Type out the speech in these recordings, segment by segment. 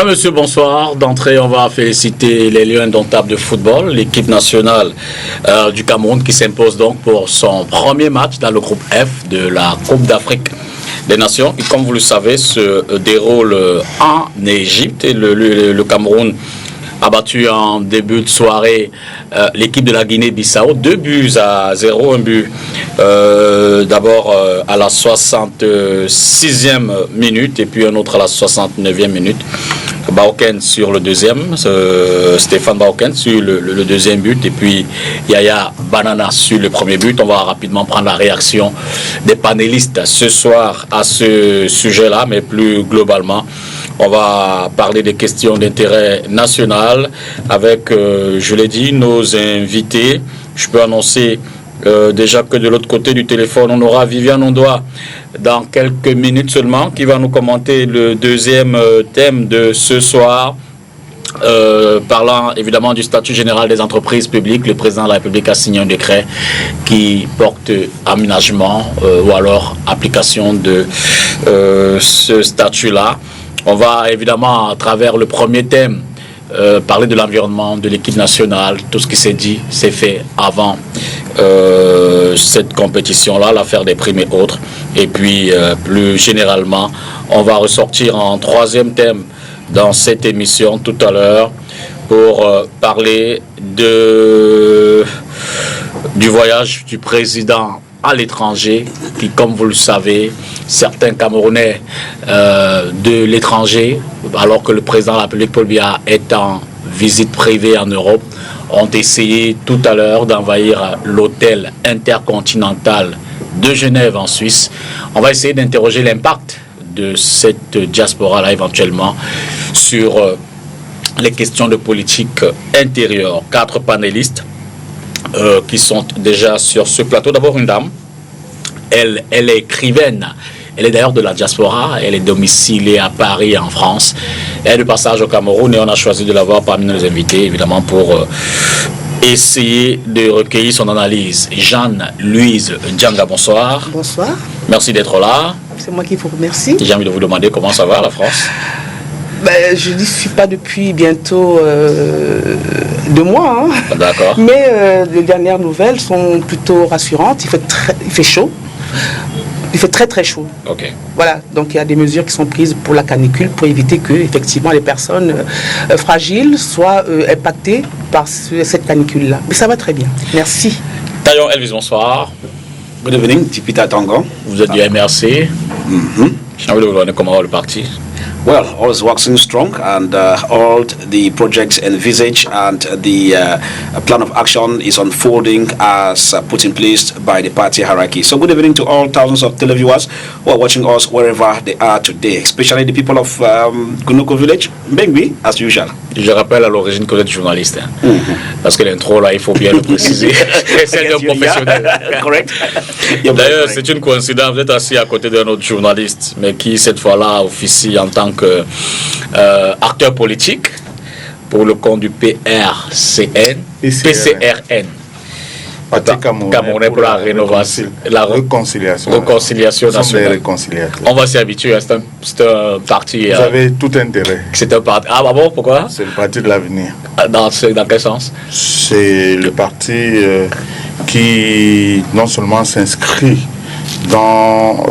Mesdames, Messieurs, bonsoir. D'entrée, on va féliciter les Lions indomptables de football, l'équipe nationale du Cameroun qui s'impose donc pour son premier match dans le groupe F de la Coupe d'Afrique des Nations. Et comme vous le savez, se déroule en Égypte et le Cameroun a battu en début de soirée l'équipe de la Guinée-Bissau, 2-0, un but d'abord à la 66e minute et puis un autre à la 69e minute. Baoken sur le deuxième, Stéphane Baoken sur le deuxième but et puis Yaya Banana sur le premier but. On va rapidement prendre la réaction des panélistes ce soir à ce sujet-là, mais plus globalement, on va parler des questions d'intérêt national avec, je l'ai dit, nos invités. Je peux annoncer déjà que de l'autre côté du téléphone, on aura Viviane Ondoa dans quelques minutes seulement, qui va nous commenter le deuxième thème de ce soir, parlant évidemment du statut général des entreprises publiques. Le président de la République a signé un décret qui porte aménagement ou alors application de ce statut-là. On va évidemment, à travers le premier thème, parler de l'environnement, de l'équipe nationale, tout ce qui s'est dit, s'est fait avant cette compétition-là, l'affaire des primes et autres. Et puis, plus généralement, on va ressortir en troisième thème dans cette émission tout à l'heure pour parler du voyage du président à l'étranger, qui, comme vous le savez, certains Camerounais de l'étranger, alors que le président de la République, Paul Biya, est en visite privée en Europe, ont essayé tout à l'heure d'envahir l'hôtel intercontinental de Genève en Suisse. On va essayer d'interroger l'impact de cette diaspora-là éventuellement sur les questions de politique intérieure. 4 panélistes qui sont déjà sur ce plateau. D'abord une dame, elle est écrivaine, elle est d'ailleurs de la diaspora, elle est domiciliée à Paris en France, elle est de passage au Cameroun et on a choisi de l'avoir parmi nos invités évidemment pour essayer de recueillir son analyse. Jeanne-Louise Djanga, bonsoir. Bonsoir. Merci d'être là. C'est moi qui vous remercie. J'ai envie de vous demander comment ça va la France. Je n'y suis pas depuis bientôt 2 mois. Hein. D'accord. Mais les dernières nouvelles sont plutôt rassurantes. Il fait chaud. Il fait très très chaud. Ok. Voilà, donc il y a des mesures qui sont prises pour la canicule pour éviter que effectivement les personnes fragiles soient impactées par cette canicule-là. Mais ça va très bien. Merci. Taillon Elvis, bonsoir. Good evening, Tipita Tango. Vous êtes du MRC. J'ai envie de vous demander comment va le parti. Well, all is waxing strong, and all the projects envisaged and the plan of action is unfolding as put in place by the party hierarchy. So good evening to all thousands of televiewers who are watching us wherever they are today, especially the people of Gunoko Village, Bengui, as usual. Je rappelle à l'origine que vous êtes journaliste, hein, parce que l'intro là, il faut bien le préciser. C'est un professionnel. Correct. D'ailleurs, c'est une coïncidence. Vous êtes assis à côté d'un autre journaliste, mais qui cette fois-là officie en tant que acteur politique pour le compte du PCRN. Parti Camerounais pour la rénovation, la réconciliation nationale. On va s'y habituer, c'est un parti. Vous avez tout intérêt. C'est un parti. Ah bon, pourquoi? C'est le parti de l'avenir. Dans quel sens? C'est le parti qui non seulement s'inscrit dans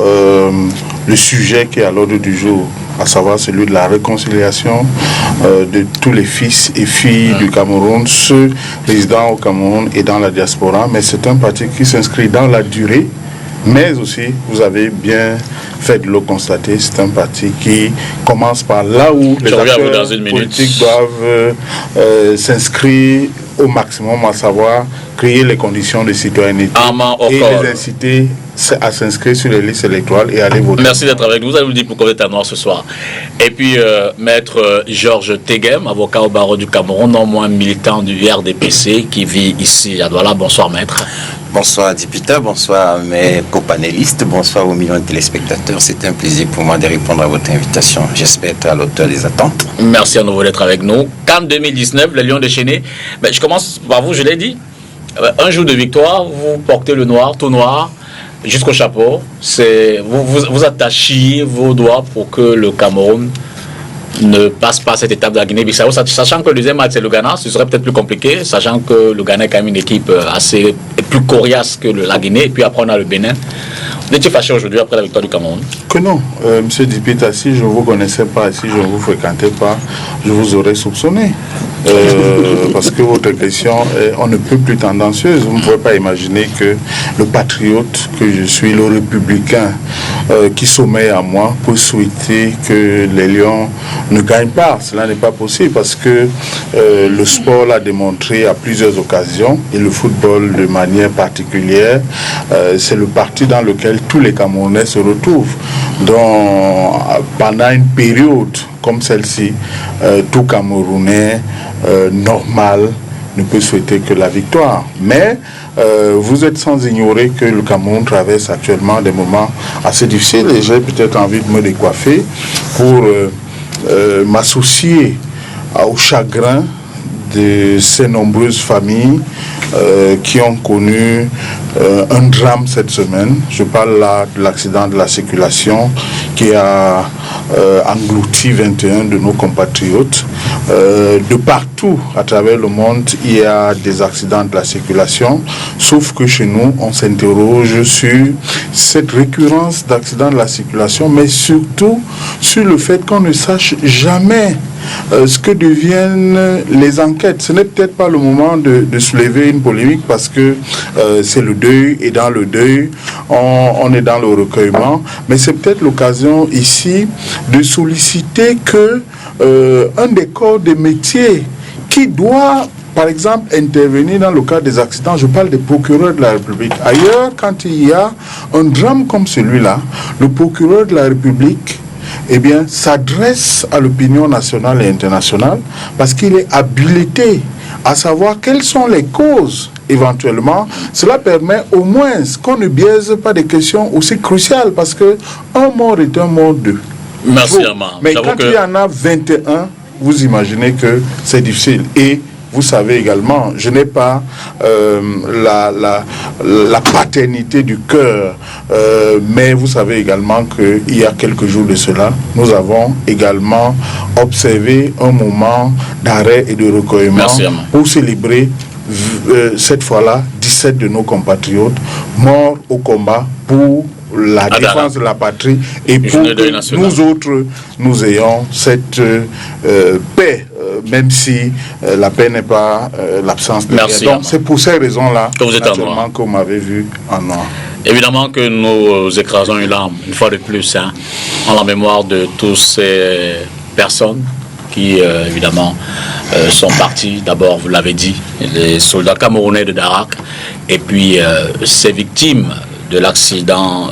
le sujet qui est à l'ordre du jour, à savoir celui de la réconciliation de tous les fils et filles du Cameroun, ceux résidant au Cameroun et dans la diaspora, mais c'est un parti qui s'inscrit dans la durée, mais aussi, vous avez bien fait de le constater, c'est un parti qui commence par là où les acteurs politiques doivent s'inscrire au maximum, à savoir créer les conditions de citoyenneté et les inciter à s'inscrire sur les listes électorales et aller voter. Merci d'être avec nous. Vous allez nous dire pourquoi vous êtes à Noir ce soir. Et puis, maître Georges Tegem, avocat au barreau du Cameroun, non moins militant du RDPC, qui vit ici à Douala. Bonsoir, maître. Bonsoir, Dipita. Bonsoir, mes copanélistes. Bonsoir aux millions de téléspectateurs. C'est un plaisir pour moi de répondre à votre invitation. J'espère être à l'auteur des attentes. Merci à nouveau d'être avec nous. CAN 2019, les Lions déchaînés. Mais je commence par vous, je l'ai dit. Un jour de victoire, vous portez le noir, tout noir, jusqu'au chapeau. Vous attachez vos doigts pour que le Cameroun ne passe pas cette étape de la Guinée-Bissau, sachant que le deuxième match c'est le Ghana, ce serait peut-être plus compliqué, sachant que le Ghana est quand même une équipe assez plus coriace que la Guinée, et puis après on a le Bénin. Vous étiez fâché aujourd'hui après la victoire du Cameroun? Que non, Monsieur Dipita, si je ne vous connaissais pas, si je ne vous fréquentais pas, je vous aurais soupçonné. Parce que votre question, on ne peut plus tendancieuse. Vous ne pouvez pas imaginer que le patriote que je suis, le républicain qui sommeille à moi, peut souhaiter que les Lions ne gagnent pas. Cela n'est pas possible parce que le sport l'a démontré à plusieurs occasions et le football de manière particulière, c'est le parti dans lequel tous les Camerounais se retrouvent. Donc, pendant une période comme celle-ci, tout Camerounais normal ne peut souhaiter que la victoire. Mais vous êtes sans ignorer que le Cameroun traverse actuellement des moments assez difficiles et j'ai peut-être envie de me décoiffer pour m'associer au chagrin de ces nombreuses familles qui ont connu un drame cette semaine. Je parle là de l'accident de la circulation qui a englouti 21 de nos compatriotes. De partout à travers le monde, il y a des accidents de la circulation, sauf que chez nous, on s'interroge sur cette récurrence d'accidents de la circulation, mais surtout sur le fait qu'on ne sache jamais ce que deviennent les enquêtes. Ce n'est peut-être pas le moment de soulever une polémique parce que c'est le deuil et dans le deuil, on est dans le recueillement. Mais c'est peut-être l'occasion ici de solliciter que un des corps de métier qui doit, par exemple, intervenir dans le cas des accidents, je parle des procureurs de la République. Ailleurs, quand il y a un drame comme celui-là, le procureur de la République s'adresse à l'opinion nationale et internationale parce qu'il est habilité à savoir quelles sont les causes éventuellement. Cela permet au moins qu'on ne biaise pas des questions aussi cruciales parce que un mort est un mort deux. Merci, Ama. Mais quand il y en a 21, vous imaginez que c'est difficile. Et vous savez également, je n'ai pas la paternité du cœur, mais vous savez également qu'il y a quelques jours de cela, nous avons également observé un moment d'arrêt et de recueillement pour célébrer cette fois-là 17 de nos compatriotes morts au combat pour la défense de la patrie et pour que nous autres, nous ayons cette paix, même si la paix n'est pas l'absence de guerre. Donc c'est pour ces raisons-là que vous m'avez vu en noir. Évidemment que nous écrasons une larme, une fois de plus, en la mémoire de toutes ces personnes qui, évidemment, sont partis. D'abord, vous l'avez dit, les soldats camerounais de Darak, et puis ces victimes de l'accident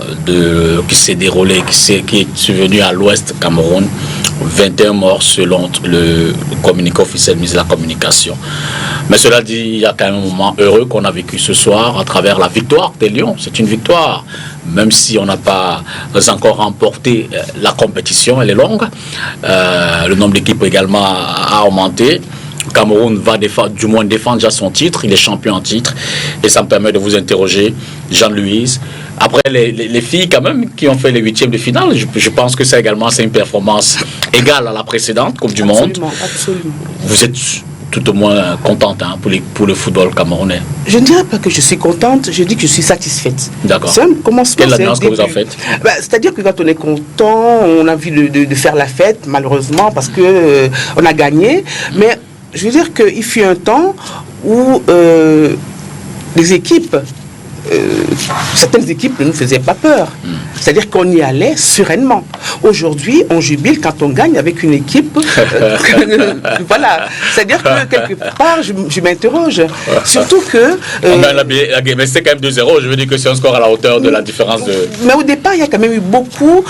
qui s'est déroulé, qui est survenu à l'ouest Cameroun, 21 morts selon le communiqué officiel ministre de la Communication. Mais cela dit, il y a quand même un moment heureux qu'on a vécu ce soir à travers la victoire des Lions. C'est une victoire, même si on n'a pas encore remporté la compétition, elle est longue. Le nombre d'équipes également a augmenté. Cameroun va du moins défendre déjà son titre, il est champion en titre, et ça me permet de vous interroger, Jean-Louise. Après les filles quand même qui ont fait les huitièmes de finale, je pense que ça également c'est une performance égale à la précédente Coupe du Monde. Absolument. Vous êtes tout au moins contente pour le football camerounais? Je ne dirais pas que je suis contente, je dis que je suis satisfaite. D'accord. Quelle annonce que vous en faites? C'est-à-dire que quand on est content, on a envie de faire la fête, malheureusement, parce que on a gagné, mais je veux dire qu'il fut un temps où les équipes, certaines équipes ne nous faisaient pas peur. C'est-à-dire qu'on y allait sereinement. Aujourd'hui, on jubile quand on gagne avec une équipe. Voilà. C'est-à-dire que quelque part, je m'interroge. Surtout que... mais c'était quand même 2-0. Je veux dire que c'est un score à la hauteur de la différence de... Mais au départ, il y a quand même eu beaucoup...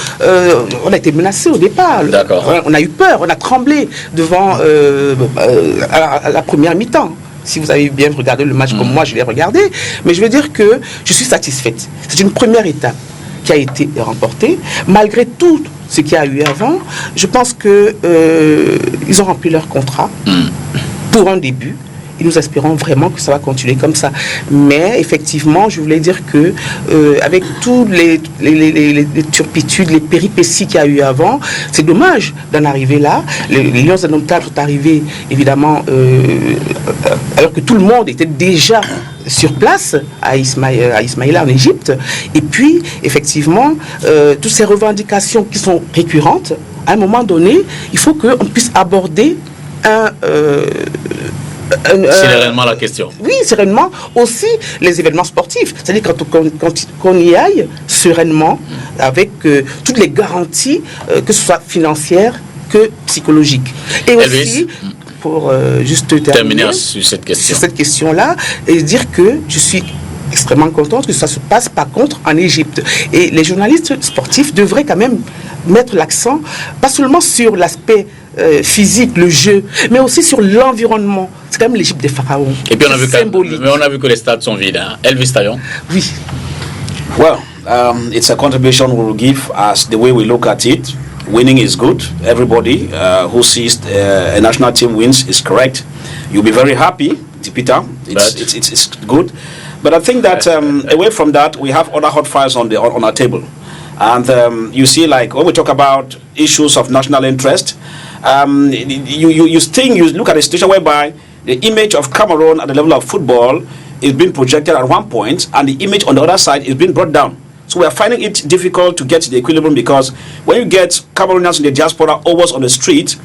on a été menacés au départ. D'accord. On a eu peur, on a tremblé devant la première mi-temps. Si vous avez bien regardé le match comme moi, je l'ai regardé. Mais je veux dire que je suis satisfaite. C'est une première étape qui a été remportée. Malgré tout ce qu'il y a eu avant, je pense qu'ils ont rempli leur contrat pour un début. et nous espérons vraiment que ça va continuer comme ça. Mais effectivement, je voulais dire que avec tous les turpitudes, les péripéties qu'il y a eu avant, c'est dommage d'en arriver là. Les Lions indomptables sont arrivés évidemment alors que tout le monde était déjà sur place à Ismaïla en Égypte. Et puis effectivement toutes ces revendications qui sont récurrentes, à un moment donné il faut qu'on puisse aborder sereinement la question. Oui, sereinement aussi les événements sportifs. C'est-à-dire qu'on y aille sereinement avec toutes les garanties, que ce soit financières que psychologiques. Et Elvis, aussi, pour juste terminer sur cette question. Sur cette question-là, et dire que je suis extrêmement contente que ça se passe par contre en Égypte. Et les journalistes sportifs devraient quand même mettre l'accent, pas seulement sur l'aspect physique, le jeu, mais aussi sur l'environnement. C'est quand même l'Égypte des pharaons. Et puis on a vu que les stades sont vides. Hein. Elvis Taillon. Oui. Well, it's a contribution we will give as the way we look at it. Winning is good. Everybody who sees a national team wins is correct. You'll be very happy, Peter. It's good. But I think that away from that, we have other hot files on our table. And you see, like when we talk about issues of national interest, you look at a situation whereby the image of Cameroon at the level of football is being projected at one point, and the image on the other side is being brought down. So we are finding it difficult to get to the equilibrium, because when you get Cameroonians in the diaspora always on the street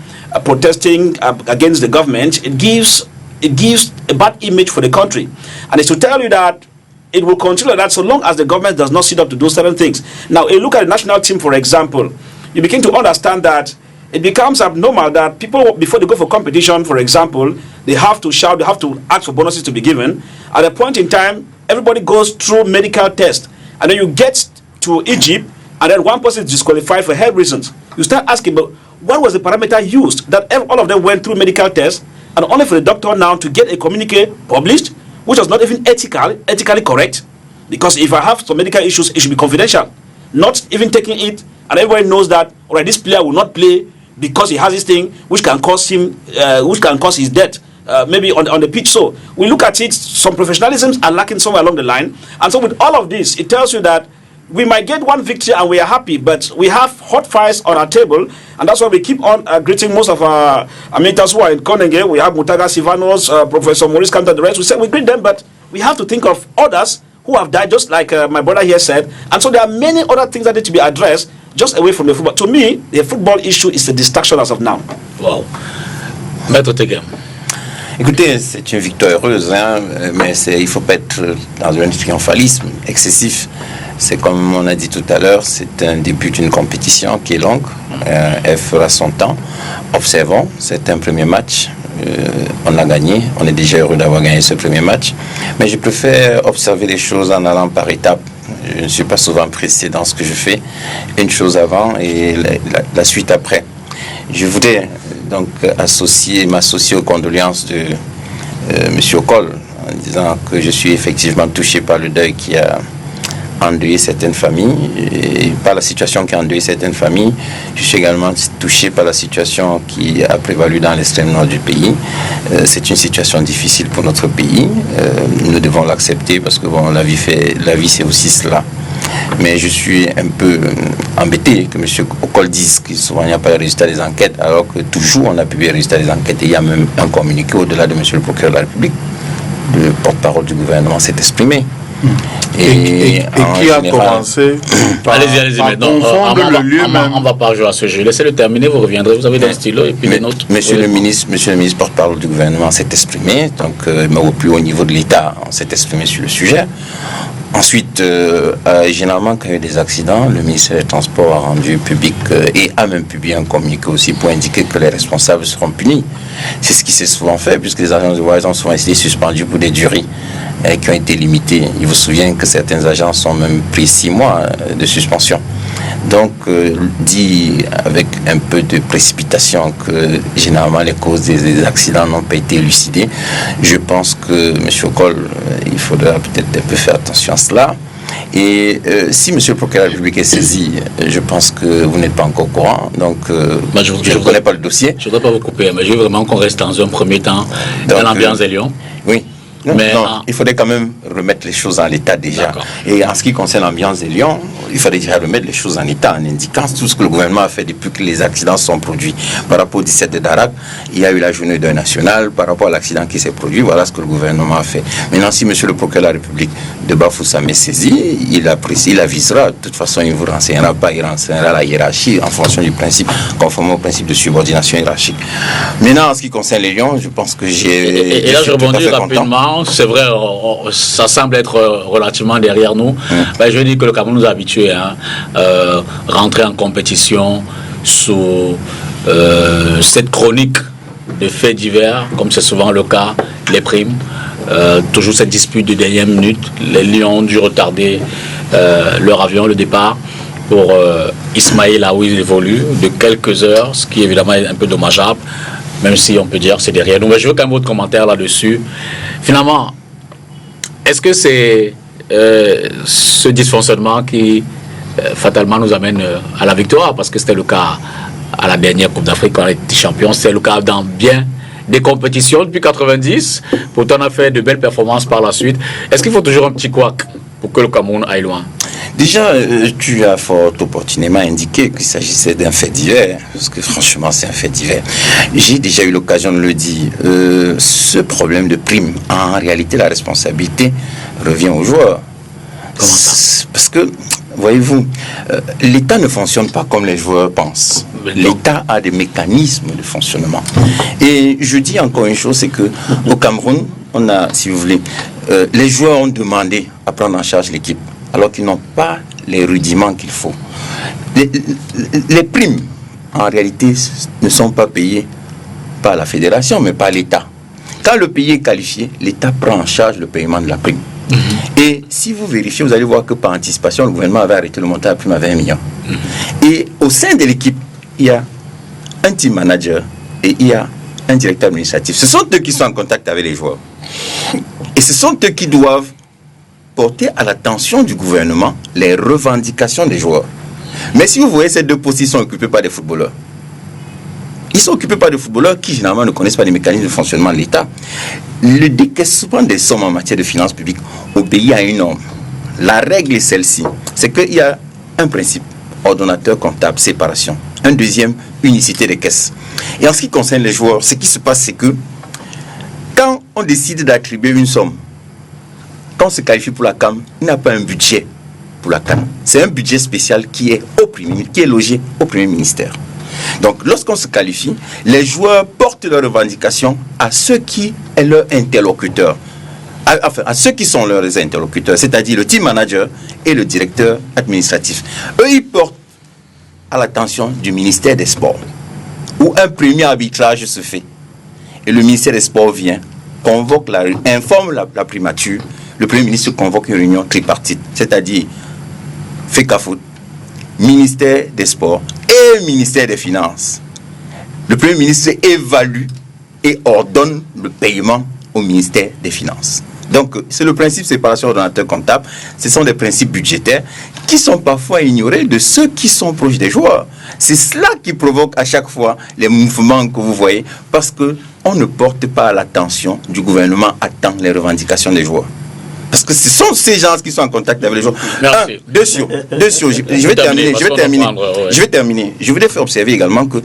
protesting against the government, it gives a bad image for the country. And it's to tell you that it will continue like that so long as the government does not sit up to do certain things. Now, you look at the national team, for example, you begin to understand that it becomes abnormal that people, before they go for competition, for example, they have to shout, they have to ask for bonuses to be given. At a point in time, everybody goes through medical tests. And then you get to Egypt, and then one person is disqualified for health reasons. You start asking, but what was the parameter used that all of them went through medical tests, and only for the doctor now to get a communique published, which was not even ethically correct? Because if I have some medical issues, it should be confidential. Not even taking it, and everybody knows that, all right, this player will not play because he has this thing which can cause him, which can cause his death. Maybe on the pitch. So we look at it, some professionalisms are lacking somewhere along the line. And so with all of this, it tells you that we might get one victory and we are happy, but we have hot fires on our table, and that's why we keep on greeting most of our amigos who are in Konenge. We have Mutaga Sivanos, Professor Maurice Kanta, the rest. We say we greet them, but we have to think of others who have died, just like my brother here said. And so there are many other things that need to be addressed just away from the football. To me, the football issue is a distraction as of now. Wow. Maître Tegem. Écoutez, c'est une victoire heureuse, hein, mais il ne faut pas être dans un triomphalisme excessif. C'est comme on a dit tout à l'heure, c'est un début d'une compétition qui est longue. Elle fera son temps. Observons, c'est un premier match. On a gagné. On est déjà heureux d'avoir gagné ce premier match. Mais je préfère observer les choses en allant par étapes. Je ne suis pas souvent pressé dans ce que je fais. Une chose avant et la suite après. Je voudrais donc m'associer aux condoléances de M. Okol, en disant que je suis effectivement touché par le deuil qui a endeuillé certaines familles, et par la situation qui a endeuillé certaines familles. Je suis également touché par la situation qui a prévalu dans l'extrême nord du pays. C'est une situation difficile pour notre pays. Nous devons l'accepter parce que bon, la vie c'est aussi cela. Mais je suis un peu embêté que M. Okol dise qu'il n'y a pas le résultat des enquêtes, alors que toujours on a publié le résultat des enquêtes. Et il y a même un communiqué au-delà de M. le procureur de la République. Le porte-parole du gouvernement s'est exprimé. Et qui a commencé par, allez-y maintenant. On va pas jouer à ce jeu. Laissez-le terminer, vous reviendrez. Vous avez des stylos et puis les nôtres. Monsieur le ministre porte-parole du gouvernement s'est exprimé. Donc, mais au plus haut niveau de l'État, on s'est exprimé sur le sujet. Ensuite, généralement, quand il y a des accidents, le ministère des Transports a rendu public et a même publié un communiqué aussi pour indiquer que les responsables seront punis. C'est ce qui s'est souvent fait, puisque les agences de voirie ont souvent été suspendues pour des durées qui ont été limitées. Il vous souvient que certaines agences ont même pris 6 mois de suspension. Donc, dit avec un peu de précipitation que généralement les causes des accidents n'ont pas été élucidées, je pense que M. Okol, il faudra peut-être un peu faire attention à cela. Et si M. le procureur de la République est saisi, je pense que vous n'êtes pas encore au courant, donc je ne connais pas le dossier. Je ne voudrais pas vous couper, mais je veux vraiment qu'on reste dans un premier temps dans l'ambiance des Lions. Non, Mais il faudrait quand même remettre les choses en état déjà. D'accord. Et en ce qui concerne l'ambiance des Lions, il faudrait déjà remettre les choses en état en indiquant tout ce que le gouvernement a fait depuis que les accidents sont produits. Par rapport au 17 de Darak, il y a eu la journée d'un national. Par rapport à l'accident qui s'est produit, voilà ce que le gouvernement a fait. Maintenant, si monsieur le procureur de la République de Bafoussam est saisi, il apprécie, il avisera. De toute façon, il ne vous renseignera pas, il renseignera la hiérarchie en fonction du principe, conformément au principe de subordination hiérarchique. Maintenant, en ce qui concerne les Lions, je pense que Et là, je rebondis rapidement. C'est vrai, ça semble être relativement derrière nous. Ben, je veux dire que le Cameroun nous a habitués à rentrer en compétition sous cette chronique de faits divers, comme c'est souvent le cas, les primes. Toujours cette dispute de dernière minute. Les Lions ont dû retarder leur avion, le départ, pour Ismaël là où il évolue, de quelques heures, ce qui évidemment est un peu dommageable, même si on peut dire que c'est derrière nous. Mais je veux quand même votre commentaire là-dessus. Finalement, est-ce que c'est ce dysfonctionnement qui fatalement nous amène à la victoire? Parce que c'était le cas à la dernière Coupe d'Afrique quand on était champion, c'était le cas dans bien des compétitions depuis 90. Pourtant, on a fait de belles performances par la suite. Est-ce qu'il faut toujours un petit couac pour que le Cameroun aille loin? Déjà, tu as fort opportunément indiqué qu'il s'agissait d'un fait divers, parce que franchement, c'est un fait divers. J'ai déjà eu l'occasion de le dire. Ce problème de prime, en réalité, la responsabilité revient aux joueurs. Comment ça? Parce que, voyez-vous, l'État ne fonctionne pas comme les joueurs pensent. L'État a des mécanismes de fonctionnement. Et je dis encore une chose, c'est que au Cameroun, on a, si vous voulez, les joueurs ont demandé à prendre en charge l'équipe, alors qu'ils n'ont pas les rudiments qu'il faut. Les primes, en réalité, ne sont pas payées par la fédération, mais par l'État. Quand le pays est qualifié, l'État prend en charge le paiement de la prime. Et si vous vérifiez, vous allez voir que par anticipation, le gouvernement avait arrêté le montant de la prime à 20 millions. Et au sein de l'équipe, il y a un team manager et il y a un directeur administratif. Ce sont eux qui sont en contact avec les joueurs. Et ce sont eux qui doivent porter à l'attention du gouvernement les revendications des joueurs. Mais si vous voyez, ces deux postes, ils sont occupés par des footballeurs. Ils sont occupés par des footballeurs qui, généralement, ne connaissent pas les mécanismes de fonctionnement de l'État. Le décaissement des sommes en matière de finances publiques obéit à une norme. La règle est celle-ci. C'est qu'il y a un principe, ordonnateur comptable, séparation. Un deuxième, unicité des caisses. Et en ce qui concerne les joueurs, ce qui se passe, c'est que quand on décide d'attribuer une somme, quand on se qualifie pour la CAN, il n'y a pas un budget pour la CAN. C'est un budget spécial qui est logé au Premier ministère. Donc, lorsqu'on se qualifie, les joueurs portent leurs revendications à ceux qui est leur interlocuteur. Enfin, à ceux qui sont leurs interlocuteurs, c'est-à-dire le team manager et le directeur administratif. Eux, ils portent à l'attention du ministère des Sports, où un premier arbitrage se fait. Et le ministère des Sports vient, informe la primature, le Premier ministre convoque une réunion tripartite, c'est-à-dire FECAFOOT, ministère des Sports et ministère des Finances. Le Premier ministre évalue et ordonne le paiement au ministère des Finances. Donc, c'est le principe séparation ordonnateur comptable. Ce sont des principes budgétaires qui sont parfois ignorés de ceux qui sont proches des joueurs. C'est cela qui provoque à chaque fois les mouvements que vous voyez, parce qu'on ne porte pas l'attention du gouvernement à temps les revendications des joueurs. Parce que ce sont ces gens qui sont en contact avec les joueurs. Merci. Deux sur. Je vais terminer. Je voudrais faire observer également que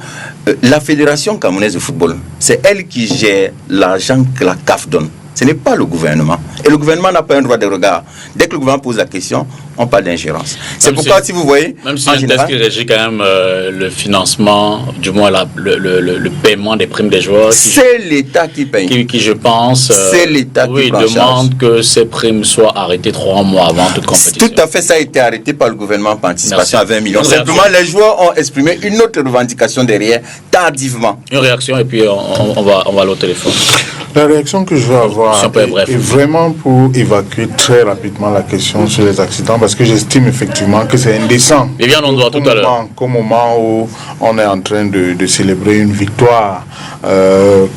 la Fédération camerounaise de football, c'est elle qui gère l'argent que la CAF donne. Ce n'est pas le gouvernement. Et le gouvernement n'a pas un droit de regard. Dès que le gouvernement pose la question, on parle d'ingérence. C'est pourquoi, si vous voyez... Même si il y a un texte qui régit quand même le financement, du moins le paiement des primes des joueurs... C'est l'État qui paye. Qui, je pense... c'est l'État qui prend demande que ces primes soient arrêtées 3 mois avant toute compétition. Tout à fait, ça a été arrêté par le gouvernement par anticipation à 20 millions. Simplement, les joueurs ont exprimé une autre revendication derrière, tardivement. Une réaction et puis on va aller au téléphone. La réaction que je veux avoir est vraiment pour évacuer très rapidement la question sur les accidents. parce que j'estime effectivement que c'est indécent. Viviane, on doit tout à l'heure. Qu'au moment où on est en train de célébrer une victoire,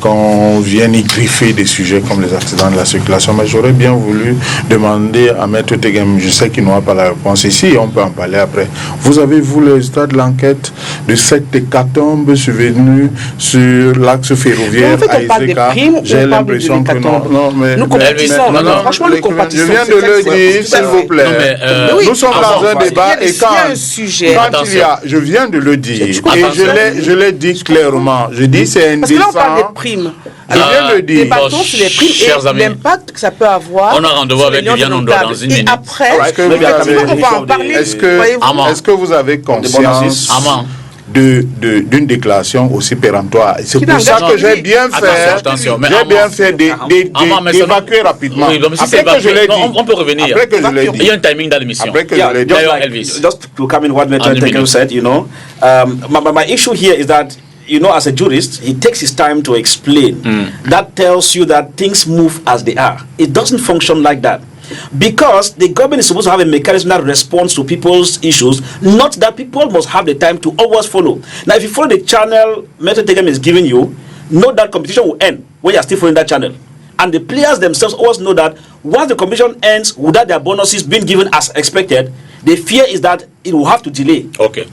qu'on vienne y griffer des sujets comme les accidents de la circulation. Mais j'aurais bien voulu demander à Maître Tegem, je sais qu'il n'aura pas la réponse ici, on peut en parler après. Vous avez vu le résultat de l'enquête de cette hécatombe survenue sur l'axe ferroviaire en fait, à on parle des Iseka? primes, J'ai on parle de l'impression que non. l'hécatombe. Non, mais, Nous compatissons, franchement, nous compatissons. je viens de le dire, s'il vous plaît. Non, mais, Oui, nous sommes dans un débat et quand, un sujet. quand il y a, je viens de le dire, et je l'ai dit clairement, je dis c'est Parce que là, on indécent. parle des primes. Je viens de le dire. Débattons sur les primes chers et amis, l'impact que ça peut avoir. on a rendez-vous sur avec les Viviane liens Ondoa notables. dans une Et minute. après, Est-ce que vous effectivement, avez- on va en parler. Est-ce que vous avez conscience Amand. d'une déclaration aussi péremptoire? C'est Qui pour ça n'engage que j'ai ni- bien fait, attention, mais j'ai bien Amand. fait Mais ça d'évacuer rapidement. Oui, donc si c'est Après que je l'ai évacué, dit. on peut revenir. Après que je l'ai Il y a un dit. timing dans l'émission. Après que je l'ai dit. Just, D'ailleurs, like, Elvis. just to come in what Mr. And the Tekem minute. said, my issue here is that, as a jurist, he takes his time to explain. That tells you that things move as they are. It doesn't function like that. Because the government is supposed to have a mechanism that responds to people's issues, not that people must have the time to always follow. Now, if you follow the channel Mr. Tekem is giving you, know that competition will end when you are still following that channel. And the players themselves always know that once the competition ends without their bonuses being given as expected, the fear is that it will have to delay. Ok.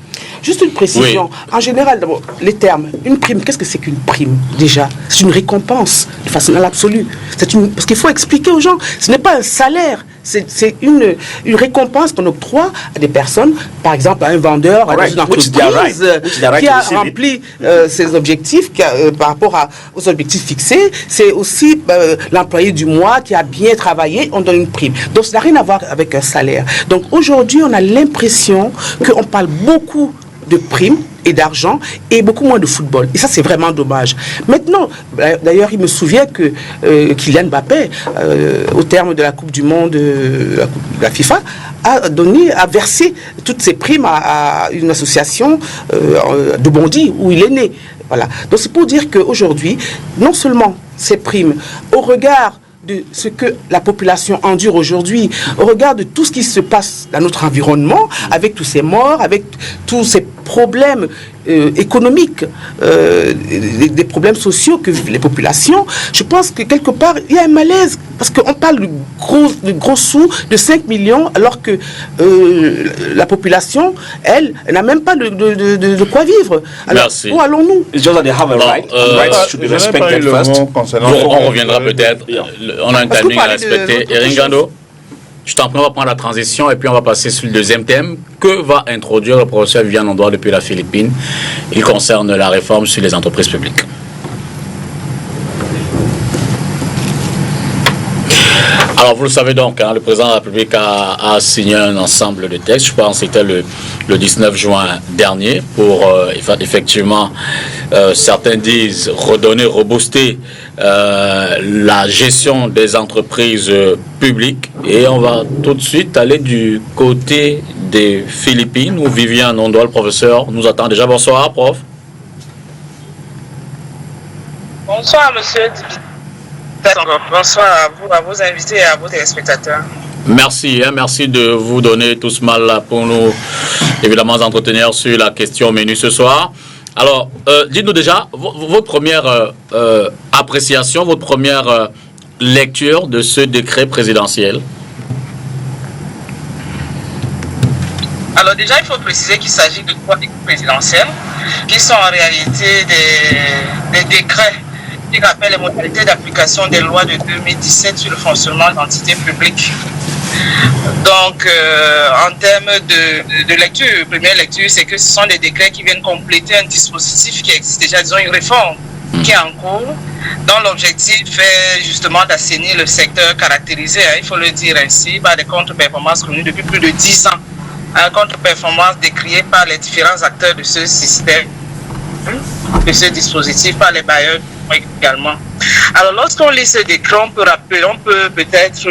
Juste une précision. En général, d'abord, les termes. Une prime, qu'est-ce que c'est qu'une prime, déjà? C'est une récompense, de façon à l'absolu. Parce qu'il faut expliquer aux gens, ce n'est pas un salaire. C'est une récompense qu'on octroie à des personnes, par exemple à un vendeur, à une entreprise qui a rempli ses objectifs par rapport aux objectifs fixés. C'est aussi l'employé du mois qui a bien travaillé, on donne une prime. Donc ça n'a rien à voir avec un salaire. Donc aujourd'hui, on a l'impression qu'on parle beaucoup de primes et d'argent et beaucoup moins de football. Et ça, c'est vraiment dommage. Maintenant, d'ailleurs, il me souvient que Kylian Mbappé, au terme de la Coupe du Monde, de la FIFA, a versé toutes ses primes à une association de Bondy, où il est né. Voilà. Donc c'est pour dire qu'aujourd'hui, non seulement ces primes, au regard de ce que la population endure aujourd'hui, au regard de tout ce qui se passe dans notre environnement, avec tous ces morts, avec tous ces problèmes économiques, des problèmes sociaux que vivent les populations, je pense que quelque part, il y a un malaise, parce qu'on parle de gros sous, de 5 millions, alors que la population, elle n'a même pas de quoi vivre. Alors, Merci. où allons-nous? It's just that they have a right, and rights should be respected first. On reviendra peut-être. On a un Parce que timing vous à parlez de respecter. votre Eringando, je t'en prie, on va prendre la transition et puis on va passer sur le deuxième thème que va introduire le professeur Viviane Ondoa depuis la Philippine. Il concerne la réforme sur les entreprises publiques. Alors, vous le savez donc, le président de la République a signé un ensemble de textes. Je pense que c'était le 19 juin dernier pour effectivement, certains disent, redonner, rebooster la gestion des entreprises publiques. Et on va tout de suite aller du côté des Philippines où Viviane Ondoa, le professeur, nous attend déjà. Bonsoir, prof. Bonsoir, monsieur. Bonsoir à vos invités et à vos téléspectateurs. Merci, merci de vous donner tout ce mal pour nous, évidemment, entretenir sur la question menu ce soir. Alors, dites-nous déjà, votre première appréciation, votre première lecture de ce décret présidentiel. Alors déjà, il faut préciser qu'il s'agit de 3 décrets présidentiels qui sont en réalité des décrets qui rappellent les modalités d'application des lois de 2017 sur le fonctionnement de l'entité publique. Donc, en termes de lecture, première lecture, c'est que ce sont des décrets qui viennent compléter un dispositif qui existe déjà, disons une réforme qui est en cours, dont l'objectif est justement d'assainir le secteur caractérisé, il faut le dire ainsi, par des contre-performances connues depuis plus de 10 ans. Un contre-performance décrié par les différents acteurs de ce système, de ce dispositif, par les bailleurs également. Alors, lorsqu'on lit ce décret, on peut peut-être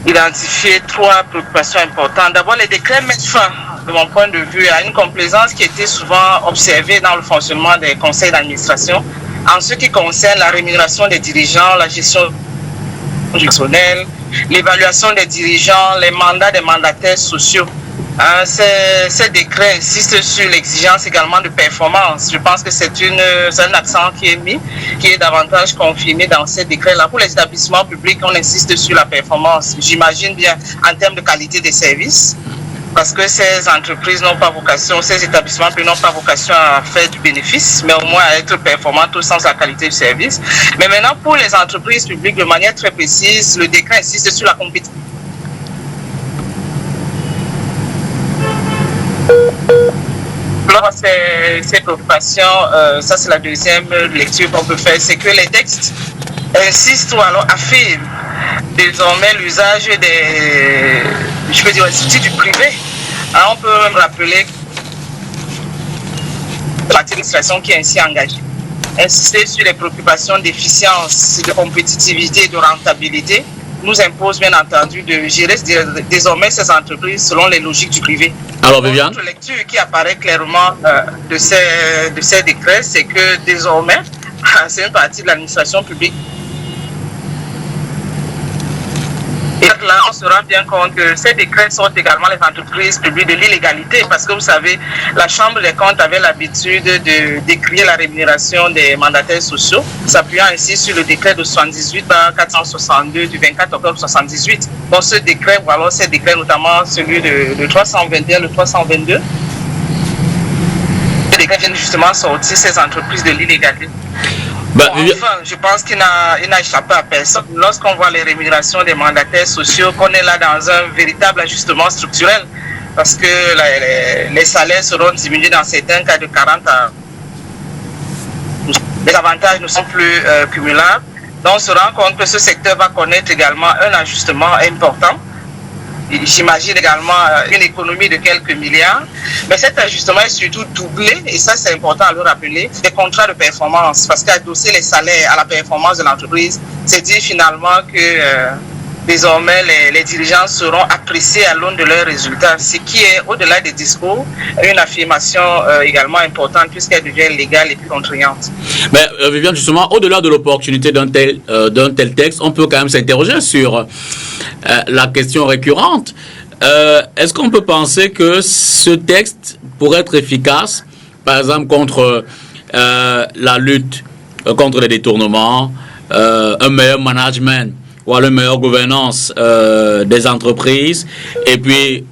identifier 3 préoccupations importantes. D'abord, les décrets mettent fin, de mon point de vue, à une complaisance qui était souvent observée dans le fonctionnement des conseils d'administration en ce qui concerne la rémunération des dirigeants, la gestion du personnel, l'évaluation des dirigeants, les mandats des mandataires sociaux. Hein, ces décrets insistent sur l'exigence également de performance. Je pense que c'est un accent qui est mis, qui est davantage confirmé dans ces décrets-là. Pour les établissements publics, on insiste sur la performance. J'imagine bien en termes de qualité des services, parce que ces entreprises n'ont pas vocation, ces établissements publics n'ont pas vocation à faire du bénéfice, mais au moins à être performantes au sens de la qualité du service. Mais maintenant, pour les entreprises publiques, de manière très précise, le décret insiste sur la compétitivité. Ces préoccupations, ça c'est la deuxième lecture qu'on peut faire, c'est que les textes insistent ou alors affirment désormais l'usage des, je peux dire, instituts du privé. Alors, on peut même rappeler l'administration qui est ainsi engagée. Insister sur les préoccupations d'efficience, de compétitivité et de rentabilité nous impose bien entendu de gérer désormais ces entreprises selon les logiques du privé. Alors, Viviane? Notre lecture qui apparaît clairement de ces décrets, c'est que désormais, c'est une partie de l'administration publique. Et là, on se rend bien compte que ces décrets sont également les entreprises publiques de l'illégalité, parce que vous savez, la Chambre des comptes avait l'habitude de décrire la rémunération des mandataires sociaux, s'appuyant ainsi sur le décret de 78/462 du 24 octobre 1978. Dans ce décret, ou alors ces décrets, notamment celui de 321, le 322, ces décrets viennent justement sortir ces entreprises de l'illégalité. Bon, enfin, je pense qu'il n'a échappé à personne. Lorsqu'on voit les rémunérations des mandataires sociaux, qu'on est là dans un véritable ajustement structurel, parce que les salaires seront diminués dans certains cas de 40 à... Les avantages ne sont plus cumulables. Donc on se rend compte que ce secteur va connaître également un ajustement important. J'imagine également une économie de quelques milliards. Mais cet ajustement est surtout doublé, et ça c'est important à le rappeler, des contrats de performance. Parce qu'adosser les salaires à la performance de l'entreprise, c'est dire finalement que désormais les dirigeants seront appréciés à l'aune de leurs résultats. Ce qui est, au-delà des discours, une affirmation également importante puisqu'elle devient légale et plus contraignante. Mais Viviane, justement, au-delà de l'opportunité d'un tel texte, on peut quand même s'interroger sur la question récurrente. Est-ce qu'on peut penser que ce texte pourrait être efficace, par exemple, contre la lutte contre les détournements, un meilleur management ou une meilleure gouvernance des entreprises, et puis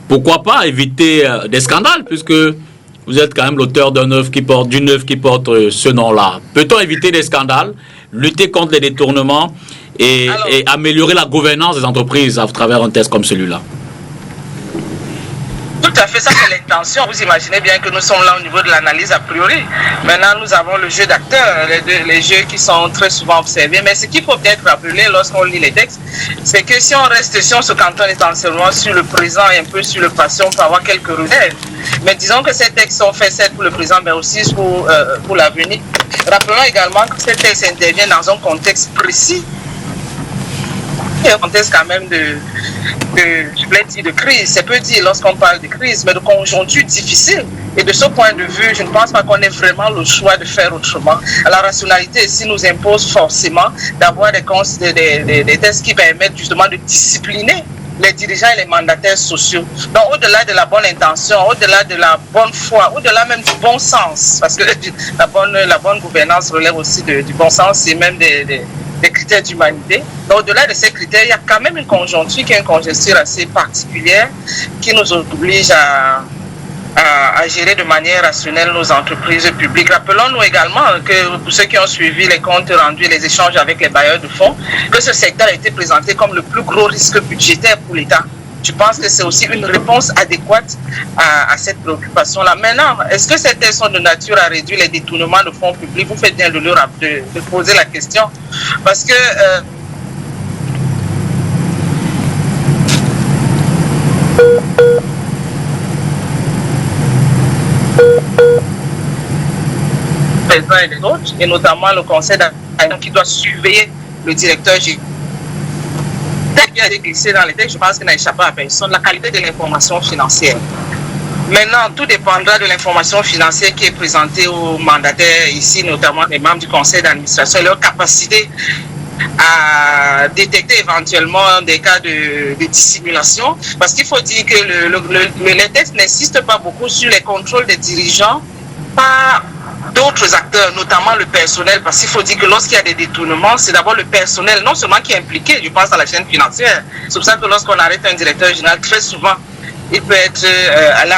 pourquoi pas éviter des scandales, puisque vous êtes quand même l'auteur d'une œuvre qui porte ce nom-là. Peut-on éviter des scandales, lutter contre les détournements et améliorer la gouvernance des entreprises à travers un texte comme celui-là? Tout à fait, ça c'est l'intention. Vous imaginez bien que nous sommes là au niveau de l'analyse a priori. Maintenant, nous avons le jeu d'acteurs, les jeux qui sont très souvent observés. Mais ce qu'il faut peut-être rappeler lorsqu'on lit les textes, c'est que si on se cantonne essentiellement sur le présent et un peu sur le passé, on peut avoir quelques relèves. Mais disons que ces textes sont faits certes pour le présent, mais aussi pour l'avenir. Rappelons également que ces textes interviennent dans un contexte précis. Un contexte quand même de crise, c'est peu dire lorsqu'on parle de crise, mais de conjoncture difficile. Et de ce point de vue, je ne pense pas qu'on ait vraiment le choix de faire autrement. La rationalité ici nous impose forcément d'avoir des tests qui permettent justement de discipliner les dirigeants et les mandataires sociaux. Donc au-delà de la bonne intention, au-delà de la bonne foi, au-delà même du bon sens, parce que la bonne gouvernance relève aussi du bon sens et même des critères d'humanité. Donc, au-delà de ces critères, il y a quand même une conjoncture qui est une conjoncture assez particulière qui nous oblige à gérer de manière rationnelle nos entreprises publiques. Rappelons-nous également que pour ceux qui ont suivi les comptes rendus et les échanges avec les bailleurs de fonds, que ce secteur a été présenté comme le plus gros risque budgétaire pour l'État. Je pense que c'est aussi une réponse adéquate à cette préoccupation-là. Maintenant, est-ce que ces textes sont de nature à réduire les détournements de fonds publics? Vous faites bien de poser la question. Parce que les uns et les autres, et notamment le conseil d'administration qui doit surveiller le directeur général. Qui a été glissé dans les textes, je pense qu'il n'a échappé à personne, la qualité de l'information financière. Maintenant, tout dépendra de l'information financière qui est présentée aux mandataires ici, notamment les membres du conseil d'administration, et leur capacité à détecter éventuellement des cas de dissimulation. Parce qu'il faut dire que les textes n'insistent pas beaucoup sur les contrôles des dirigeants par d'autres acteurs, notamment le personnel, parce qu'il faut dire que lorsqu'il y a des détournements, c'est d'abord le personnel, non seulement qui est impliqué, je pense à la chaîne financière. C'est pour ça que lorsqu'on arrête un directeur général, très souvent, il peut aller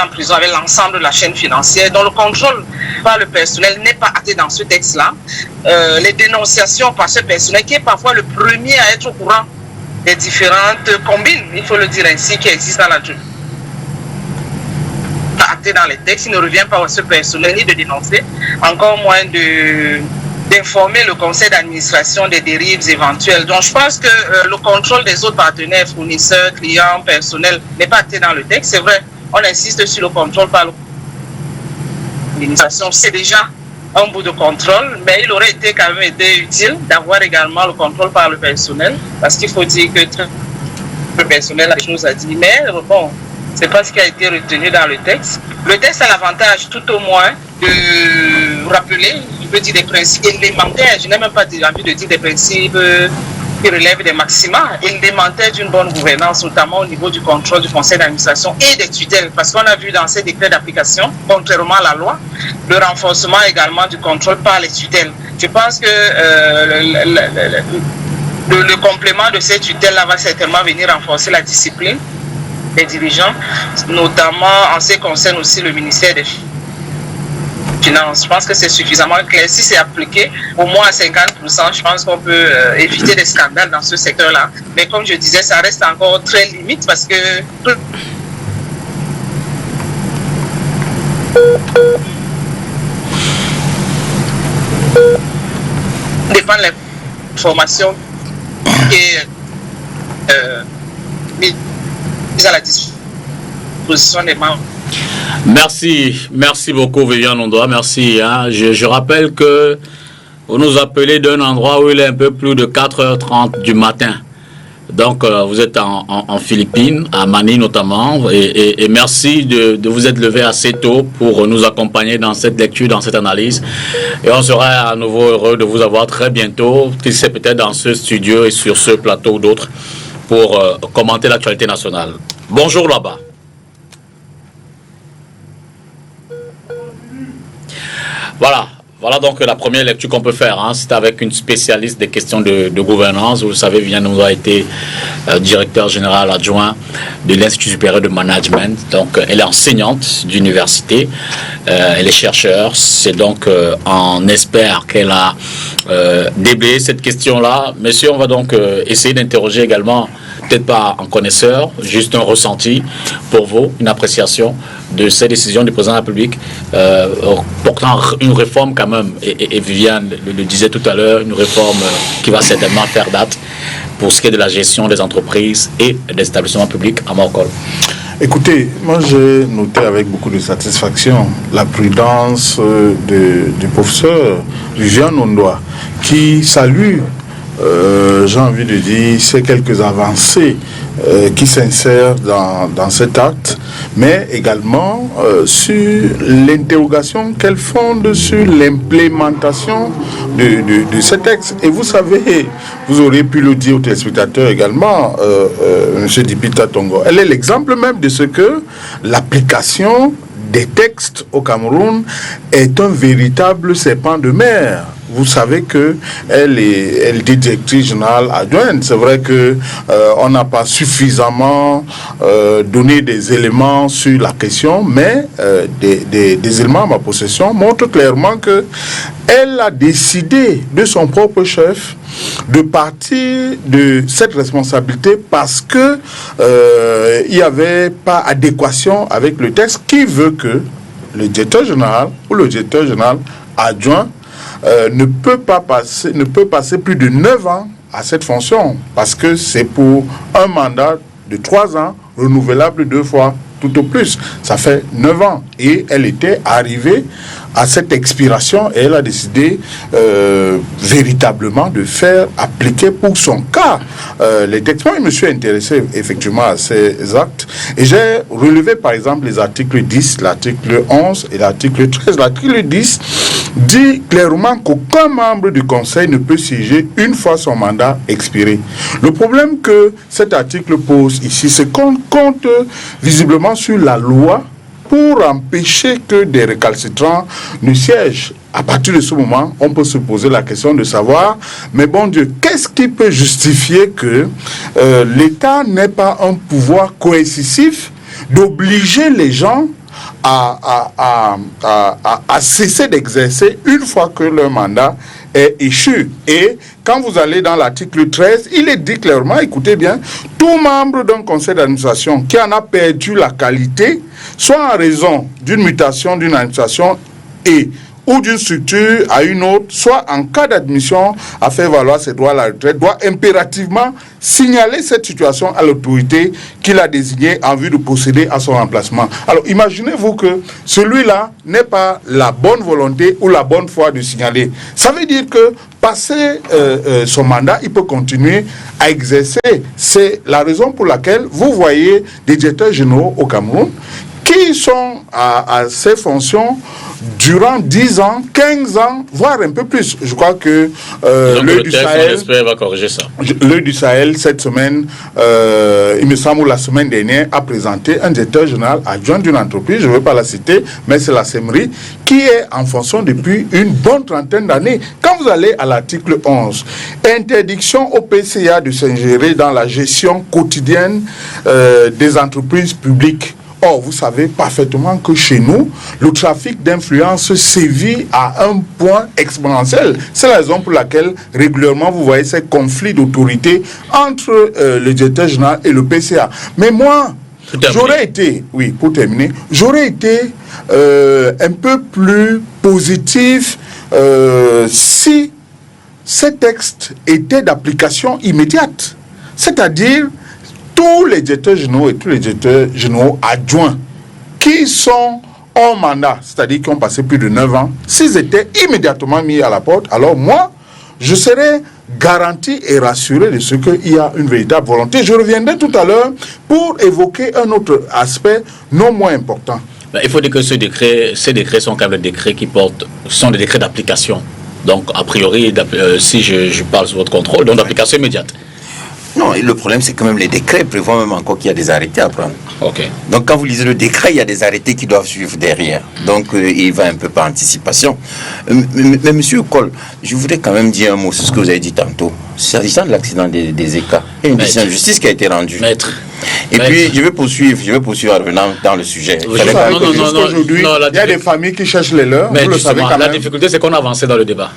en prison avec l'ensemble de la chaîne financière. Donc le contrôle par le personnel n'est pas acté dans ce texte-là. Les dénonciations par ce personnel, qui est parfois le premier à être au courant des différentes combines, il faut le dire ainsi, qui existent dans la justice. Acté dans les textes, il ne revient pas à ce personnel ni de dénoncer, encore moins d'informer le conseil d'administration des dérives éventuelles. Donc je pense que le contrôle des autres partenaires, fournisseurs, clients, personnels n'est pas acté dans le texte. C'est vrai, on insiste sur le contrôle par l'administration. C'est déjà un bout de contrôle, mais il aurait quand même été utile d'avoir également le contrôle par le personnel, parce qu'il faut dire que le personnel a des choses à dire. Mais bon, c'est pas ce qui a été retenu dans le texte. Le texte a l'avantage tout au moins de rappeler, je veux dire, des principes élémentaires. Je n'ai même pas envie de dire des principes qui relèvent des maxima, élémentaires d'une bonne gouvernance, notamment au niveau du contrôle du conseil d'administration et des tutelles. Parce qu'on a vu dans ces décrets d'application, contrairement à la loi, le renforcement également du contrôle par les tutelles. Je pense que le complément de ces tutelles-là va certainement venir renforcer la discipline des dirigeants, notamment en ce qui concerne aussi le ministère des Finances. Je pense que c'est suffisamment clair. Si c'est appliqué au moins à 50%, je pense qu'on peut éviter des scandales dans ce secteur-là. Mais comme je disais, ça reste encore très limite parce que dépend de l'information qui est mise à la disposition des membres. Merci beaucoup Viviane Ondoa, merci. Hein. Je rappelle que vous nous appelez d'un endroit où il est un peu plus de 4h30 du matin. Donc vous êtes en Philippines, à Manille notamment, et merci de vous être levé assez tôt pour nous accompagner dans cette lecture, dans cette analyse. Et on sera à nouveau heureux de vous avoir très bientôt, c'est peut-être dans ce studio et sur ce plateau ou d'autres, pour commenter l'actualité nationale. Bonjour là-bas. Voilà donc la première lecture qu'on peut faire. Hein. C'est avec une spécialiste des questions de gouvernance. Vous le savez, Viviane Ondoa a été directeur général adjoint de l'Institut supérieur de management. Donc, elle est enseignante d'université. Elle est chercheure. C'est donc, on espère qu'elle a déblayé cette question-là. Monsieur, on va donc essayer d'interroger également, peut-être pas un connaisseur, juste un ressenti pour vous, une appréciation de ces décisions du président de la République portant une réforme quand même, et Viviane le disait tout à l'heure, une réforme qui va certainement faire date pour ce qui est de la gestion des entreprises et des établissements publics à Morcol. Écoutez, moi j'ai noté avec beaucoup de satisfaction la prudence du professeur Viviane Ondoa qui salue, j'ai envie de dire, ces quelques avancées qui s'insèrent dans cet acte, mais également sur l'interrogation qu'elle fonde sur l'implémentation de ces textes. Et vous savez, vous auriez pu le dire aux téléspectateurs également, M. Dipita Tongo, elle est l'exemple même de ce que l'application des textes au Cameroun est un véritable serpent de mer. Vous savez que elle est directrice générale adjointe. C'est vrai que on n'a pas suffisamment donné des éléments sur la question, mais des éléments à ma possession montrent clairement que elle a décidé de son propre chef de partir de cette responsabilité parce que il n'y avait pas adéquation avec le texte qui veut que le directeur général ou le directeur général adjoint ne peut passer plus de 9 ans à cette fonction parce que c'est pour un mandat de 3 ans renouvelable 2 fois tout au plus. Ça fait 9 ans et elle était arrivée à cette expiration et elle a décidé véritablement de faire appliquer pour son cas les textes. Moi, je me suis intéressé effectivement à ces actes et j'ai relevé par exemple les articles 10, l'article 11 et l'article 13. L'article 10 dit clairement qu'aucun membre du Conseil ne peut siéger une fois son mandat expiré. Le problème que cet article pose ici, c'est qu'on compte visiblement sur la loi pour empêcher que des récalcitrants ne siègent. À partir de ce moment, on peut se poser la question de savoir, mais bon Dieu, qu'est-ce qui peut justifier que l'État n'ait pas un pouvoir coercitif d'obliger les gens à cesser d'exercer une fois que leur mandat est échu. Et quand vous allez dans l'article 13, il est dit clairement, écoutez bien, tout membre d'un conseil d'administration qui en a perdu la qualité, soit en raison d'une mutation d'une administration ou d'une structure à une autre, soit en cas d'admission à faire valoir ses droits à la retraite, doit impérativement signaler cette situation à l'autorité qu'il a désignée en vue de procéder à son remplacement. Alors imaginez-vous que celui-là n'ait pas la bonne volonté ou la bonne foi de signaler. Ça veut dire que passé son mandat, il peut continuer à exercer. C'est la raison pour laquelle vous voyez des directeurs généraux au Cameroun qui sont à ces fonctions durant 10 ans, 15 ans, voire un peu plus. Je crois que l'œil du Sahel va corriger ça. L'œil du Sahel, cette semaine, il me semble, la semaine dernière, a présenté un directeur général adjoint d'une entreprise, je ne veux pas la citer, mais c'est la SEMRI, qui est en fonction depuis une bonne trentaine d'années. Quand vous allez à l'article 11, interdiction au PCA de s'ingérer dans la gestion quotidienne des entreprises publiques. Or, vous savez parfaitement que chez nous, le trafic d'influence sévit à un point exponentiel. C'est la raison pour laquelle, régulièrement, vous voyez ces conflits d'autorité entre le directeur général et le PCA. Mais moi, j'aurais été, oui, pour terminer, j'aurais été un peu plus positif si ces textes étaient d'application immédiate. C'est-à-dire, tous les directeurs généraux et tous les directeurs généraux adjoints qui sont en mandat, c'est-à-dire qui ont passé plus de 9 ans, s'ils étaient immédiatement mis à la porte, alors moi, je serais garanti et rassuré de ce qu'il y a une véritable volonté. Je reviendrai tout à l'heure pour évoquer un autre aspect non moins important. Il faut dire que ces décrets sont quand même des décrets sont des décrets d'application. Donc, a priori, si je parle sous votre contrôle, donc d'application immédiate. Non, et le problème, c'est quand même les décrets prévoient même encore qu'il y a des arrêtés à prendre. Okay. Donc, quand vous lisez le décret, il y a des arrêtés qui doivent suivre derrière. Donc, il va un peu par anticipation. Mais Monsieur Cole, je voudrais quand même dire un mot sur ce que vous avez dit tantôt. S'agissant de l'accident des ECA, il y a une décision de justice qui a été rendue. Et puis, je vais poursuivre en revenant dans le sujet. Aujourd'hui, il y a des familles qui cherchent les leurs. Mais justement, la difficulté, c'est qu'on a avancé dans le débat.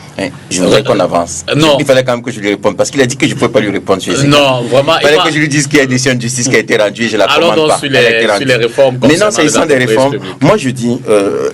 Je voudrais qu'on avance. Il fallait quand même que je lui réponde, parce qu'il a dit que je ne pouvais pas lui répondre sur les Non, vraiment. Il fallait que je lui dise qu'il y a une décision de justice qui a été rendue et je la commande pas. Sur les réformes. Mais non, s'agissant des réformes, moi je dis,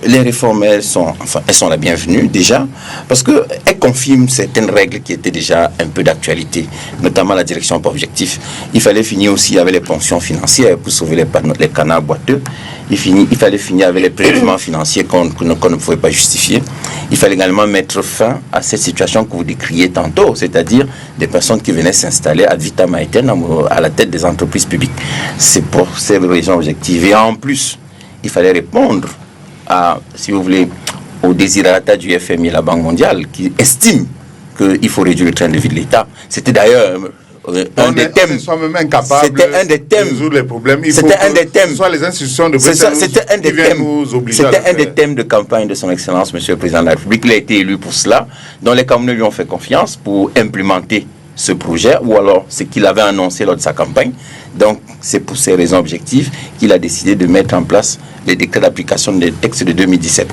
les réformes, elles sont la bienvenue déjà, parce qu'elles confirment certaines règles qui étaient déjà un peu d'actualité, notamment la direction par objectif. Il fallait finir aussi avec les ponctions financières pour sauver les canaux boiteux. Il fallait finir avec les prélèvements financiers qu'on ne pouvait pas justifier. Il fallait également mettre fin à cette situation que vous décriez tantôt, c'est-à-dire des personnes qui venaient s'installer ad vitam aeternam à la tête des entreprises publiques. C'est pour ces raisons objectives. Et en plus, il fallait répondre à, si vous voulez, aux désirata du FMI et la Banque mondiale qui estiment qu'il faut réduire le train de vie de l'État. C'était d'ailleurs un des thèmes. C'était un des thèmes. Les problèmes. C'était un des thèmes. Soit les institutions de Bruxelles. C'était un des thèmes. C'était un des thèmes de campagne de son Excellence, Monsieur le Président de la République. Il a été élu pour cela. Donc les Camerounais lui ont fait confiance pour implémenter ce projet, ou alors ce qu'il avait annoncé lors de sa campagne. Donc c'est pour ces raisons objectives qu'il a décidé de mettre en place les décrets d'application des textes de 2017.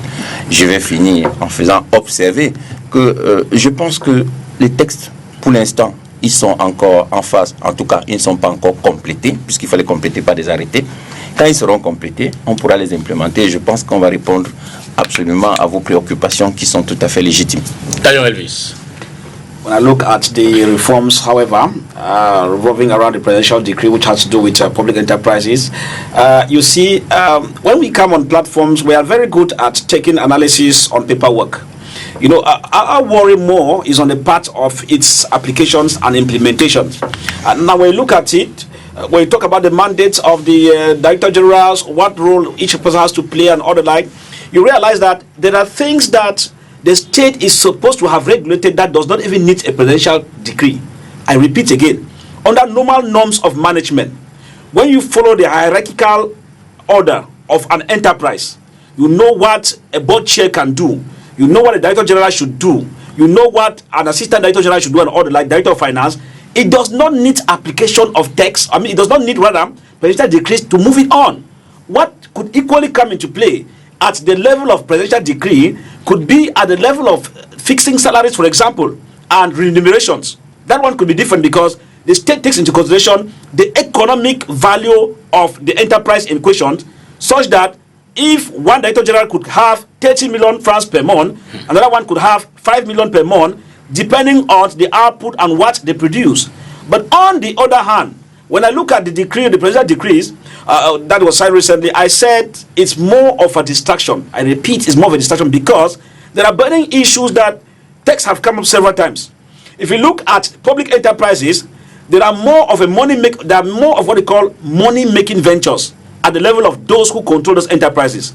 Je vais finir en faisant observer que je pense que les textes, pour l'instant, ils sont encore en phase, en tout cas, ils ne sont pas encore complétés, puisqu'il fallait compléter par des arrêtés. Quand ils seront complétés, on pourra les implémenter et je pense qu'on va répondre absolument à vos préoccupations qui sont tout à fait légitimes. Taillon Elvis. When I look at the reforms, however, revolving around the presidential decree, which has to do with public enterprises, you see, when we come on platforms, we are very good at taking analysis on paperwork. You know, our worry more is on the part of its applications and implementations. Now, when you look at it, when you talk about the mandates of the Director Generals, what role each person has to play and all the like, you realize that there are things that the state is supposed to have regulated that does not even need a presidential decree. I repeat again, under normal norms of management, when you follow the hierarchical order of an enterprise, you know what a board chair can do, you know what a director general should do, you know what an assistant director general should do, and all the like, director of finance. It does not need application of text. I mean, it does not need rather presidential decrees to move it on. What could equally come into play at the level of presidential decree could be at the level of fixing salaries, for example, and remunerations. That one could be different because the state takes into consideration the economic value of the enterprise in question, such that if one director general could have 30 million francs per month, another one could have 5 million per month, depending on the output and what they produce. But on the other hand, when I look at the decree, the presidential decrees that was signed recently, I said it's more of a distraction. I repeat, it's more of a distraction because there are burning issues that texts have come up several times. If you look at public enterprises, there are more of there are more of what they call money-making ventures at the level of those who control those enterprises.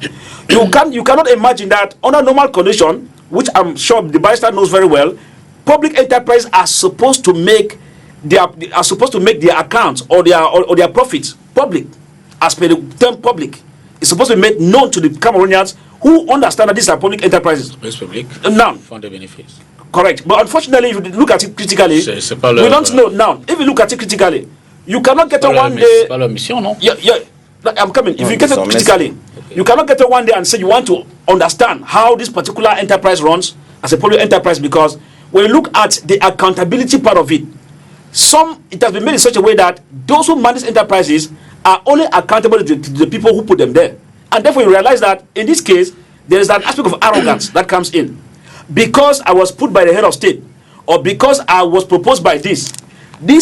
You cannot imagine that under normal condition, which I'm sure the barrister knows very well, public enterprises are supposed to make their accounts or their profits public, as per the term public. It's supposed to be made known to the Cameroonians who understand that these are public enterprises. It's public. Now, Fund de bénéfices. correct. But unfortunately, if you look at it critically, we don't know. Now, if you look at it critically, you cannot get one day. C'est pas leur mission, non? Yeah, I'm coming. If No, you get it it's critically, you cannot get it one day and say you want to understand how this particular enterprise runs as a public enterprise, because when you look at the accountability part of it, it has been made in such a way that those who manage enterprises are only accountable to the people who put them there. And therefore you realize that in this case, there is an aspect of arrogance that comes in. Because I was put by the head of state, or because I was proposed by this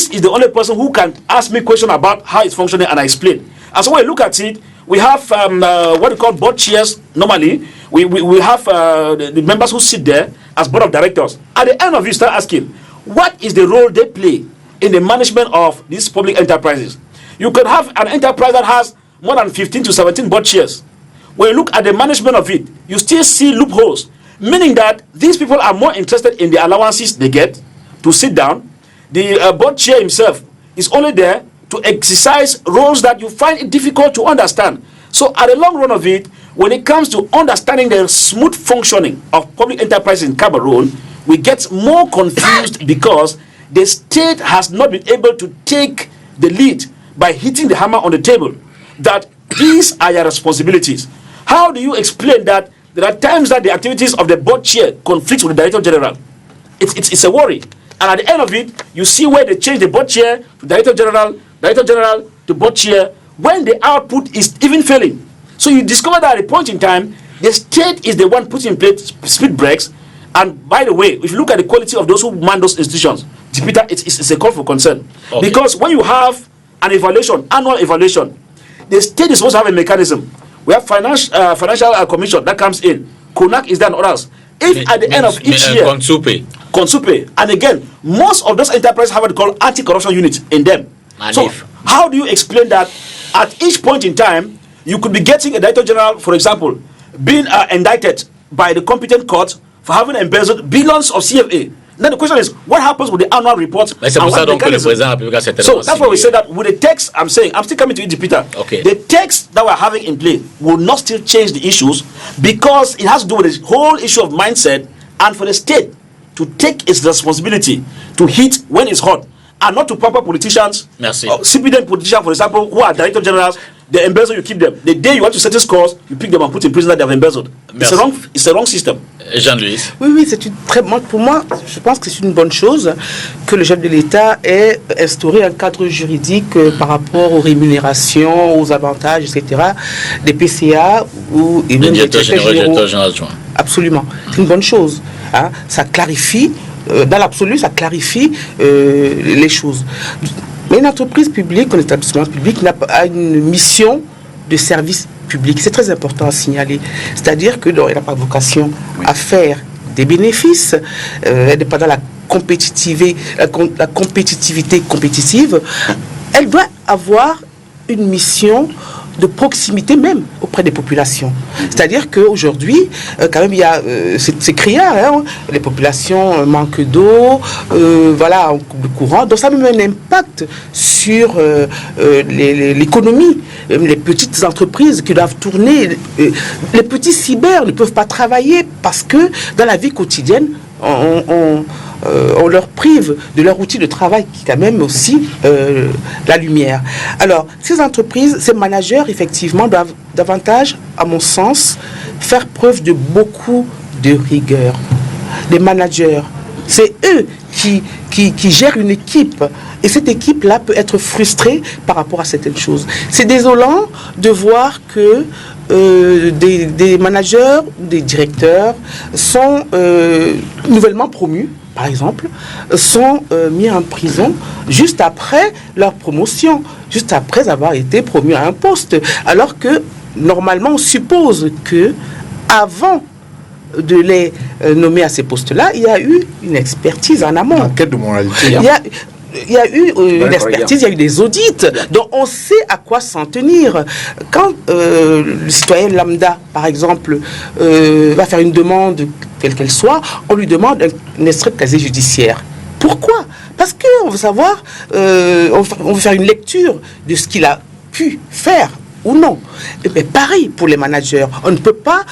is the only person who can ask me question about how it's functioning, and I explain. And so when you look at it, we have what we call board chairs. Normally, we have the members who sit there as board of directors. At the end of it, you start asking, what is the role they play in the management of these public enterprises? You could have an enterprise that has more than 15 to 17 board chairs. When you look at the management of it, you still see loopholes, meaning that these people are more interested in the allowances they get to sit down. The board chair himself is only there to exercise roles that you find it difficult to understand. So at the long run of it, when it comes to understanding the smooth functioning of public enterprises in Cameroon, we get more confused because the state has not been able to take the lead by hitting the hammer on the table that these are your responsibilities. How do you explain that there are times that the activities of the board chair conflicts with the director general? It's a worry. And at the end of it, you see where they change the board chair to director general to board chair, when the output is even failing. So you discover that at a point in time, the state is the one putting in place speed breaks. And by the way, if you look at the quality of those who man those institutions, Jupiter, it's a call for concern. Okay. Because when you have an evaluation, annual evaluation, the state is supposed to have a mechanism. We have financial commission that comes in. CONAC is there and others. If at the end of each year, Consupe, and again, most of those enterprises have what they call anti-corruption units in them. So how do you explain that at each point in time, you could be getting a director general, for example, being indicted by the competent court for having embezzled billions of CFA? Then the question is, what happens with the annual report? So that's why we say that with the text, I'm still coming to it, Peter. Okay. The text that we're having in play will not still change the issues, because it has to do with the whole issue of mindset, and for the state to take its responsibility to hit when it's hot, and not to pamper politicians, CPD politicians, for example, who are director generals. They embezzle, you keep them. The day you want to settle scores, you pick them and put in prison that they have embezzled. It's a wrong system. Jean-Louis. Oui, pour moi, je pense que c'est une bonne chose que le chef de l'État ait instauré un cadre juridique par rapport aux rémunérations, aux avantages, etc. des PCA ou des directeurs généraux. Absolument. C'est une bonne chose. Hein. Ça clarifie dans l'absolu, ça clarifie les choses. Mais une entreprise publique, un établissement public n'a pas une mission de service public. C'est très important à signaler. C'est-à-dire que il n'a pas vocation à faire des bénéfices, elle n'est pas dans la compétitivité compétitive. Elle doit avoir une mission de proximité même auprès des populations. C'est-à-dire qu'aujourd'hui, quand même, il y a c'est criard, hein, les populations manquent d'eau, voilà, en coupe de courant, donc ça a même un impact sur l'économie. Les petites entreprises qui doivent tourner, les petits cyber ne peuvent pas travailler parce que dans la vie quotidienne, on leur prive de leur outil de travail qui est quand même aussi la lumière. Alors, ces entreprises, ces managers, effectivement, doivent davantage, à mon sens, faire preuve de beaucoup de rigueur. Les managers, c'est eux qui gèrent une équipe. Et cette équipe-là peut être frustrée par rapport à certaines choses. C'est désolant de voir que des managers, des directeurs sont nouvellement promus, par exemple, sont mis en prison juste après leur promotion, juste après avoir été promus à un poste. Alors que, normalement, on suppose que, avant de les nommer à ces postes-là, il y a eu une expertise en amont. Enquête de moralité. Il y a eu une expertise, il y a eu des audits, donc on sait à quoi s'en tenir. Quand le citoyen lambda, par exemple, va faire une demande, quelle qu'elle soit, on lui demande un extrait de casier judiciaire. Pourquoi? Parce qu'on veut savoir, on veut faire une lecture de ce qu'il a pu faire ou non. Et bien, pareil pour les managers. On ne peut pas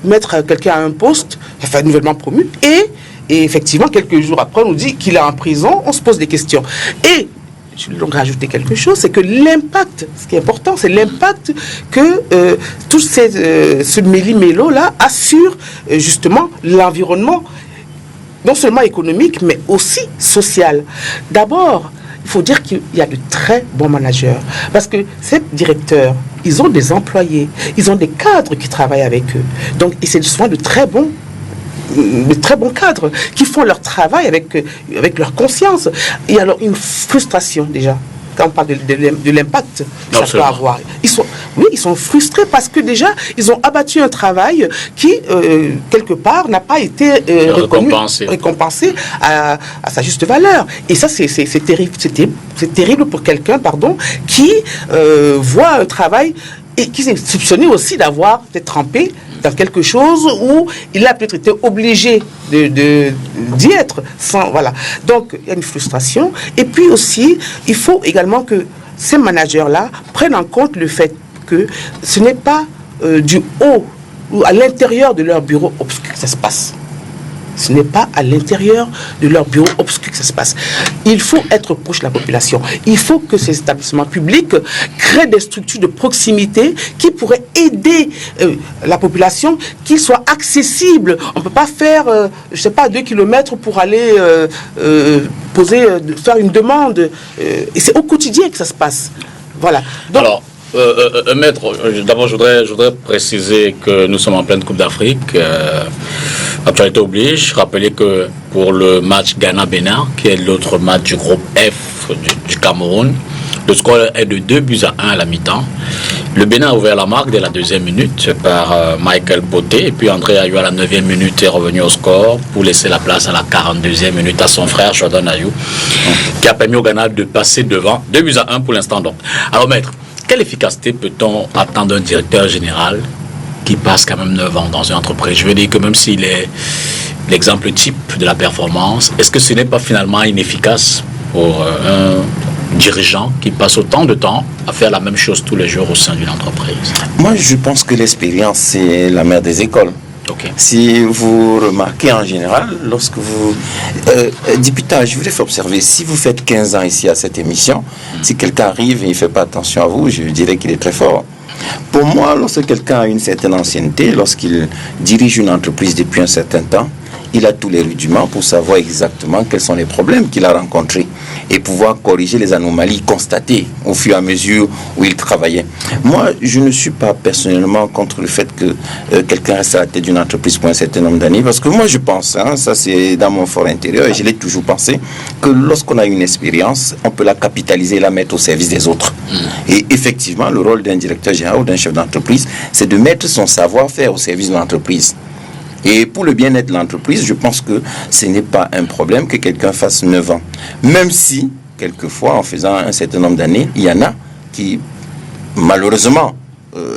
mettre quelqu'un à un poste, enfin nouvellement promu, et effectivement, quelques jours après, on nous dit qu'il est en prison, on se pose des questions. Et je vais donc rajouter quelque chose, c'est que l'impact, ce qui est important, c'est l'impact que tout ce méli-mélo-là assure justement l'environnement, non seulement économique, mais aussi social. D'abord, il faut dire qu'il y a de très bons managers, parce que ces directeurs, ils ont des employés, ils ont des cadres qui travaillent avec eux. Donc, et c'est souvent de très bons cadres qui font leur travail avec leur conscience. Et alors une frustration déjà quand on parle de l'impact que ça peut avoir. Ils sont frustrés parce que déjà ils ont abattu un travail qui quelque part n'a pas été récompensé à sa juste valeur. Et ça c'est terrible. C'est terrible pour quelqu'un qui voit un travail et qui s'est soupçonné aussi d'être trempé dans quelque chose où il a peut-être été obligé d'y être. Voilà. Donc, il y a une frustration. Et puis aussi, il faut également que ces managers-là prennent en compte le fait que ce n'est pas du haut ou à l'intérieur de leur bureau obscur que ça se passe. Ce n'est pas à l'intérieur de leur bureau obscur que ça se passe. Il faut être proche de la population. Il faut que ces établissements publics créent des structures de proximité qui pourraient aider la population, qu'ils soient accessibles. On ne peut pas faire, 2 kilomètres pour aller faire une demande. Et c'est au quotidien que ça se passe. Voilà. Donc, alors, Maître, d'abord je voudrais préciser que nous sommes en pleine Coupe d'Afrique. Actualité oblige, rappeler que pour le match Ghana-Bénin, qui est l'autre match du groupe F du Cameroun, le score est de 2-1 à la mi-temps. Le Bénin a ouvert la marque dès la 2e minute par Michael Poté, et puis André Ayou à la 9e minute est revenu au score pour laisser la place à la 42e minute à son frère Jordan Ayou, qui a permis au Ghana de passer devant 2-1 pour l'instant. Donc, alors Maître, quelle efficacité peut-on attendre d'un directeur général qui passe quand même 9 ans dans une entreprise? Je veux dire que même s'il est l'exemple type de la performance, est-ce que ce n'est pas finalement inefficace pour un dirigeant qui passe autant de temps à faire la même chose tous les jours au sein d'une entreprise? Moi, je pense que l'expérience, c'est la mère des écoles. Okay. Si vous remarquez en général, lorsque vous... député, je voulais faire observer, si vous faites 15 ans ici à cette émission, si quelqu'un arrive et il ne fait pas attention à vous, je dirais qu'il est très fort. Pour moi, lorsque quelqu'un a une certaine ancienneté, lorsqu'il dirige une entreprise depuis un certain temps, il a tous les rudiments pour savoir exactement quels sont les problèmes qu'il a rencontrés. et pouvoir corriger les anomalies constatées au fur et à mesure où il travaillait. Moi, je ne suis pas personnellement contre le fait que quelqu'un reste à la tête d'une entreprise pour un certain nombre d'années, parce que moi je pense, ça c'est dans mon fort intérieur, et je l'ai toujours pensé, que lorsqu'on a une expérience, on peut la capitaliser et la mettre au service des autres. Et effectivement, le rôle d'un directeur général ou d'un chef d'entreprise, c'est de mettre son savoir-faire au service de l'entreprise. Et pour le bien-être de l'entreprise, je pense que ce n'est pas un problème que quelqu'un fasse 9 ans. Même si, quelquefois, en faisant un certain nombre d'années, il y en a qui, malheureusement,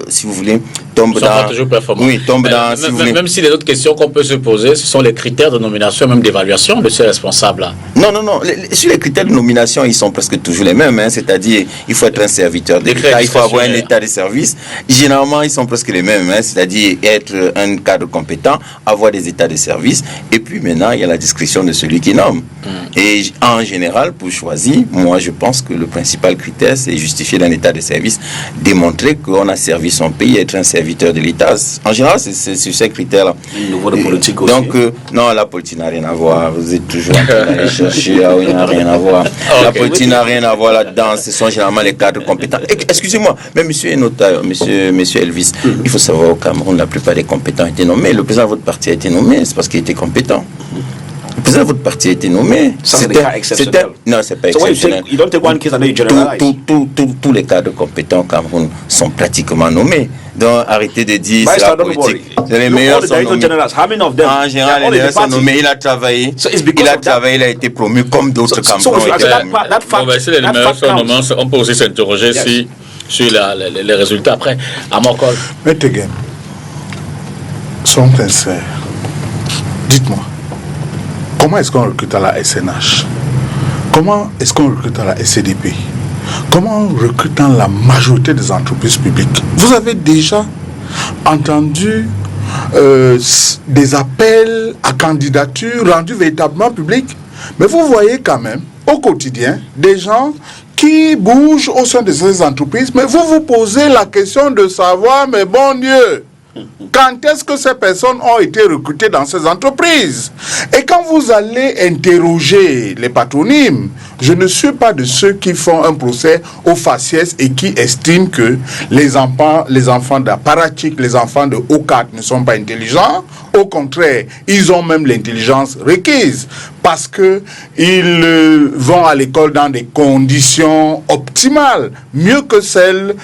si vous voulez, tombent dans... toujours performants. Oui, tombent dans... Si vous voulez. Même si les autres questions qu'on peut se poser, ce sont les critères de nomination, même d'évaluation de ces responsables-là. Non. Sur les critères de nomination, ils sont presque toujours les mêmes. C'est-à-dire, il faut être un serviteur de l'État, il faut avoir un état de service. Généralement, ils sont presque les mêmes. C'est-à-dire, être un cadre compétent, avoir des états de service. Et puis maintenant, il y a la discrétion de celui qui nomme. Et en général, pour choisir, moi, je pense que le principal critère, c'est justifier d'un état de service, démontrer qu'on a servi son pays, être un serviteur de l'État. En général, c'est sur ces critères-là. Le niveau de politique aussi. Donc, non, la politique n'a rien à voir. Vous êtes toujours en train d'aller chercher. Ah oui, il n'a rien à voir. La politique n'a rien à voir là-dedans. Ce sont généralement les cadres compétents. Excusez-moi, mais monsieur Notaire, monsieur Elvis, il faut savoir au Cameroun, la plupart des compétents ont été nommés. Le président de votre parti a été nommé, c'est parce qu'il était compétent. Le président de votre parti a été nommé. Ça, c'est des cas exceptionnels. Non, c'est pas exceptionnel. You don't take one case and then you generalize. Tous les cadres compétents au Cameroun sont pratiquement nommés. Donc, arrêtez de dire c'est la politique. Les meilleurs sont nommés. En général, les meilleurs sont nommés. Il a travaillé. Il a été promu comme d'autres Camerounais. Si les meilleurs sont nommés, on peut aussi s'interroger sur les résultats après. À mon col. Mais Tegen, soyons sincères. Dites-moi, comment est-ce qu'on recrute à la SNH? Comment est-ce qu'on recrute à la SCDP? Comment on recrute dans la majorité des entreprises publiques? Vous avez déjà entendu des appels à candidature rendus véritablement publics? Mais vous voyez quand même au quotidien des gens qui bougent au sein de ces entreprises, mais vous vous posez la question de savoir, mais bon Dieu, quand est-ce que ces personnes ont été recrutées dans ces entreprises? Et quand vous allez interroger les patronymes, je ne suis pas de ceux qui font un procès au faciès et qui estiment que les enfants d'apparatchik, les enfants de haut cadre ne sont pas intelligents. Au contraire, ils ont même l'intelligence requise parce qu'ils vont à l'école dans des conditions optimales, mieux que celles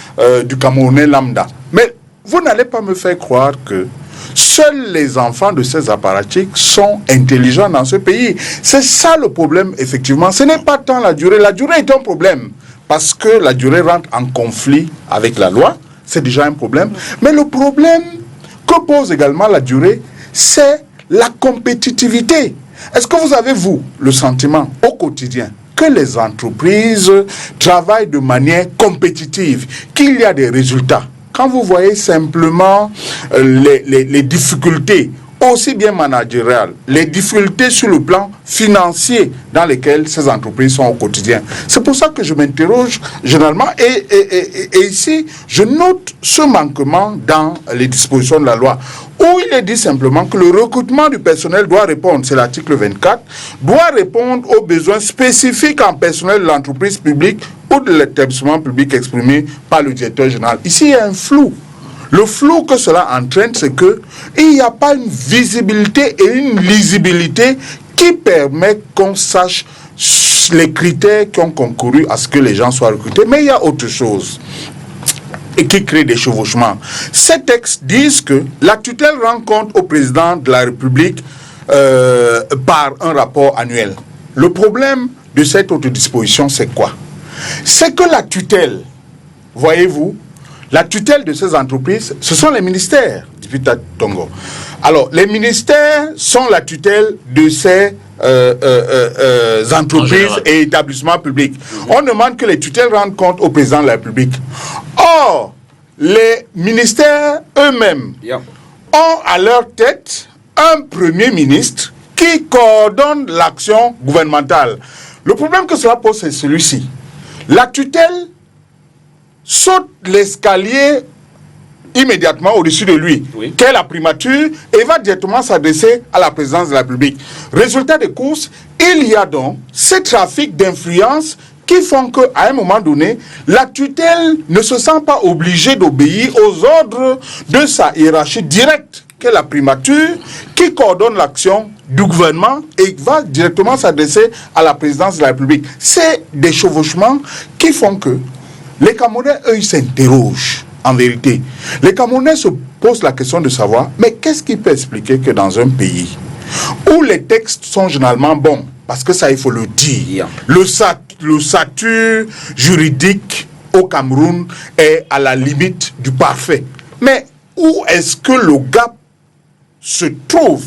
du Camerounais lambda. Mais vous n'allez pas me faire croire que seuls les enfants de ces apparatchiks sont intelligents dans ce pays. C'est ça le problème, effectivement. Ce n'est pas tant la durée. La durée est un problème parce que la durée rentre en conflit avec la loi. C'est déjà un problème. Mais le problème que pose également la durée, c'est la compétitivité. Est-ce que vous avez, vous, le sentiment au quotidien que les entreprises travaillent de manière compétitive, qu'il y a des résultats? Quand vous voyez simplement les difficultés, aussi bien managériales, les difficultés sur le plan financier dans lesquelles ces entreprises sont au quotidien. C'est pour ça que je m'interroge généralement et ici, je note ce manquement dans les dispositions de la loi, où il est dit simplement que le recrutement du personnel doit répondre, c'est l'article 24, doit répondre aux besoins spécifiques en personnel de l'entreprise publique ou de l'établissement public exprimé par le directeur général. Ici, il y a un flou. Le flou que cela entraîne, c'est qu'il n'y a pas une visibilité et une lisibilité qui permettent qu'on sache les critères qui ont concouru à ce que les gens soient recrutés. Mais il y a autre chose et qui crée des chevauchements. Ces textes disent que la tutelle rend compte au président de la République par un rapport annuel. Le problème de cette autre disposition, c'est quoi? C'est que la tutelle, voyez-vous, la tutelle de ces entreprises, ce sont les ministères, député Tongo. Alors, les ministères sont la tutelle de ces entreprises et établissements publics. On demande que les tutelles rendent compte au président de la République. Or, les ministères eux-mêmes ont à leur tête un premier ministre qui coordonne l'action gouvernementale. Le problème que cela pose, c'est celui-ci. La tutelle saute l'escalier immédiatement au-dessus de lui, qui est la primature, et va directement s'adresser à la présidence de la République. Résultat des courses, il y a donc ces trafics d'influence qui font qu'à un moment donné, la tutelle ne se sent pas obligée d'obéir aux ordres de sa hiérarchie directe, qui est la primature, qui coordonne l'action du gouvernement et va directement s'adresser à la présidence de la République. C'est des chevauchements qui font que les Camerounais, eux, ils s'interrogent, en vérité. Les Camerounais se posent la question de savoir, mais qu'est-ce qui peut expliquer que dans un pays où les textes sont généralement bons, parce que ça, il faut le dire, le statut juridique au Cameroun est à la limite du parfait. Mais où est-ce que le gap se trouve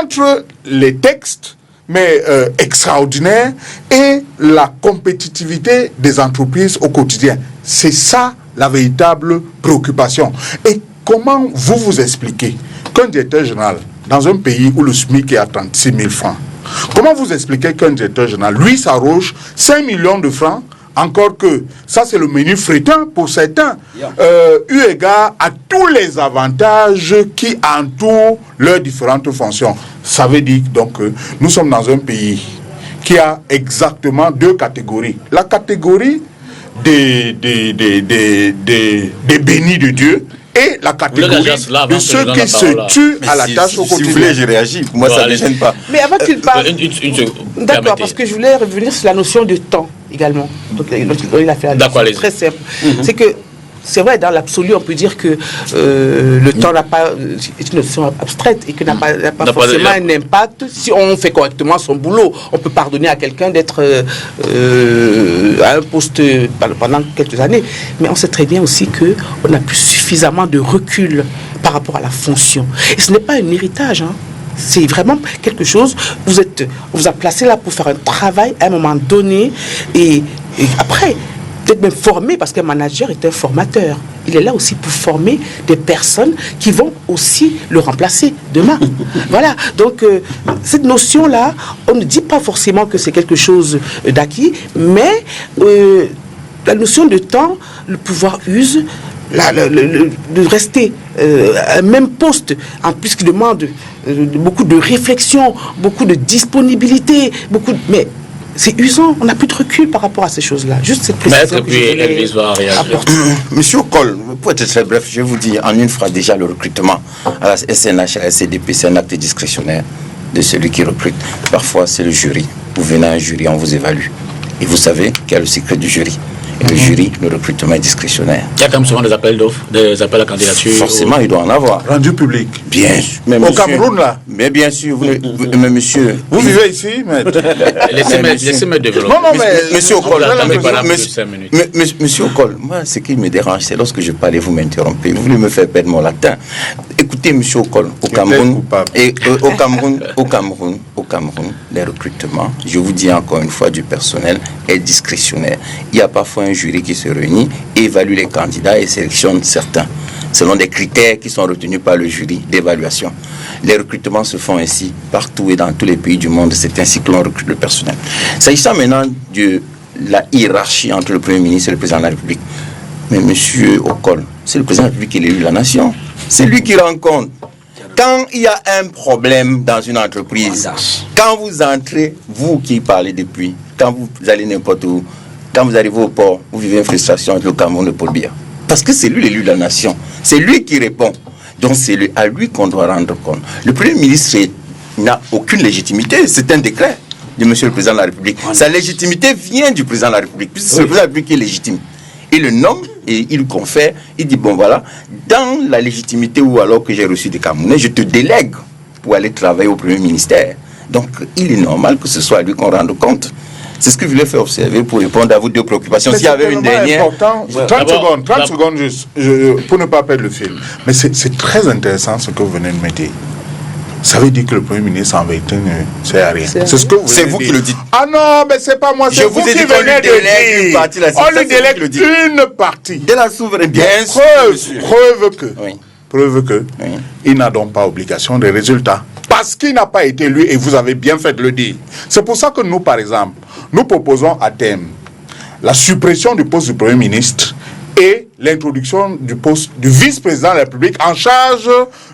entre les textes, mais extraordinaires, et la compétitivité des entreprises au quotidien? C'est ça la véritable préoccupation. Et comment vous expliquez qu'un directeur général, dans un pays où le SMIC est à 36 000 francs, comment vous expliquez qu'un directeur général, lui, s'arroge 5 millions de francs, encore que ça, c'est le menu fréquent pour certains, eu égard à tous les avantages qui entourent leurs différentes fonctions. Ça veut dire donc que nous sommes dans un pays qui a exactement deux catégories. La catégorie des bénis de Dieu, et la catégorie de ceux qui se tuent à la tâche au quotidien. Si vous voulez, je réagis. Moi, ça ne me gêne pas. Mais avant qu'il parle... D'accord, Permettez. parce que je voulais revenir sur la notion de temps également. Donc, il a fait la notion très simple. C'est que, c'est vrai, dans l'absolu, on peut dire que le temps n'a pas, est une notion abstraite et que n'a pas forcément un impact. Si on fait correctement son boulot, on peut pardonner à quelqu'un d'être à un poste pendant quelques années. Mais on sait très bien aussi qu'on n'a plus suffisamment de recul par rapport à la fonction. Et ce n'est pas un héritage, hein. C'est vraiment quelque chose, on vous a placé là pour faire un travail à un moment donné et après, peut-être même former, parce qu'un manager est un formateur. Il est là aussi pour former des personnes qui vont aussi le remplacer demain. Voilà, donc cette notion-là, on ne dit pas forcément que c'est quelque chose d'acquis, mais la notion de temps, le pouvoir use, de rester à un même poste, en plus qui demande beaucoup de réflexion, beaucoup de disponibilité, mais c'est usant, on n'a plus de recul par rapport à ces choses-là. Juste cette précision. Maître, puis Elvis va réagir. Monsieur Cole, pour être très bref, je vais vous dire en une phrase déjà le recrutement à la SNH, à la SCDP, c'est un acte discrétionnaire de celui qui recrute. Parfois, c'est le jury. Vous venez à un jury, on vous évalue. Et vous savez quel est le secret du jury. Et le jury, le recrutement est discrétionnaire. Il y a quand même souvent des appels d'offres, des appels à candidature. Forcément, il doit en avoir. Rendu public. Bien sûr. Au Cameroun, là. Mais bien sûr, mais monsieur. Vous vivez ici, mais... Laissez-moi développer. Non, mais... Monsieur Ocol, Monsieur Ocol, moi, ce qui me dérange, c'est lorsque je parlais, vous m'interrompez. Vous voulez me faire perdre mon latin. Écoutez, monsieur Ocol, au Cameroun, les recrutements, je vous dis encore une fois, du personnel est discrétionnaire. Il y a parfois un jury qui se réunit, évalue les candidats et sélectionne certains, selon des critères qui sont retenus par le jury d'évaluation. Les recrutements se font ainsi partout et dans tous les pays du monde. C'est ainsi que l'on recrute le personnel. S'agissant maintenant de la hiérarchie entre le Premier ministre et le Président de la République, mais monsieur Ocol, c'est le Président de la République qui est l'élu de la nation. C'est lui qui rend compte. Quand il y a un problème dans une entreprise, quand vous entrez, vous qui parlez depuis, quand vous allez n'importe où, quand vous arrivez au port, vous vivez une frustration avec le Cameroun de Paul Biya. Parce que c'est lui l'élu de la nation. C'est lui qui répond. Donc c'est à lui qu'on doit rendre compte. Le Premier ministre n'a aucune légitimité. C'est un décret de monsieur le Président de la République. Sa légitimité vient du Président de la République. Puisque c'est le Président de la République qui est légitime. Il le nomme et il le confère. Il dit, bon voilà, dans la légitimité ou alors que j'ai reçu des Camerounais, je te délègue pour aller travailler au Premier ministère. Donc il est normal que ce soit à lui qu'on rende compte. C'est ce que je voulais faire observer pour répondre à vos deux préoccupations. S'il y avait une dernière... Important. 30 secondes juste, pour ne pas perdre le fil. Mais c'est très intéressant ce que vous venez de me dire. Ça veut dire que le Premier ministre en vérité ne sert à rien. C'est ce que vous C'est vous qui le dites. Ah non, mais c'est pas moi, c'est vous qui venez de dire. On lui délègue une partie. De la souveraineté. Preuve que il n'a donc pas obligation de résultats. Parce qu'il n'a pas été élu, et vous avez bien fait de le dire. C'est pour ça que nous, par exemple, nous proposons à terme la suppression du poste du Premier ministre et l'introduction du poste du vice-président de la République en charge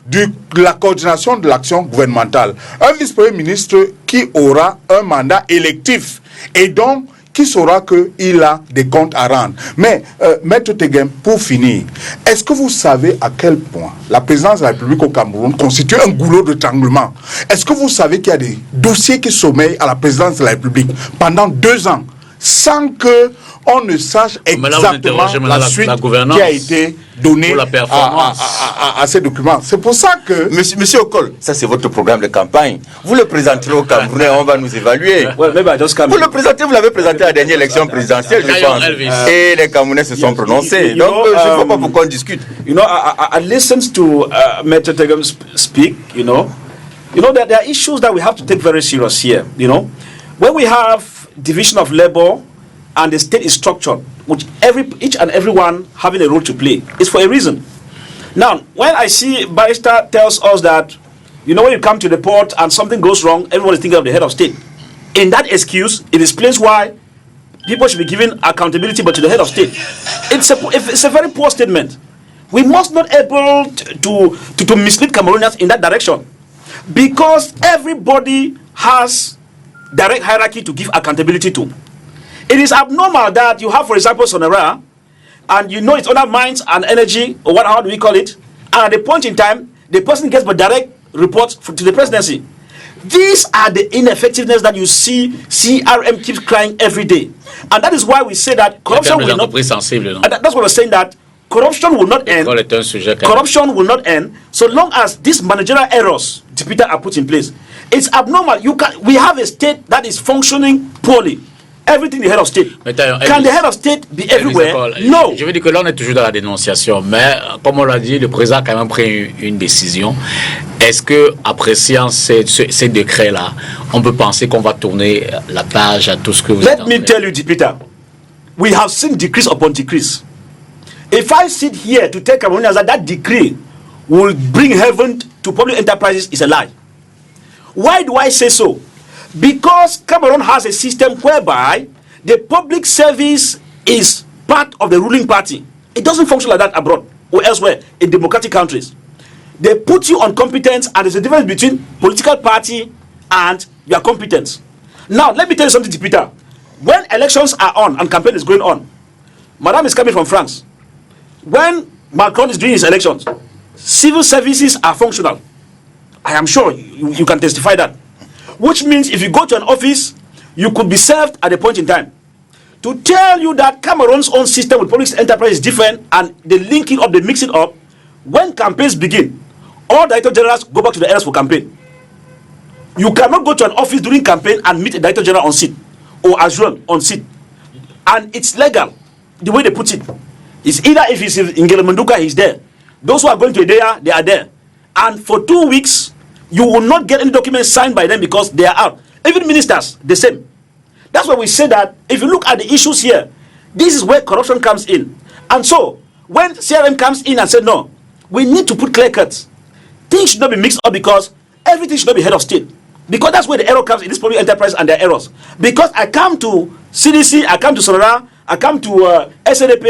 de la coordination de l'action gouvernementale. Un vice-premier ministre qui aura un mandat électif et donc qui saura qu'il a des comptes à rendre. Mais, Maître Teguem, pour finir, est-ce que vous savez à quel point la présidence de la République au Cameroun constitue un goulot d'étranglement? Est-ce que vous savez qu'il y a des dossiers qui sommeillent à la présidence de la République pendant 2 ans sans que on ne sache exactement la suite qui a été donnée à ces documents? C'est pour ça que... Monsieur Okol, ça c'est votre programme de campagne. Vous le présenterez au Camerounais, on va nous évaluer. Vous le présentez, vous l'avez présenté à la dernière élection présidentielle, je pense. Et les Camerounais se sont prononcés. Donc, je ne vois pas pourquoi on discute. You know, I listened to Mr. Tegem speak, you know, that there are issues that we have to take very serious here, you know. When we have division of labor and the state is structured, which each and everyone having a role to play, it's for a reason. Now, when I see Barrister tells us that, you know, when you come to the port and something goes wrong, everyone is thinking of the head of state. In that excuse, it explains why people should be given accountability, but to the head of state. It's a very poor statement. We must not able to mislead Cameroonians in that direction, because everybody has direct hierarchy to give accountability to. It is abnormal that you have, for example, Sonora, and you know it's under minds and energy, or how do we call it, and at the point in time, the person gets a direct report to the presidency. These are the ineffectiveness that you see CRM keeps crying every day. And that is why we say that corruption will not... That's what we're saying, that corruption will not end. Corruption will not end so long as these managerial errors are put in place. It's abnormal. We have a state that is functioning poorly. Everything the head of state. Can the head of state be everywhere? No. Je veux dire que là, on est toujours dans la dénonciation. Mais, comme on l'a dit, le président a quand même pris une décision. Est-ce que, appréciant ces décrets-là, on peut penser qu'on va tourner la page à tout ce que vous Let me tell you, Peter, we have seen decrees upon decrees. If I sit here to tell Cameroonians that decree will bring heaven to public enterprises, is a lie. Why do I say so? Because Cameroon has a system whereby the public service is part of the ruling party. It doesn't function like that abroad or elsewhere in democratic countries. They put you on competence, and there's a difference between political party and your competence. Now, let me tell you something, Peter. When elections are on and campaign is going on, Madame is coming from France. When Macron is doing his elections, civil services are functional. I am sure you can testify that. Which means if you go to an office, you could be served at a point in time. To tell you that Cameroon's own system with public enterprise is different, and they link it up, they mix it up, when campaigns begin, all director generals go back to the areas for campaign. You cannot go to an office during campaign and meet a director general on seat, or as well on seat. And it's legal, the way they put it. It's either if he's in Gelemanduka, he's there. Those who are going to Edea, they are there. And for 2 weeks, you will not get any documents signed by them because they are out. Even ministers, the same. That's why we say that if you look at the issues here, this is where corruption comes in. And so, when CRM comes in and said, no, we need to put clear cuts. Things should not be mixed up, because everything should not be head of state. Because that's where the error comes in this public enterprise and their errors. Because I come to CDC, I come to Sonora, I come to SNAP,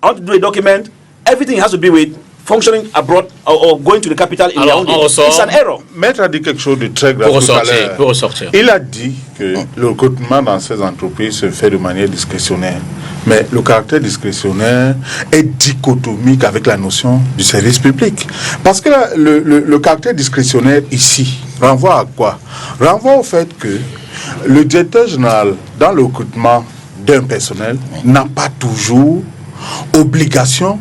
I want to do a document, everything has to be with functioning abroad or going to the capital in Yaoundé. It's an error. Maître a dit quelque chose de très grave tout à l'heure. Il a dit que le recrutement dans ces entreprises se fait de manière discrétionnaire. Mais le caractère discrétionnaire est dichotomique avec la notion du service public. Parce que le caractère discrétionnaire ici renvoie à quoi? Renvoie au fait que le directeur général, dans le recrutement d'un personnel, n'a pas toujours obligation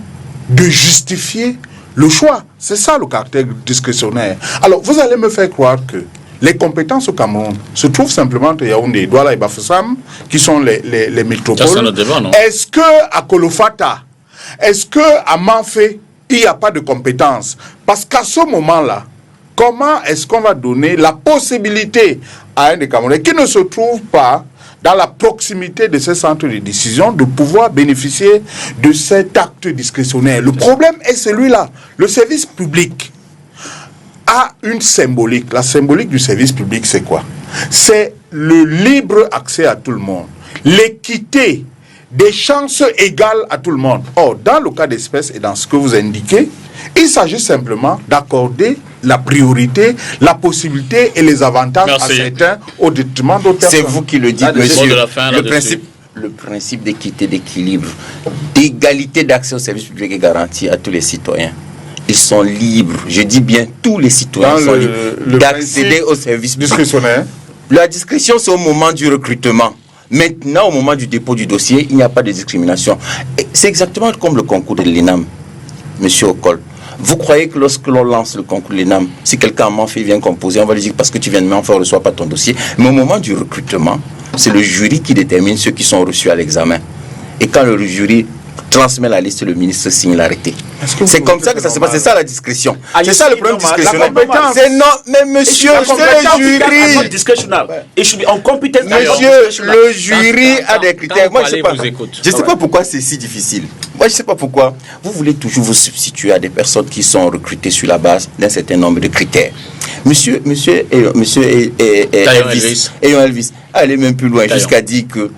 de justifier le choix. C'est ça le caractère discrétionnaire. Alors, vous allez me faire croire que les compétences au Cameroun se trouvent simplement entre Yaoundé, Douala et Bafoussam, qui sont les métropoles. Est-ce qu'à Kolofata, est-ce qu'à Manfé, il n'y a pas de compétences? Parce qu'à ce moment-là, comment est-ce qu'on va donner la possibilité à un des Camerounais qui ne se trouve pas dans la proximité de ces centres de décision, de pouvoir bénéficier de cet acte discrétionnaire? Le problème est celui-là. Le service public a une symbolique. La symbolique du service public, c'est quoi? C'est le libre accès à tout le monde, l'équité des chances égales à tout le monde. Or, dans le cas d'espèce et dans ce que vous indiquez, il s'agit simplement d'accorder la priorité, la possibilité et les avantages à certains au détriment d'autres. C'est vous qui le dites, monsieur. Le principe d'équité, d'équilibre, d'égalité d'accès aux services publics est garanti à tous les citoyens. Ils sont libres, je dis bien tous les citoyens sont libres d'accéder aux services discrétionnaires. La discrétion, c'est au moment du recrutement. Maintenant, au moment du dépôt du dossier, il n'y a pas de discrimination. C'est exactement comme le concours de l'ENAM, monsieur Okol. Vous croyez que lorsque l'on lance le concours de l'ENAM, si quelqu'un m'en fait, vient composer, on va lui dire parce que tu viens de m'en faire, on ne reçoit pas ton dossier. Mais au moment du recrutement, c'est le jury qui détermine ceux qui sont reçus à l'examen. Et quand le jury transmet la liste, le ministre signe l'arrêté. C'est comme ça que ça se passe. C'est ça la discrétion. C'est ça le problème discrétionnel. C'est non, mais monsieur, c'est le jury. Monsieur, le jury a des critères. Moi, je ne sais pas pourquoi c'est si difficile. Moi, je ne sais pas pourquoi. Vous voulez toujours vous substituer à des personnes qui sont recrutées sur la base d'un certain nombre de critères. Monsieur Elvis, allez même plus loin jusqu'à dire que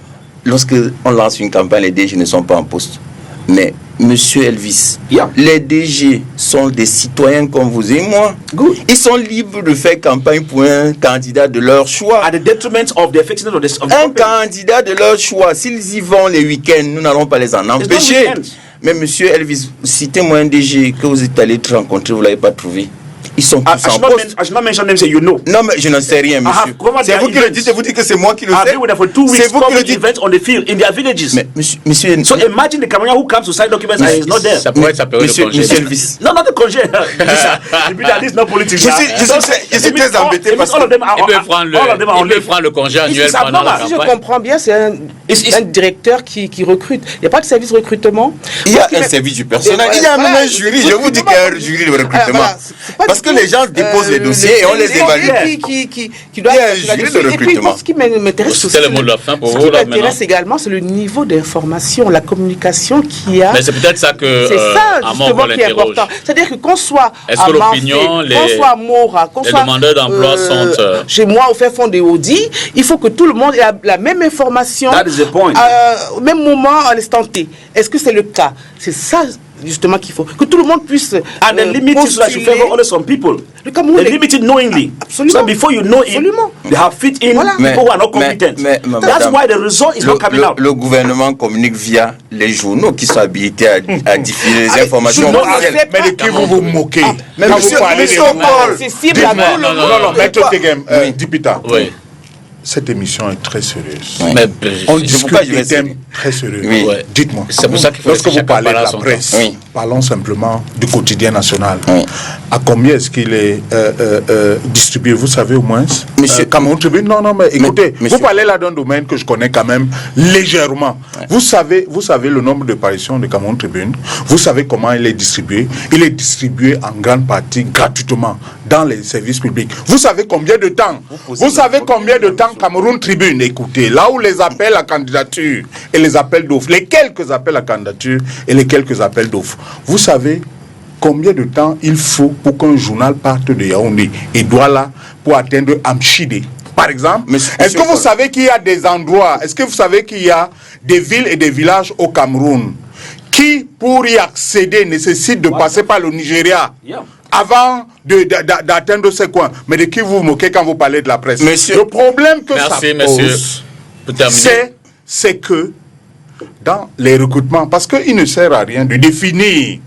lorsque on lance une campagne, les DG ne sont pas en poste. Mais, monsieur Elvis, les DG sont des citoyens comme vous et moi. Ils sont libres de faire campagne pour un candidat de leur choix. At the detriment of the effectiveness of the un candidat de leur choix. S'ils y vont les week-ends, nous n'allons pas les en empêcher. Mais monsieur Elvis, citez-moi un DG que vous êtes allé rencontrer, vous ne l'avez pas trouvé. Ils sont tous en poste. I should not mention them, say you know. Non, mais je n'en sais rien, monsieur. C'est vous qui le dites et vous dites que c'est moi qui le sais. I've been with them for 2 weeks. C'est vous qui le dites. Events on the field in their villages. Mais monsieur, so imagine the Cameroonian who comes to sign documents and is not there. Ça pourrait être sa période de congé. Monsieur Elvis. Non, not the congé. This is not politics. Je suis très embêté parce que il peut prendre le congé annuel pendant la campagne. Si je comprends bien, c'est un directeur qui recrute. Il n'y a pas de service recrutement. Il y a un service du personnel. Il y a même un jury. Je vous dis qu'il y a un jury de recrutement. Parce que les gens déposent les dossiers et on les évalue. Qui doit un jury de recrutement. Et puis, ce qui m'intéresse aussi, le mot de la fin pour ce vous, qui là, m'intéresse également, c'est le niveau d'information, la communication qu'il y a. Mais c'est peut-être ça que c'est ça Amon justement veut qui est l'interroge. important. C'est-à-dire que qu'on soit Est-ce à que Manfé, l'opinion, qu'on soit à Mora, qu'on les soit demandeurs d'emploi sont chez moi au fin fond des Audi, il faut que tout le monde ait la même information au même moment à l'instant T. Est-ce que c'est le cas? C'est ça justement qu'il faut que tout le monde puisse and the limit is that you favor only some people. Le Cameroun the limit is knowingly. Absolument. So before you know it, they have fit in people who are not competent. That's why the result is not coming out. Le gouvernement communique via les journaux qui sont habilités à diffuser les informations. Mais de qui vous vous moquez? Mais monsieur Paul, c'est cible à non, Maître Tegem, Dipita. Oui. Cette émission est très sérieuse. Oui. Mais, on discute des thèmes très sérieux. Oui. Ouais. Dites-moi, c'est pour ça qu'il faut lorsque vous parlez de la presse, oui. parlons simplement du quotidien national. Oui. À combien est-ce qu'il est distribué? Vous savez au moins? Monsieur Cameroun Tribune? Non, mais écoutez, monsieur, vous parlez là d'un domaine que je connais quand même légèrement. Ouais. Vous savez le nombre de parutions de Cameroun Tribune. Vous savez comment il est distribué. Il est distribué en grande partie gratuitement dans les services publics. Vous savez combien de temps? Vous savez combien de temps Cameroun Tribune? Écoutez, là où les appels à candidature et les appels d'offres, les quelques appels à candidature et les quelques appels d'offres, vous savez combien de temps il faut pour qu'un journal parte de Yaoundé et Douala pour atteindre Amchide, par exemple? Est-ce que vous savez qu'il y a des endroits, est-ce que vous savez qu'il y a des villes et des villages au Cameroun qui, pour y accéder, nécessitent de passer par le Nigeria avant d'atteindre ces coins? Mais de qui vous vous moquez quand vous parlez de la presse? Monsieur, le problème que ça pose, c'est que dans les recrutements, parce qu'il ne sert à rien de définir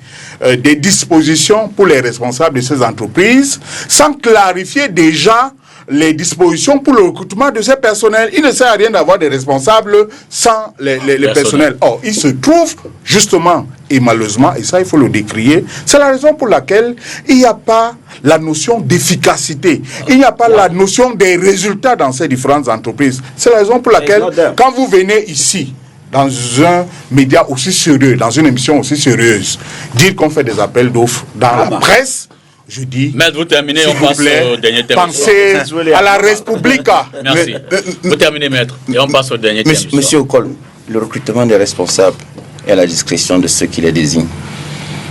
des dispositions pour les responsables de ces entreprises sans clarifier déjà les dispositions pour le recrutement de ces personnels. Il ne sert à rien d'avoir des responsables sans les personnels. Or, il se trouve justement, et malheureusement, et ça il faut le décrier, c'est la raison pour laquelle il n'y a pas la notion d'efficacité, il n'y a pas la notion des résultats dans ces différentes entreprises. C'est la raison pour laquelle, quand vous venez ici, dans un média aussi sérieux, dans une émission aussi sérieuse, dire qu'on fait des appels d'offres dans la presse, je dis, mais vous terminez, on passe au dernier thème. Pensez à la Respublica. Merci. Vous terminez, maître, et on passe au dernier thème. Monsieur Okol, le recrutement des responsables est à la discrétion de ceux qui les désignent.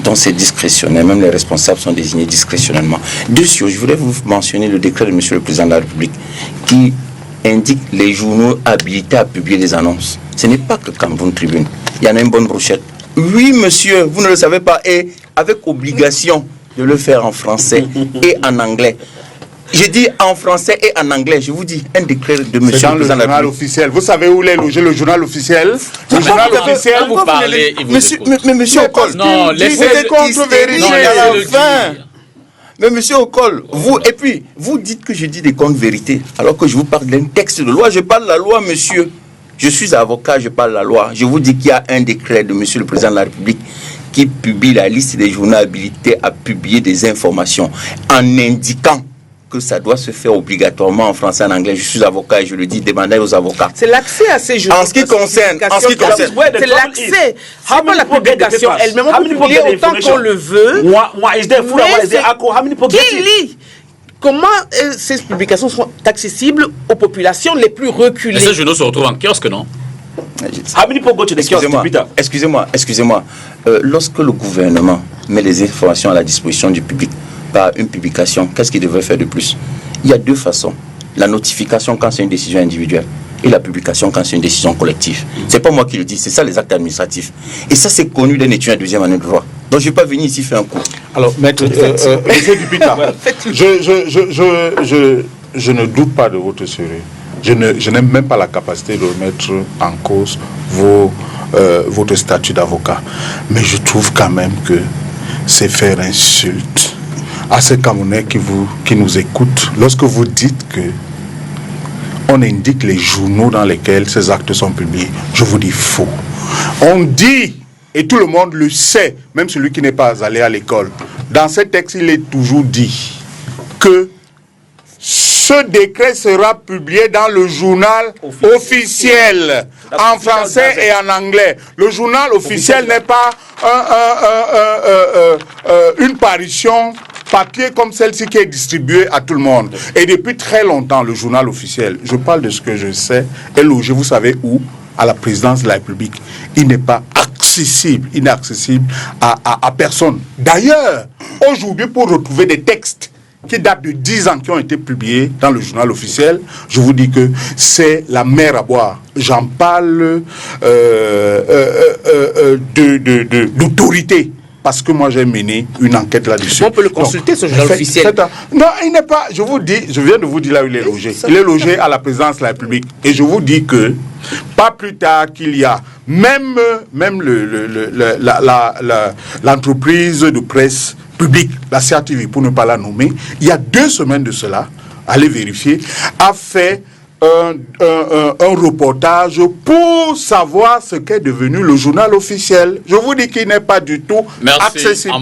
Donc c'est discrétionnel, même les responsables sont désignés discrétionnellement. Dessus, je voudrais vous mentionner le décret de Monsieur le Président de la République qui indique les journaux habilités à publier des annonces. Ce n'est pas que Cameroun Tribune. Il y en a une bonne brochette. Oui, monsieur, vous ne le savez pas. Et avec obligation de le faire en français et en anglais. Je dis en français et en anglais. Je vous dis un décret de monsieur C'est dans le le président de la journal République. officiel. Vous savez où il est logé le journal officiel? Le journal officiel, Quand vous parlez, il vous Monsieur, écoute. mais monsieur Ocol, Non, laissez-le c'est contre-vérité Non, à laissez-le la fin. dire. Mais monsieur Ocol, vous, et puis, vous dites que je dis des contre-vérités, alors que je vous parle d'un texte de loi. Je parle de la loi, monsieur. Je suis avocat, je parle de la loi. Je vous dis qu'il y a un décret de monsieur le président de la République qui publie la liste des journaux habilités à publier des informations en indiquant que ça doit se faire obligatoirement en français et en anglais. Je suis avocat et je le dis, demandez aux avocats. C'est l'accès à ces journaux. En ce qui concerne, c'est l'accès. C'est pas la publication elle-même. On peut publier autant qu'on le veut. Mais qui lit? Comment ces publications sont accessibles aux populations les plus reculées? Et ces journaux se retrouvent en kiosque, non? Excusez-moi. Lorsque le gouvernement met les informations à la disposition du public par une publication, qu'est-ce qu'il devrait faire de plus? Il y a deux façons. La notification quand c'est une décision individuelle et la publication quand c'est une décision collective. C'est pas moi qui le dis, c'est ça les actes administratifs. Et ça c'est connu d'un étudiant de deuxième année de droit. Donc je ne vais pas venir ici faire un coup. Alors, maître, monsieur Dupita, je ne doute pas de votre sérieux. Je n'ai même pas la capacité de remettre en cause votre statut d'avocat. Mais je trouve quand même que c'est faire insulte à ces Camerounais qui nous écoutent lorsque vous dites que on indique les journaux dans lesquels ces actes sont publiés. Je vous dis faux. On dit, et tout le monde le sait, même celui qui n'est pas allé à l'école, dans ce texte, il est toujours dit que ce décret sera publié dans le journal officiel, en français et en anglais. Le journal officiel n'est pas une parution papier comme celle-ci qui est distribuée à tout le monde. Et depuis très longtemps, le journal officiel, je parle de ce que je sais, est logé, vous savez où? À la présidence de la République. Il n'est pas accessible, inaccessible à personne. D'ailleurs, aujourd'hui, pour retrouver des textes qui datent de 10 ans, qui ont été publiés dans le journal officiel, je vous dis que c'est la mer à boire. J'en parle d'autorité. Parce que moi j'ai mené une enquête là-dessus. On peut le consulter, ce journal officiel. Non, il n'est pas, je viens de vous dire là où il est logé. Il est logé à la présidence de la République. Et je vous dis que, pas plus tard qu'il y a, même l'entreprise de presse publique, la CRTV, pour ne pas la nommer, il y a 2 semaines de cela, allez vérifier, a fait un reportage pour savoir ce qu'est devenu le journal officiel. Je vous dis qu'il n'est pas du tout accessible.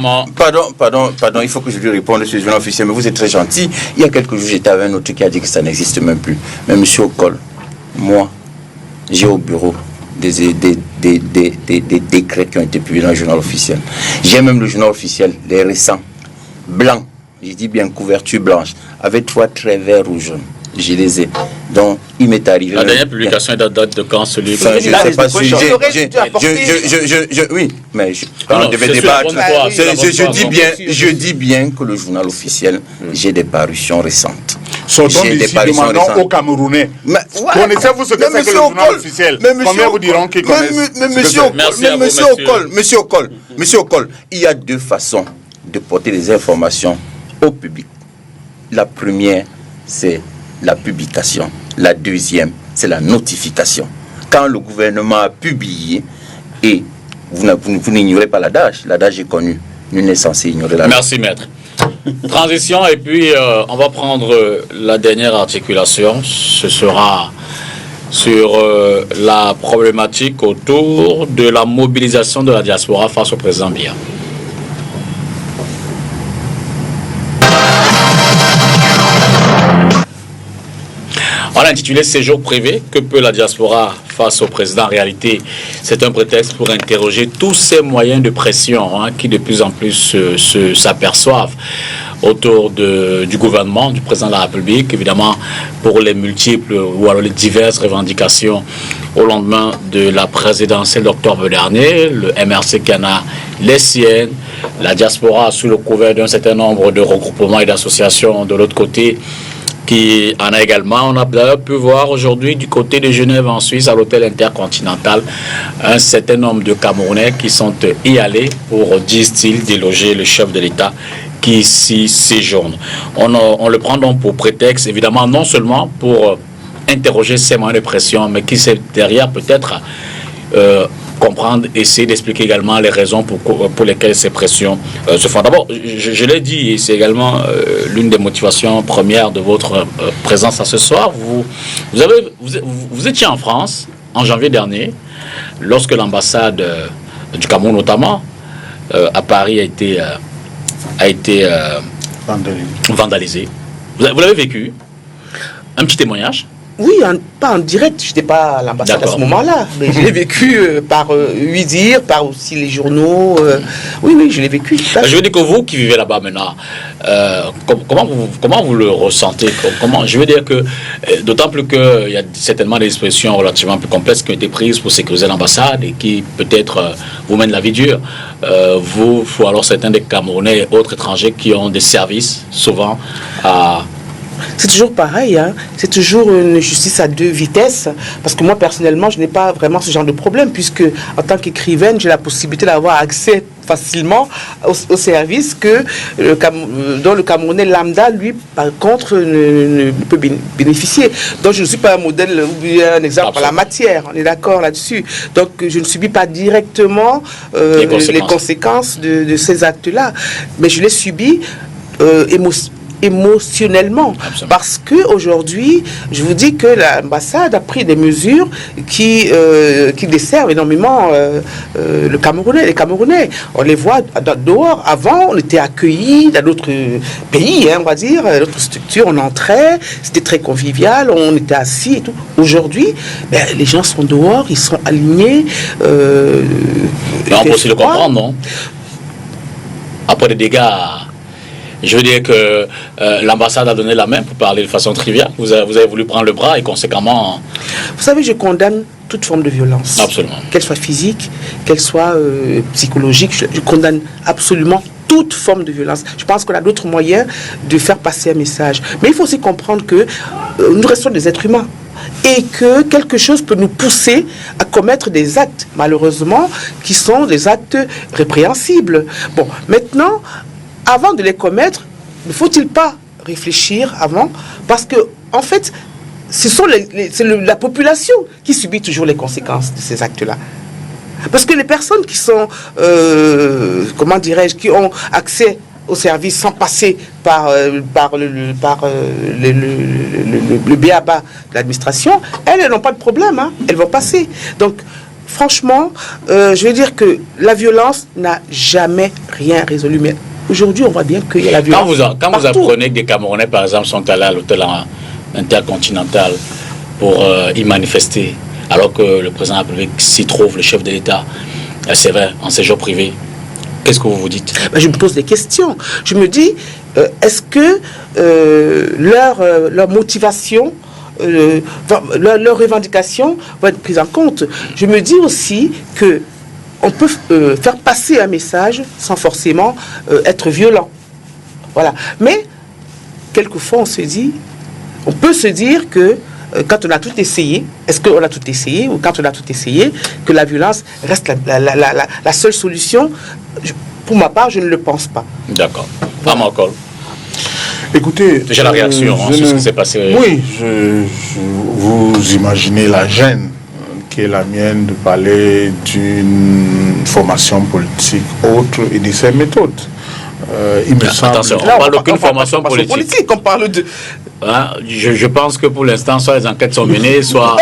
Pardon, il faut que je lui réponde sur le journal officiel, mais vous êtes très gentil. Il y a quelques jours, j'étais avec un autre qui a dit que ça n'existe même plus. Mais monsieur Ocol, moi, j'ai au bureau des décrets qui ont été publiés dans le journal officiel. J'ai même le journal officiel, les récents, blancs, je dis bien couverture blanche, avec 3 traits verts ou jaunes. Je les ai. Donc, il m'est arrivé. La dernière publication date de quand celui je ne sais pas si oui, mais on devait débattre. Je dis bien que le journal officiel, j'ai des parutions récentes. Sortons d'ici, demandons aux Camerounais. Connaissez-vous ce que c'est que le journal officiel? Combien vous diront qu'ils connaissent? Monsieur Ocol, il y a 2 façons de porter des informations au public. La première, c'est la publication. La deuxième, c'est la notification. Quand le gouvernement a publié, et vous n'ignorez pas l'adage est connu, nul n'est censé ignorer l'adage. Merci maître. Transition et puis on va prendre la dernière articulation. Ce sera sur la problématique autour de la mobilisation de la diaspora face au président Biya. On a intitulé Séjour privé, que peut la diaspora face au président? En réalité, c'est un prétexte pour interroger tous ces moyens de pression qui de plus en plus s'aperçoivent autour du gouvernement, du président de la République, évidemment pour les multiples ou alors les diverses revendications au lendemain de la présidentielle d'octobre dernier, le MRC qui en a les siennes, la diaspora sous le couvert d'un certain nombre de regroupements et d'associations de l'autre côté, qui en a également. On a d'ailleurs pu voir aujourd'hui du côté de Genève en Suisse, à l'hôtel Intercontinental, un certain nombre de Camerounais qui sont y allés pour, disent-ils, déloger le chef de l'État qui ici séjourne. On le prend donc pour prétexte, évidemment, non seulement pour interroger ces moyens de pression, mais qui c'est derrière peut-être comprendre, essayer d'expliquer également les raisons pour lesquelles ces pressions se font. D'abord, je l'ai dit, et c'est également l'une des motivations premières de votre présence à ce soir. Vous étiez en France en janvier dernier, lorsque l'ambassade du Cameroun notamment à Paris a été vandalisée. Vous l'avez vécu. Un petit témoignage? Oui, pas en direct, je n'étais pas à l'ambassade à ce moment-là, mais je l'ai vécu par Udir, par aussi les journaux. Oui, je l'ai vécu. Je veux dire que vous qui vivez là-bas maintenant, comment vous le ressentez? Je veux dire que, d'autant plus qu'il y a certainement des expressions relativement plus complexes qui ont été prises pour sécuriser l'ambassade et qui peut-être vous mènent la vie dure. Vous, ou alors certains des Camerounais et autres étrangers qui ont des services souvent à... C'est toujours pareil, hein. C'est toujours une justice à deux vitesses, parce que moi personnellement je n'ai pas vraiment ce genre de problème, puisque en tant qu'écrivaine j'ai la possibilité d'avoir accès facilement au service dont le Camerounais lambda, lui, par contre, ne peut bénéficier. Donc je ne suis pas un modèle ou un exemple en la matière, on est d'accord là-dessus. Donc je ne subis pas directement les conséquences de ces actes-là, mais je les subis émotionnellement. Absolument. Parce que aujourd'hui, je vous dis que l'ambassade a pris des mesures qui desservent énormément les Camerounais. On les voit dehors. Avant, on était accueillis dans d'autres pays, on va dire, d'autres structures. On entrait, c'était très convivial, on était assis et tout. Aujourd'hui, les gens sont dehors, ils sont alignés. On peut aussi le comprendre, non? Après les dégâts. Je veux dire que l'ambassade a donné la main pour parler de façon triviale. Vous avez voulu prendre le bras et conséquemment... Vous savez, je condamne toute forme de violence. Absolument. Qu'elle soit physique, qu'elle soit psychologique, je condamne absolument toute forme de violence. Je pense qu'on a d'autres moyens de faire passer un message. Mais il faut aussi comprendre que nous restons des êtres humains. Et que quelque chose peut nous pousser à commettre des actes, malheureusement, qui sont des actes répréhensibles. Bon, maintenant... Avant de les commettre, ne faut-il pas réfléchir avant? Parce que, en fait, c'est la population qui subit toujours les conséquences de ces actes-là. Parce que les personnes qui sont, qui ont accès au service sans passer par le b.a.-ba de l'administration, elles n'ont pas de problème, hein, elles vont passer. Donc, franchement, je veux dire que la violence n'a jamais rien résolu. Mais aujourd'hui, on voit bien qu'il y a la violence. Quand vous apprenez que des Camerounais, par exemple, sont allés à l'hôtel Intercontinental pour y manifester, alors que le président de la République s'y trouve, le chef de l'État, c'est vrai, en séjour privé, qu'est-ce que vous vous dites? Je me pose des questions. Je me dis, est-ce que leur motivation, leur revendication va être prise en compte? Je me dis aussi que on peut faire passer un message sans forcément être violent. Voilà. Mais, quelquefois, on peut se dire que quand on a tout essayé, est-ce qu'on a tout essayé, ou quand on a tout essayé, que la violence reste la seule solution? Pour ma part, je ne le pense pas. D'accord. Vraiment, Col. Écoutez, déjà la réaction sur ce qui s'est passé. Oui, vous imaginez la gêne qui est la mienne de parler d'une formation politique autre et de ses méthodes. Il me semble... Attention, on parle d'aucune formation politique. On parle de... Je pense que pour l'instant, soit les enquêtes sont menées, soit...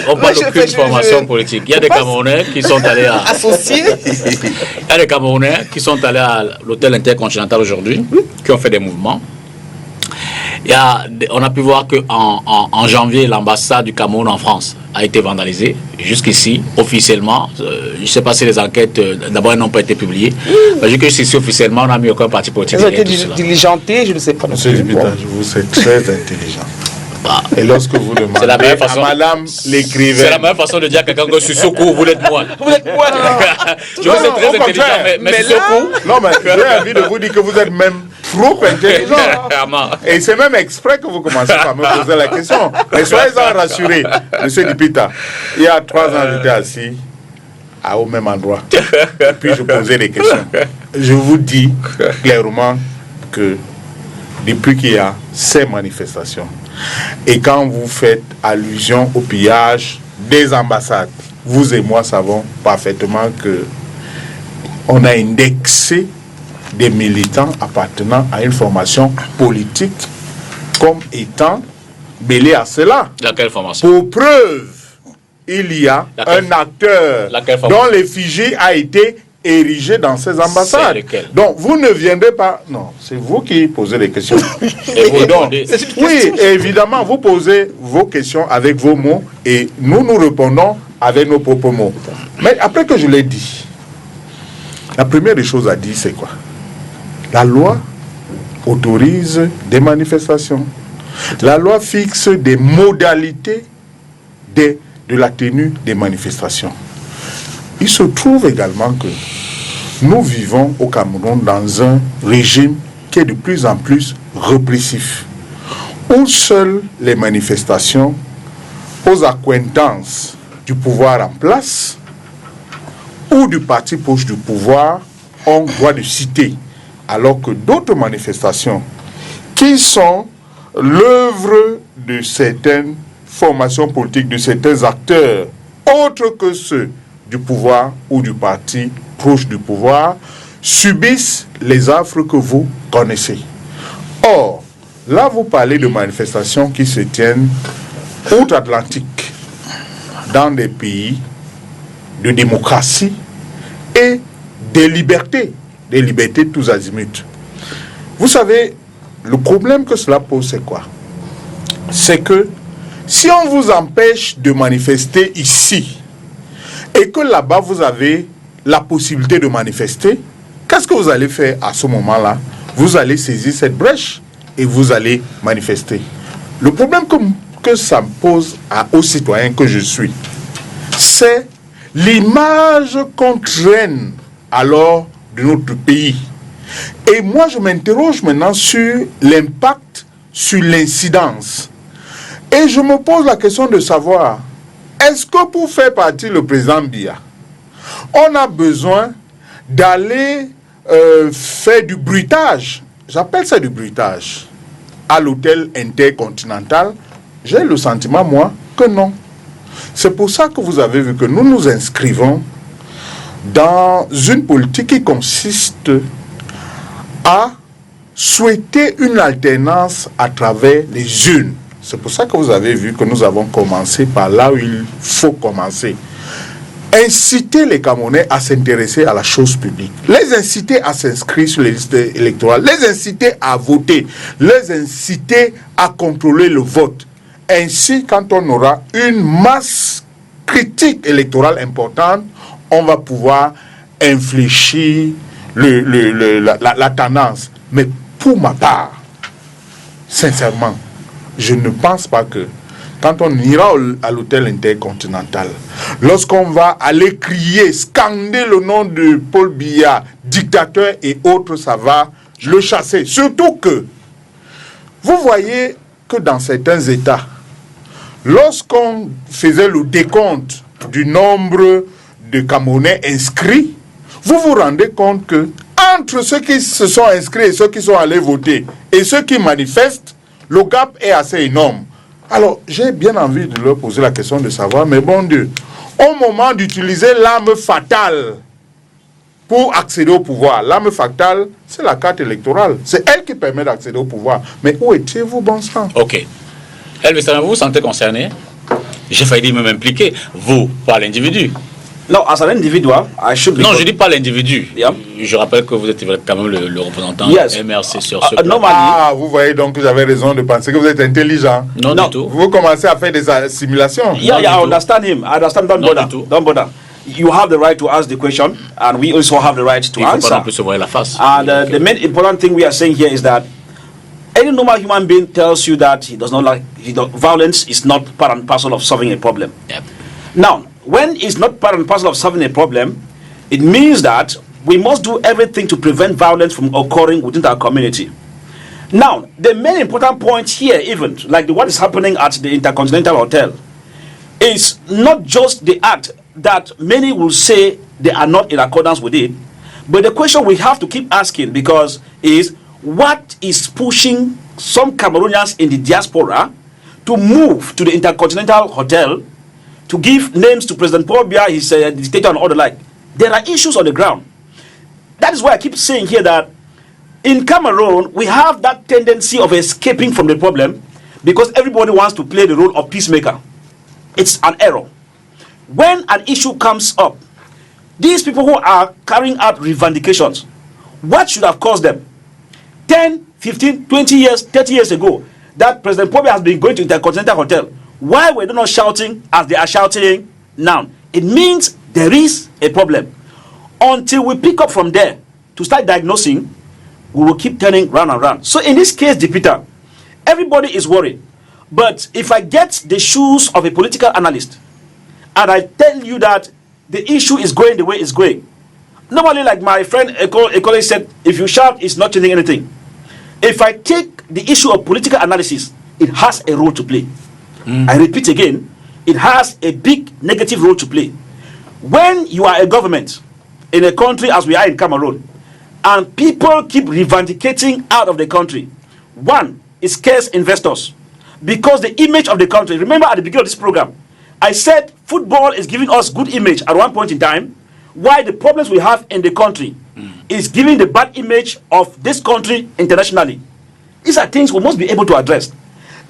on parle d'aucune formation politique. Il y a des Camerounais qui sont allés à... Associés. Il y a des Camerounais qui sont allés à l'hôtel Intercontinental aujourd'hui, qui ont fait des mouvements. On a pu voir qu'en janvier, l'ambassade du Cameroun en France a été vandalisée. Jusqu'ici, officiellement, je ne sais pas si les enquêtes, d'abord, elles n'ont pas été publiées. Mais jusqu'ici, officiellement, on n'a mis aucun parti politique. Elles ont été diligentés, je ne sais pas. Monsieur Dibita, vous êtes très intelligent. Et lorsque vous demandez c'est la meilleure façon, à madame l'écrivaine... C'est la meilleure façon de dire à quelqu'un que Sissoko, vous l'êtes moins. Vous l'êtes moins. Je vous êtes très intelligent, mais Sissoko... Non, mais j'ai envie de vous dire que vous êtes même trop intelligent. Et c'est même exprès que vous commencez par me poser la question. Mais soyez-en rassurés, monsieur Dipita. Il y a 3 ans, j'étais assis au même endroit. Et puis je posais des questions. Je vous dis clairement que depuis qu'il y a ces manifestations, et quand vous faites allusion au pillage des ambassades, vous et moi savons parfaitement que on a indexé des militants appartenant à une formation politique comme étant mêlés à cela. Laquelle formation? Pour preuve, il y a un acteur dont l'effigie a été érigé dans ces ambassades. Donc, vous ne viendrez pas... Non, c'est vous qui posez les questions. Et donc, oui, évidemment, vous posez vos questions avec vos mots et nous répondons avec nos propres mots. Mais après que je l'ai dit, la première des choses à dire, c'est quoi? La loi autorise des manifestations. La loi fixe des modalités de la tenue des manifestations. Il se trouve également que nous vivons au Cameroun dans un régime qui est de plus en plus répressif, où seules les manifestations aux accointances du pouvoir en place ou du parti proche du pouvoir ont droit de citer, alors que d'autres manifestations qui sont l'œuvre de certaines formations politiques, de certains acteurs, autres que ceux du pouvoir ou du parti proche du pouvoir, subissent les affres que vous connaissez. Or, là vous parlez de manifestations qui se tiennent outre-Atlantique, dans des pays de démocratie et des libertés tous azimuts. Vous savez, le problème que cela pose, c'est quoi? C'est que si on vous empêche de manifester ici et que là-bas vous avez la possibilité de manifester, qu'est-ce que vous allez faire à ce moment-là? Vous allez saisir cette brèche et vous allez manifester. Le problème que ça me pose aux citoyens que je suis, c'est l'image qu'on traîne alors de notre pays. Et moi, je m'interroge maintenant sur l'impact, sur l'incidence. Et je me pose la question de savoir, est-ce que pour faire partie le président Biya, on a besoin d'aller faire du bruitage, j'appelle ça du bruitage, à l'hôtel intercontinental? J'ai le sentiment, moi, que non. C'est pour ça que vous avez vu que nous nous inscrivons dans une politique qui consiste à souhaiter une alternance à travers les urnes. C'est pour ça que vous avez vu que nous avons commencé par là où il faut commencer. Inciter les Camerounais à s'intéresser à la chose publique, les inciter à s'inscrire sur les listes électorales, les inciter à voter, les inciter à contrôler le vote. Ainsi, quand on aura une masse critique électorale importante, on va pouvoir infléchir la tendance. Mais pour ma part, sincèrement, je ne pense pas que quand on ira à l'hôtel intercontinental, lorsqu'on va aller crier, scander le nom de Paul Biya, dictateur et autres, ça va le chasser. Surtout que, vous voyez que dans certains États, lorsqu'on faisait le décompte du nombre de Camerounais inscrits, vous vous rendez compte que entre ceux qui se sont inscrits et ceux qui sont allés voter et ceux qui manifestent, le gap est assez énorme. Alors, j'ai bien envie de leur poser la question de savoir, mais bon Dieu, au moment d'utiliser l'arme fatale pour accéder au pouvoir, l'arme fatale, c'est la carte électorale. C'est elle qui permet d'accéder au pouvoir. Mais où étiez-vous, bon sang? Ok. Elvis, vous vous sentez concerné? J'ai failli même impliquer. Vous, pas l'individu. No, as an individual, I should be... Non, je dis pas l'individu. Yeah. Je rappelle que vous êtes quand même le représentant Yes. MRC sur ce plan. Ah, vous voyez donc que j'avais raison de penser que vous êtes intelligent. Non, No. du tout. Vous commencez à faire des assimilations. Yeah, I do. understand him. I understand. Don't No, bother. du tout. Don't bother. You have the right to ask the question, and we also have the right to Il ne faut pas answer. non plus se voir la face. And the main important thing we are saying here is that any normal human being tells you that he does not like violence is not part and parcel of solving a problem. Yep. Now, when it's not part and parcel of solving a problem, it means that we must do everything to prevent violence from occurring within our community. Now, the main important point here, even like what is happening at the Intercontinental Hotel, is not just the act that many will say they are not in accordance with it, but the question we have to keep asking because is what is pushing some Cameroonians in the diaspora to move to the Intercontinental Hotel to give names to President Paul Biya, his dictator and all the like. There are issues on the ground. That is why I keep saying here that in Cameroon, we have that tendency of escaping from the problem because everybody wants to play the role of peacemaker. It's an error. When an issue comes up, these people who are carrying out revendications, what should have caused them? 10, 15, 20 years, 30 years ago, that President Paul Biya has been going to Intercontinental Hotel. Why were they not shouting as they are shouting now? It means there is a problem. Until we pick up from there to start diagnosing, we will keep turning round and round. So in this case, Jupiter, everybody is worried. But if I get the shoes of a political analyst and I tell you that the issue is going the way it's going, normally like my friend Ekole said, if you shout, it's not changing anything. If I take the issue of political analysis, it has a role to play. I repeat again, it has a big negative role to play. When you are a government in a country as we are in Cameroon, and people keep revendicating out of the country, one, it scares investors. Because the image of the country, remember at the beginning of this program, I said football is giving us good image at one point in time, why the problems we have in the country is giving the bad image of this country internationally. These are things we must be able to address.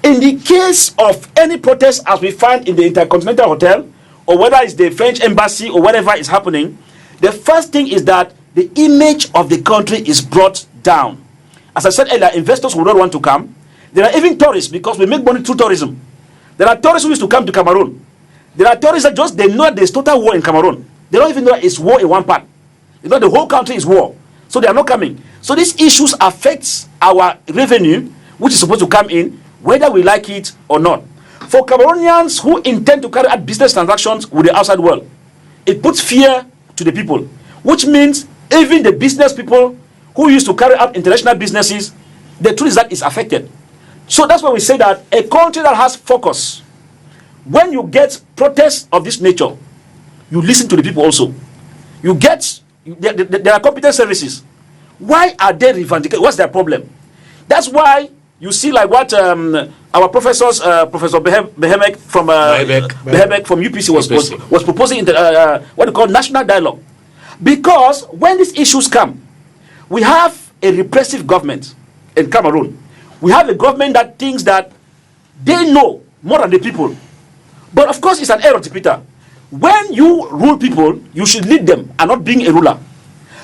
In the case of any protest as we find in the Intercontinental Hotel, or whether it's the French embassy or whatever is happening, the first thing is that the image of the country is brought down. As I said earlier, investors will not want to come. There are even tourists because we make money through tourism. There are tourists who used to come to Cameroon. There are tourists that just, they know there's total war in Cameroon. They don't even know it's war in one part. They know the whole country is war. So they are not coming. So these issues affect our revenue, which is supposed to come in, whether we like it or not. For Cameroonians who intend to carry out business transactions with the outside world, it puts fear to the people, which means even the business people who used to carry out international businesses, the truth is that it's affected. So that's why we say that a country that has focus, when you get protests of this nature, you listen to the people also. You get, there are competent services. Why are they revendicating? What's their problem? That's why you see like what our professors, Professor Behemek from UPC was proposing in the, what we call national dialogue. Because when these issues come, we have a repressive government in Cameroon. We have a government that thinks that they know more than the people. But of course, it's an error, Peter. When you rule people, you should lead them and not being a ruler.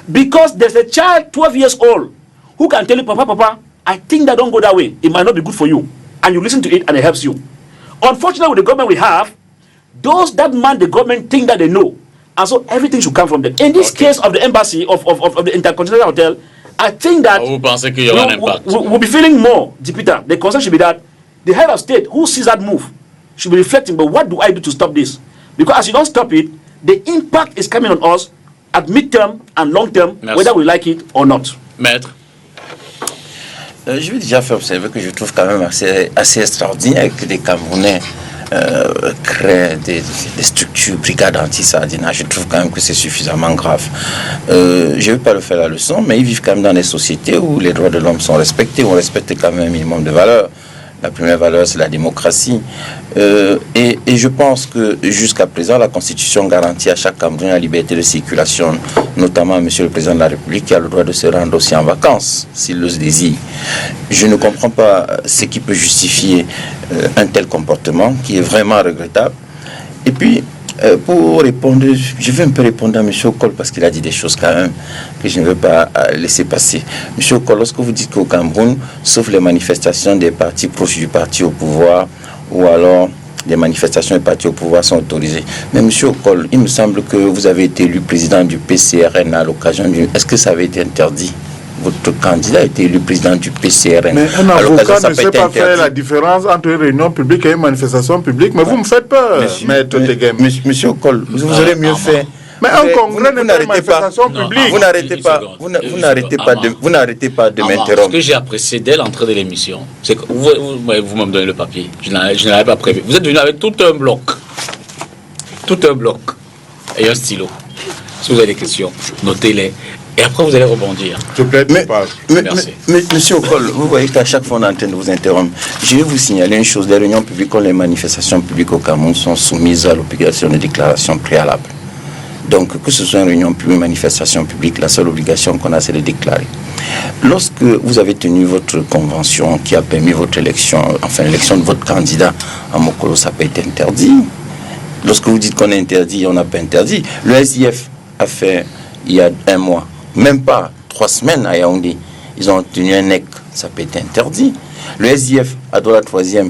Because there's a child 12 years old who can tell you, Papa, I think that don't go that way. It might not be good for you. And you listen to it and it helps you. Unfortunately, with the government we have, those that man the government think that they know. And so everything should come from them. In this case of the embassy of the Intercontinental Hotel, I think that we'll be feeling more, Peter. The concern should be that the head of state who sees that move should be reflecting, but what do I do to stop this? Because as you don't stop it, the impact is coming on us at mid-term and long-term, whether we like it or not. Maître. Je vais déjà faire observer que je trouve quand même assez extraordinaire que des Camerounais créent des structures, brigades anti-sardinage. Je trouve quand même que c'est suffisamment grave. Je ne vais pas le faire la leçon, mais ils vivent quand même dans des sociétés où les droits de l'homme sont respectés, où on respecte quand même un minimum de valeurs. La première valeur, c'est la démocratie. Et je pense que jusqu'à présent, la Constitution garantit à chaque Camerounais la liberté de circulation, notamment à Monsieur le Président de la République qui a le droit de se rendre aussi en vacances, s'il le désire. Je ne comprends pas ce qui peut justifier un tel comportement, qui est vraiment regrettable. Et puis, pour répondre, je vais un peu répondre à M. Okol parce qu'il a dit des choses quand même que je ne veux pas laisser passer. M. Okol, lorsque vous dites qu'au Cameroun, sauf les manifestations des partis proches du parti au pouvoir, ou alors les manifestations des partis au pouvoir sont autorisées. Mais M. Okol, il me semble que vous avez été élu président du PCRN à l'occasion d'une... Est-ce que ça avait été interdit? Votre candidat a été élu président du PCRN. Mais un avocat ne sait pas faire la différence entre une réunion publique et une manifestation publique. Mais vous me faites peur, Maître Tegem. Monsieur Okol, vous aurez mieux fait Mais un congrès n'est pas une manifestation Non, publique. Vous n'arrêtez pas de Ce m'interrompre. que j'ai apprécié dès l'entrée de l'émission, c'est que vous me donnez le papier. Je n'avais pas prévu. Vous êtes venu avec tout un bloc. Tout un bloc. Et un stylo. Si vous avez des questions, notez-les. Et après, vous allez rebondir. Je plaide pas. Mais monsieur Okol, vous voyez qu'à chaque fois on est en train de vous interrompre. Je vais vous signaler une chose. Les réunions publiques comme les manifestations publiques au Cameroun sont soumises à l'obligation de déclaration préalable. Donc, que ce soit une réunion publique, une manifestation publique, la seule obligation qu'on a, c'est de déclarer. Lorsque vous avez tenu votre convention qui a permis votre élection, enfin l'élection de votre candidat à Mokolo, ça peut être interdit. Lorsque vous dites qu'on est interdit, on n'a pas interdit. Le SIF a fait, il y a un mois, même pas 3 semaines à Yaoundé, ils ont tenu un NEC, ça peut être interdit. Le SIF a droit la 3e,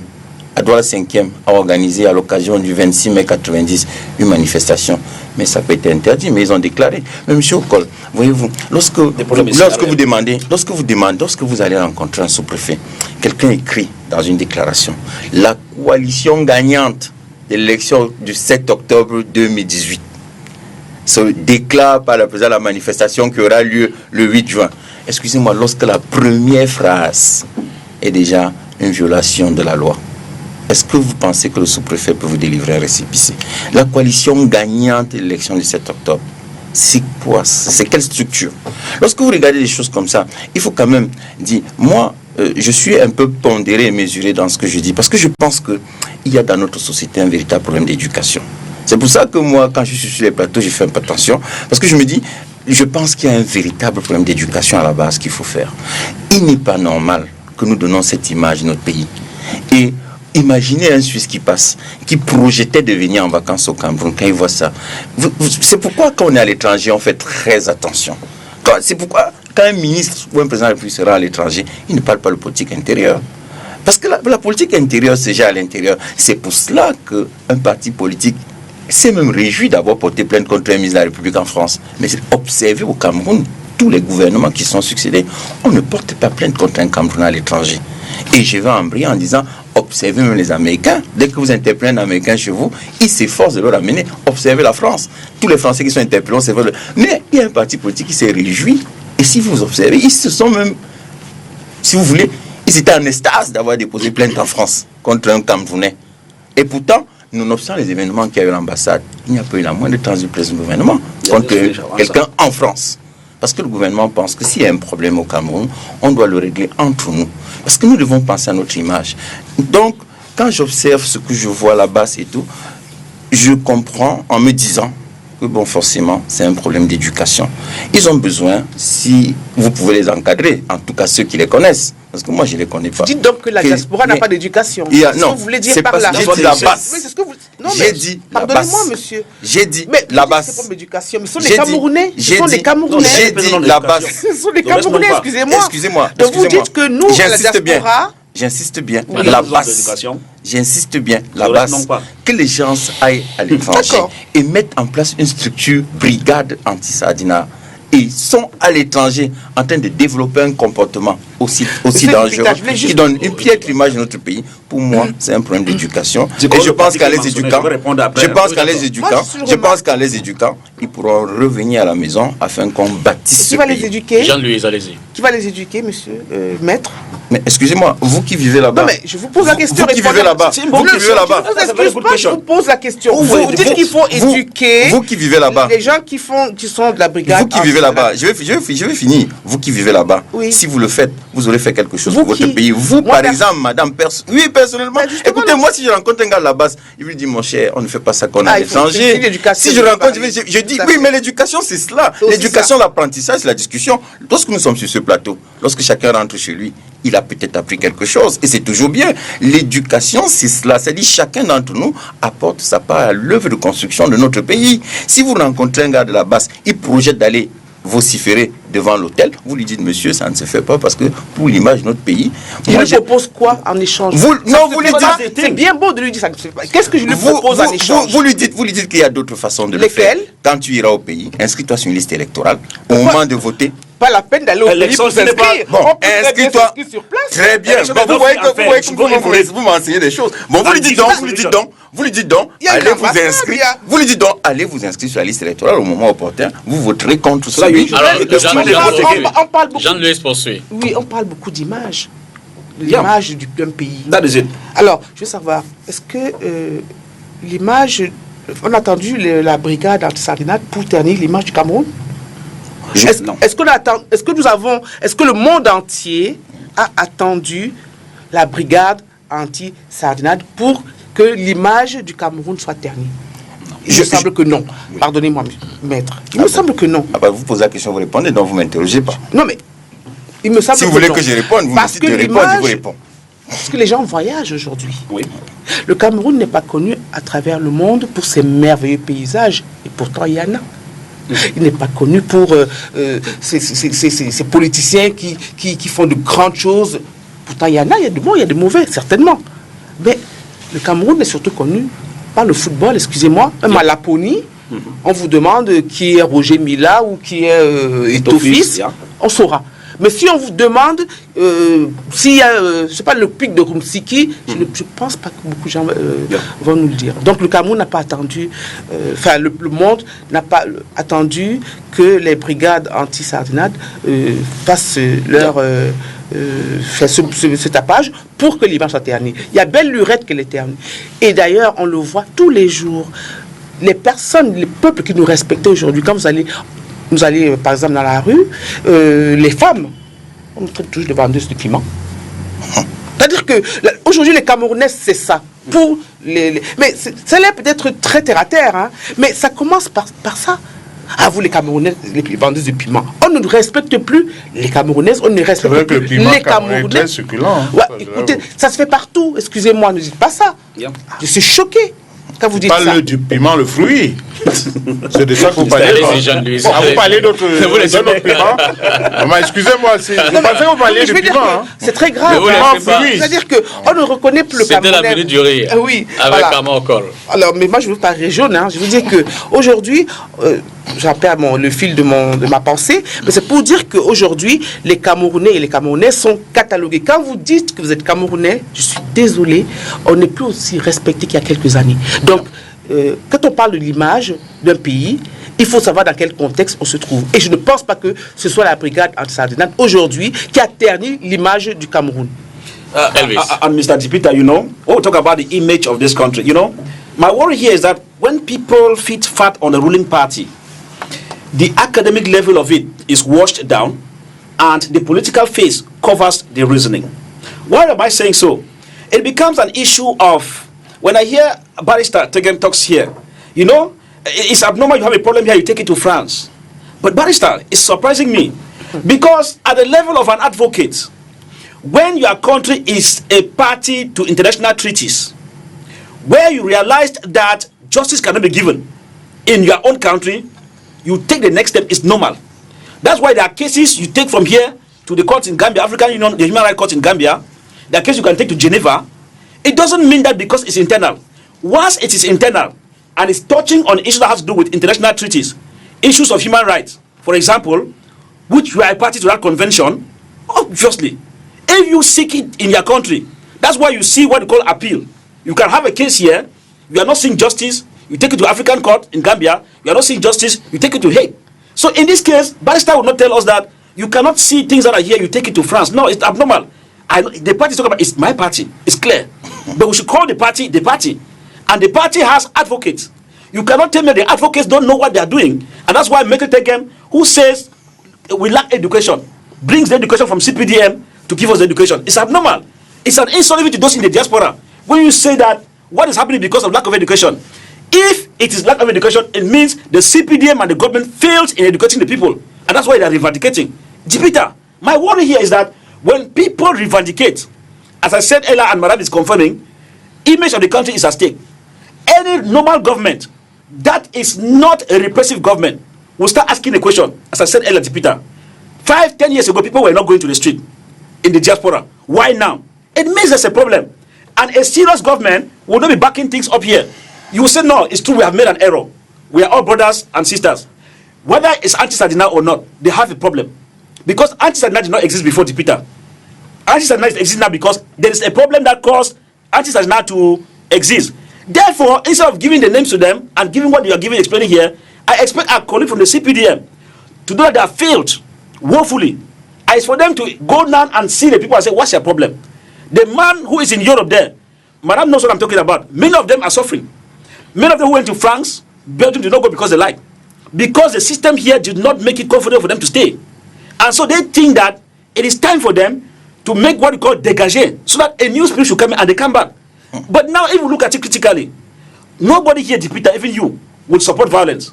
a droit la 5e, a organisé à l'occasion du 26 mai 90 une manifestation. Mais ça peut être interdit, mais ils ont déclaré. Mais M. Okol, voyez-vous, lorsque vous allez rencontrer un sous-préfet, quelqu'un écrit dans une déclaration, la coalition gagnante de l'élection du 7 octobre 2018 se déclare par le président de la manifestation qui aura lieu le 8 juin. Excusez-moi, lorsque la première phrase est déjà une violation de la loi, est-ce que vous pensez que le sous-préfet peut vous délivrer un récépissé? La coalition gagnante de l'élection du 7 octobre, c'est quoi? C'est quelle structure? Lorsque vous regardez des choses comme ça, il faut quand même dire, moi, je suis un peu pondéré et mesuré dans ce que je dis, parce que je pense qu'il y a dans notre société un véritable problème d'éducation. C'est pour ça que moi, quand je suis sur les plateaux, je fais un peu attention, parce que je me dis, je pense qu'il y a un véritable problème d'éducation à la base qu'il faut faire. Il n'est pas normal que nous donnons cette image de notre pays. Et imaginez un Suisse qui passe, qui projetait de venir en vacances au Cameroun, quand il voit ça. C'est pourquoi quand on est à l'étranger, on fait très attention. C'est pourquoi quand un ministre ou un président de la République sera à l'étranger, il ne parle pas de politique intérieure. Parce que la politique intérieure, c'est déjà à l'intérieur. C'est pour cela qu'un parti politique s'est même réjoui d'avoir porté plainte contre un ministre de la République en France. Mais observez au Cameroun, tous les gouvernements qui sont succédés, on ne porte pas plainte contre un Camerounais à l'étranger. Et je vais embrayer en disant, observez même les Américains. Dès que vous interpellez un Américain chez vous, ils s'efforcent de le ramener. Observez la France. Tous les Français qui sont interpellés, c'est vrai. Mais il y a un parti politique qui s'est réjoui. Et si vous observez, ils se sont même, si vous voulez, ils étaient en extase d'avoir déposé plainte en France contre un Camerounais. Et pourtant, nonobstant les événements qu'il y a eu à l'ambassade, il n'y a pas eu la moindre transgresssion du gouvernement contre quelqu'un en France. Parce que le gouvernement pense que s'il y a un problème au Cameroun, on doit le régler entre nous. Parce que nous devons penser à notre image. Donc, quand j'observe ce que je vois là-bas et tout, je comprends en me disant que, bon, forcément, c'est un problème d'éducation. Ils ont besoin, si vous pouvez les encadrer, en tout cas ceux qui les connaissent, parce que moi, je ne les connais pas. Dites donc que la diaspora n'a pas d'éducation. Non, vous voulez dire c'est par pas là. j'ai dit la base. J'ai dit pardonnez-moi, monsieur. J'ai dit mais la base. C'est pas l'éducation, mais ce sont des Camerounais. Ce sont des Camerounais. J'ai dit la base. Ce sont des Camerounais, excusez-moi. Donc vous dites que nous, la diaspora... J'insiste bien, la base. J'insiste bien, la base. Que les gens aillent à l'étranger et mettent en place une structure brigade anti-sardinat. Ils sont à l'étranger en train de développer un comportement aussi dangereux qui donne une piètre image de notre pays. Pour moi, c'est un problème d'éducation. Et je pense qu'en les éduquant, ils pourront revenir à la maison afin qu'on bâtisse ce pays. Qui va les éduquer? Jean-Louis, allez-y. Qui va les éduquer, monsieur maître? Mais excusez-moi, vous qui vivez là-bas. Non, mais je vous pose la question. Vous qui vivez là-bas. Je vous pose la question. Vous dites qu'il faut éduquer. Vous qui vivez là-bas. Les gens qui sont de la brigade. Vous qui vivez là-bas. Je vais finir. Vous qui vivez là-bas. Si vous le faites, vous aurez fait quelque chose pour votre pays. Vous, par exemple, madame, oui, personnellement. Écoutez, moi, si je rencontre un gars là-bas, il me dit, mon cher, on ne fait pas ça qu'on est à l'étranger. Si je rencontre, je dis, oui, mais l'éducation, c'est cela. L'éducation, l'apprentissage, c'est la discussion. Lorsque nous sommes sur ce plateau, lorsque chacun rentre chez lui, il a peut-être appris quelque chose. Et c'est toujours bien. L'éducation, c'est cela. C'est-à-dire chacun d'entre nous apporte sa part à l'œuvre de construction de notre pays. Si vous rencontrez un gars de la basse, il projette d'aller vociférer devant l'hôtel, vous lui dites, monsieur, ça ne se fait pas parce que pour l'image de notre pays... Je lui propose quoi en échange? Vous lui dites... C'est bien beau de lui dire ça ne se fait pas. Qu'est-ce que je lui propose en échange? Vous lui dites qu'il y a d'autres façons de le faire. Quand tu iras au pays, inscris-toi sur une liste électorale. Au moment de voter, pas la peine d'aller au pays L'élection, pour ce n'est pas- s'inscrire. Bon, On peut très bien inscris-toi. s'inscrire sur place. Très bien. Élection Bon, des vous voyez enfants, que en vous m'enseignez des choses. Bon, vous lui dites donc, Il y a une allez vous ambassade, inscrire. il y a- Vous lui dites donc, allez vous inscrire sur la liste électorale au moment opportun. Vous voterez contre Cela, celui. oui. Alors, On parle beaucoup. Jean-Louis poursuit. Oui, on parle beaucoup d'images. L'image d'un pays. That is it. Alors, je veux savoir, est-ce que l'image... On a attendu la brigade anti-sardinate pour ternir l'image du Cameroun? Non. Est-ce que le monde entier a attendu la brigade anti-sardinate pour que l'image du Cameroun soit ternie? Il me semble que non. Pardonnez-moi, maître. Il me semble que non. Ah bah, vous posez la question, vous répondez, donc vous ne m'interrogez pas. Non, mais il me semble Si vous que voulez non. que je réponde, vous Parce me dites que de répondre, je vous l'image- réponds. Parce que les gens voyagent aujourd'hui. Oui. Le Cameroun n'est pas connu à travers le monde pour ses merveilleux paysages. Et pourtant, il y en a. Il n'est pas connu pour ces politiciens qui font de grandes choses. Pourtant, il y en a. Il y a de bons, il y a de mauvais, certainement. Mais le Cameroun est surtout connu par le football, excusez-moi. Même à Laponie, on vous demande qui est Roger Mila ou qui est Eto'o-Fils. yeah. On saura. Mais si on vous demande s'il y a, je sais pas, le pic de Rumsiki, je ne pense pas que beaucoup de gens vont nous le dire. Donc le Cameroun n'a pas attendu, enfin le monde n'a pas attendu que les brigades anti-sardinades fassent leur ce tapage pour que l'image soit ternie. Il y a belle lurette qu'elle est ternie. Et d'ailleurs, on le voit tous les jours. Les personnes, les peuples qui nous respectaient aujourd'hui, quand vous allez par exemple dans la rue, les femmes, on nous traite toujours de vendeuses de piment. C'est-à-dire que aujourd'hui les Camerounais c'est ça. Pour mais ça l'est peut-être très terre à terre, hein, mais ça commence par ça. Ah, vous les Camerounais, les vendeuses de piment, on ne respecte plus les Camerounaises, on ne respecte vrai que plus le piment les camerounais est Camerounais. très succulent, hein. Ouais, Ça, je écoutez, l'avoue. ça se fait partout. Excusez-moi, ne dites pas ça. Yeah. Je suis choqué quand vous dites ça. Parle du piment, le fruit. C'est de ça que vous parlez. Allez-y, Jean-Louis. Ah, vous parlez d'autres Vous laissez d'un autre piment. Maman, excusez-moi, je pensais que vous parliez Je de veux dire piment. que Hein. c'est très Mais grave. vous hein. laissez pas. C'est-à-dire qu'on ne reconnaît plus le C'était Camerounais. la minute du rire. Ah oui, Avec voilà. Amon Col. Alors, mais moi, je ne veux pas régionner. Hein. Je veux dire qu'aujourd'hui, j'en perds le fil de ma pensée, mais c'est pour dire qu'aujourd'hui, les Camerounais et les Camerounais sont catalogués. Quand vous dites que vous êtes Camerounais, je suis désolé, on n'est plus aussi respecté qu'il y a quelques années. Donc, quand on parle de l'image d'un pays, il faut savoir dans quel contexte on se trouve. Et je ne pense pas que ce soit la brigade anti-sardinate aujourd'hui qui a terni l'image du Cameroun. Elvis. And Mr. Dipita, you know, when we talk about the image of this country, you know, my worry here is that when people fit fat on the ruling party, the academic level of it is washed down and the political face covers the reasoning. Why am I saying so? It becomes an issue of, when I hear Barrister Tegen talks here, you know, it's abnormal, you have a problem here, you take it to France. But Barrister, it's surprising me because at the level of an advocate, when your country is a party to international treaties, where you realized that justice cannot be given in your own country, you take the next step, it's normal. That's why there are cases you take from here to the courts in Gambia, African Union, the Human Rights Court in Gambia, there are cases you can take to Geneva. It doesn't mean that because it's internal. Once it is internal and it's touching on issues that have to do with international treaties, issues of human rights, for example, which you are a party to that convention, obviously, if you seek it in your country, that's why you see what they call appeal. You can have a case here, you are not seeing justice, you take it to African court in Gambia, you are not seeing justice, you take it to Hague. So in this case, Barrister will not tell us that you cannot see things that are here, you take it to France. No, it's abnormal. The party is talking about, it's my party, it's clear. But we should call the party. And the party has advocates. You cannot tell me the advocates don't know what they are doing. And that's why Michael Tegen, who says we lack education, brings the education from CPDM to give us the education. It's abnormal. It's an insult to those in the diaspora. When you say that what is happening because of lack of education, if it is lack of education, it means the CPDM and the government failed in educating the people. And that's why they are revendicating. Jupiter, my worry here is that when people revendicate, as I said earlier and Madam is confirming, image of the country is at stake. Any normal government that is not a repressive government will start asking a question. As I said earlier, Jupiter, 5-10 years ago, people were not going to the street in the diaspora. Why now? It means there's a problem. And a serious government will not be backing things up here. You will say, no, it's true, we have made an error. We are all brothers and sisters. Whether it's anti-Sardina or not, they have a problem. Because anti-Sadina did not exist before Dipita. Anti-Sadina exists now because there is a problem that caused anti-Sadina to exist. Therefore, instead of giving the names to them and giving what you are giving, explaining here, I expect our colleague from the CPDM to know that they have failed woefully. It's for them to go now and see the people and say, what's your problem? The man who is in Europe there, Madam knows what I'm talking about. Many of them are suffering. Many of them who went to France, Belgium did not go because they like. Because the system here did not make it comfortable for them to stay. And so they think that it is time for them to make what we call dégager, so that a new spirit should come in and they come back. But now if you look at it critically, nobody here, Dipita, even you, would support violence.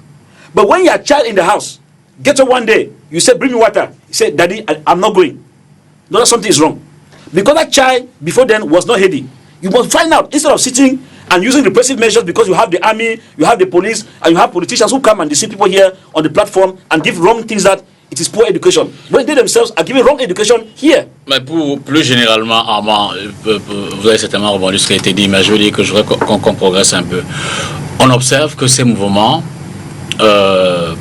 But when your child in the house gets up one day, you say, bring me water. He said, Daddy, I'm not going. No, something is wrong. Because that child before then was not heady. You must find out, instead of sitting and using repressive measures, because you have the army, you have the police, and you have politicians who come and deceive people here on the platform and give wrong things that it is poor education. When they themselves are giving wrong education here. Mais pour plus généralement, Armand, vous avez certainement rebondi sur ce qui a été dit, mais je veux dire que je voudrais qu'on progresse un peu. On observe que ces mouvements ont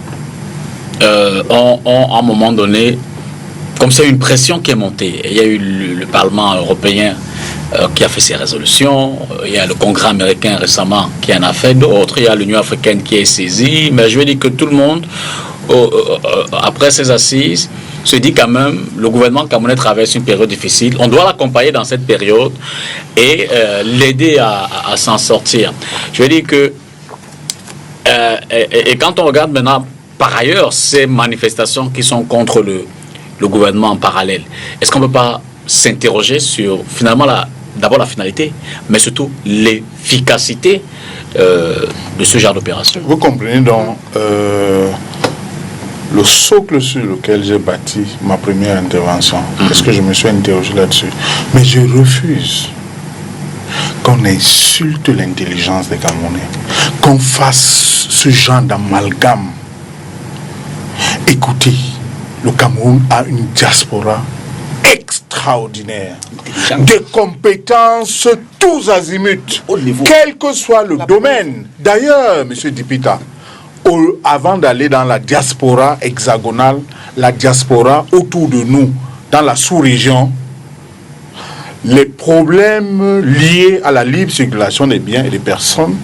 à un moment donné, comme c'est une pression qui est montée. Il y a eu le Parlement européen qui a fait ses résolutions, il y a le Congrès américain récemment qui en a fait d'autres, il y a l'Union africaine qui est saisie, mais je veux dire que tout le monde, après ces assises, se dit quand même, le gouvernement camerounais traverse une période difficile, on doit l'accompagner dans cette période et l'aider à s'en sortir. Je veux dire que, et quand on regarde maintenant, par ailleurs, ces manifestations qui sont contre le gouvernement en parallèle, est-ce qu'on ne peut pas s'interroger sur finalement d'abord la finalité, mais surtout l'efficacité de ce genre d'opération? Vous comprenez donc le socle sur lequel j'ai bâti ma première intervention. Est-ce que je me suis interrogé là-dessus? Mais je refuse qu'on insulte l'intelligence des Camerounais, qu'on fasse ce genre d'amalgame. Écoutez, le Cameroun a une diaspora extraordinaire, des compétences tous azimuts, quel que soit le domaine. D'ailleurs, M. Dipita, avant d'aller dans la diaspora hexagonale, la diaspora autour de nous, dans la sous-région, les problèmes liés à la libre circulation des biens et des personnes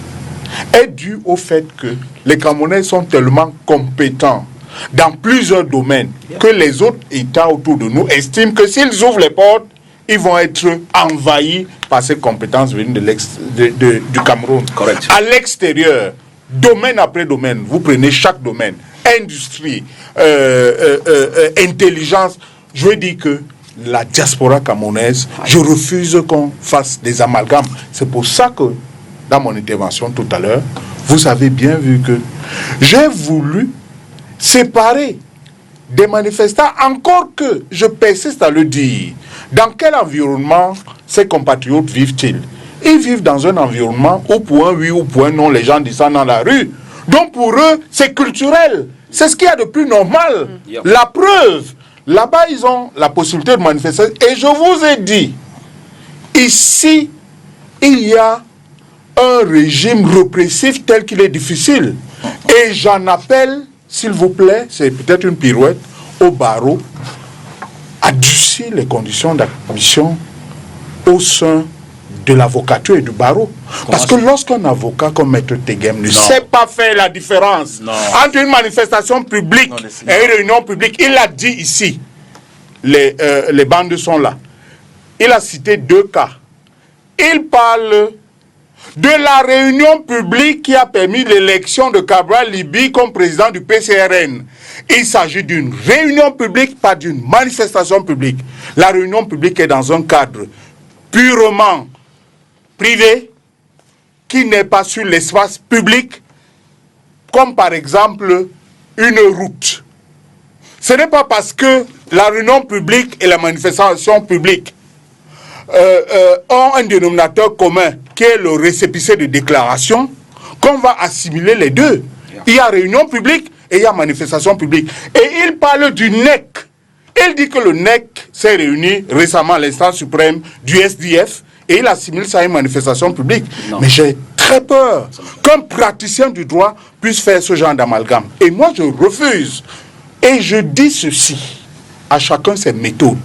est dû au fait que les Camerounais sont tellement compétents dans plusieurs domaines que les autres États autour de nous estiment que s'ils ouvrent les portes, ils vont être envahis par ces compétences venues du Cameroun. Correct. À l'extérieur, domaine après domaine, vous prenez chaque domaine, industrie, intelligence, je veux dire que la diaspora camerounaise, je refuse qu'on fasse des amalgames. C'est pour ça que, dans mon intervention tout à l'heure, vous avez bien vu que j'ai voulu séparer des manifestants, encore que je persiste à le dire. Dans quel environnement ces compatriotes vivent-ils? Ils vivent dans un environnement où pour un oui ou pour un non, les gens descendent dans la rue. Donc pour eux, c'est culturel. C'est ce qu'il y a de plus normal. La preuve, là-bas, ils ont la possibilité de manifester. Et je vous ai dit, ici, il y a un régime répressif tel qu'il est difficile. Et j'en appelle, s'il vous plaît, c'est peut-être une pirouette, au barreau, à durcir les conditions d'admission au sein de l'avocature et du barreau. Parce que lorsqu'un avocat comme Maître Tegem ne sait pas faire la différence entre une manifestation publique et une réunion publique, il l'a dit ici, les bandes sont là. Il a cité 2 cas. Il parle de la réunion publique qui a permis l'élection de Cabral Libye comme président du PCRN. Il s'agit d'une réunion publique, pas d'une manifestation publique. La réunion publique est dans un cadre purement privé, qui n'est pas sur l'espace public, comme par exemple une route. Ce n'est pas parce que la réunion publique et la manifestation publique ont un dénominateur commun, qui est le récépissé de déclaration, qu'on va assimiler les deux. Il y a réunion publique et il y a manifestation publique. Et il parle du NEC. Il dit que le NEC s'est réuni récemment à l'instance suprême du SDF et il assimile ça à une manifestation publique. Non. Mais j'ai très peur qu'un praticien du droit puisse faire ce genre d'amalgame. Et moi, je refuse. Et je dis ceci. à chacun ses méthodes.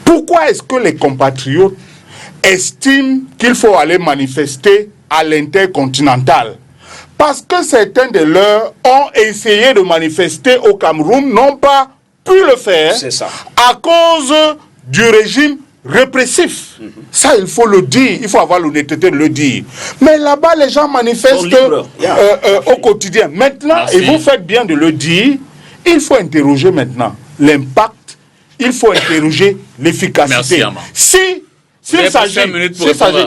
Pourquoi est-ce que les compatriotes estiment qu'il faut aller manifester à l'intercontinental? Parce que certains de leurs ont essayé de manifester au Cameroun, n'ont pas pu le faire à cause du régime répressif. Ça, il faut le dire, il faut avoir l'honnêteté de le dire. Mais là-bas, les gens manifestent au quotidien. Maintenant, et vous faites bien de le dire, il faut interroger maintenant l'impact, il faut interroger l'efficacité. S'il s'agit,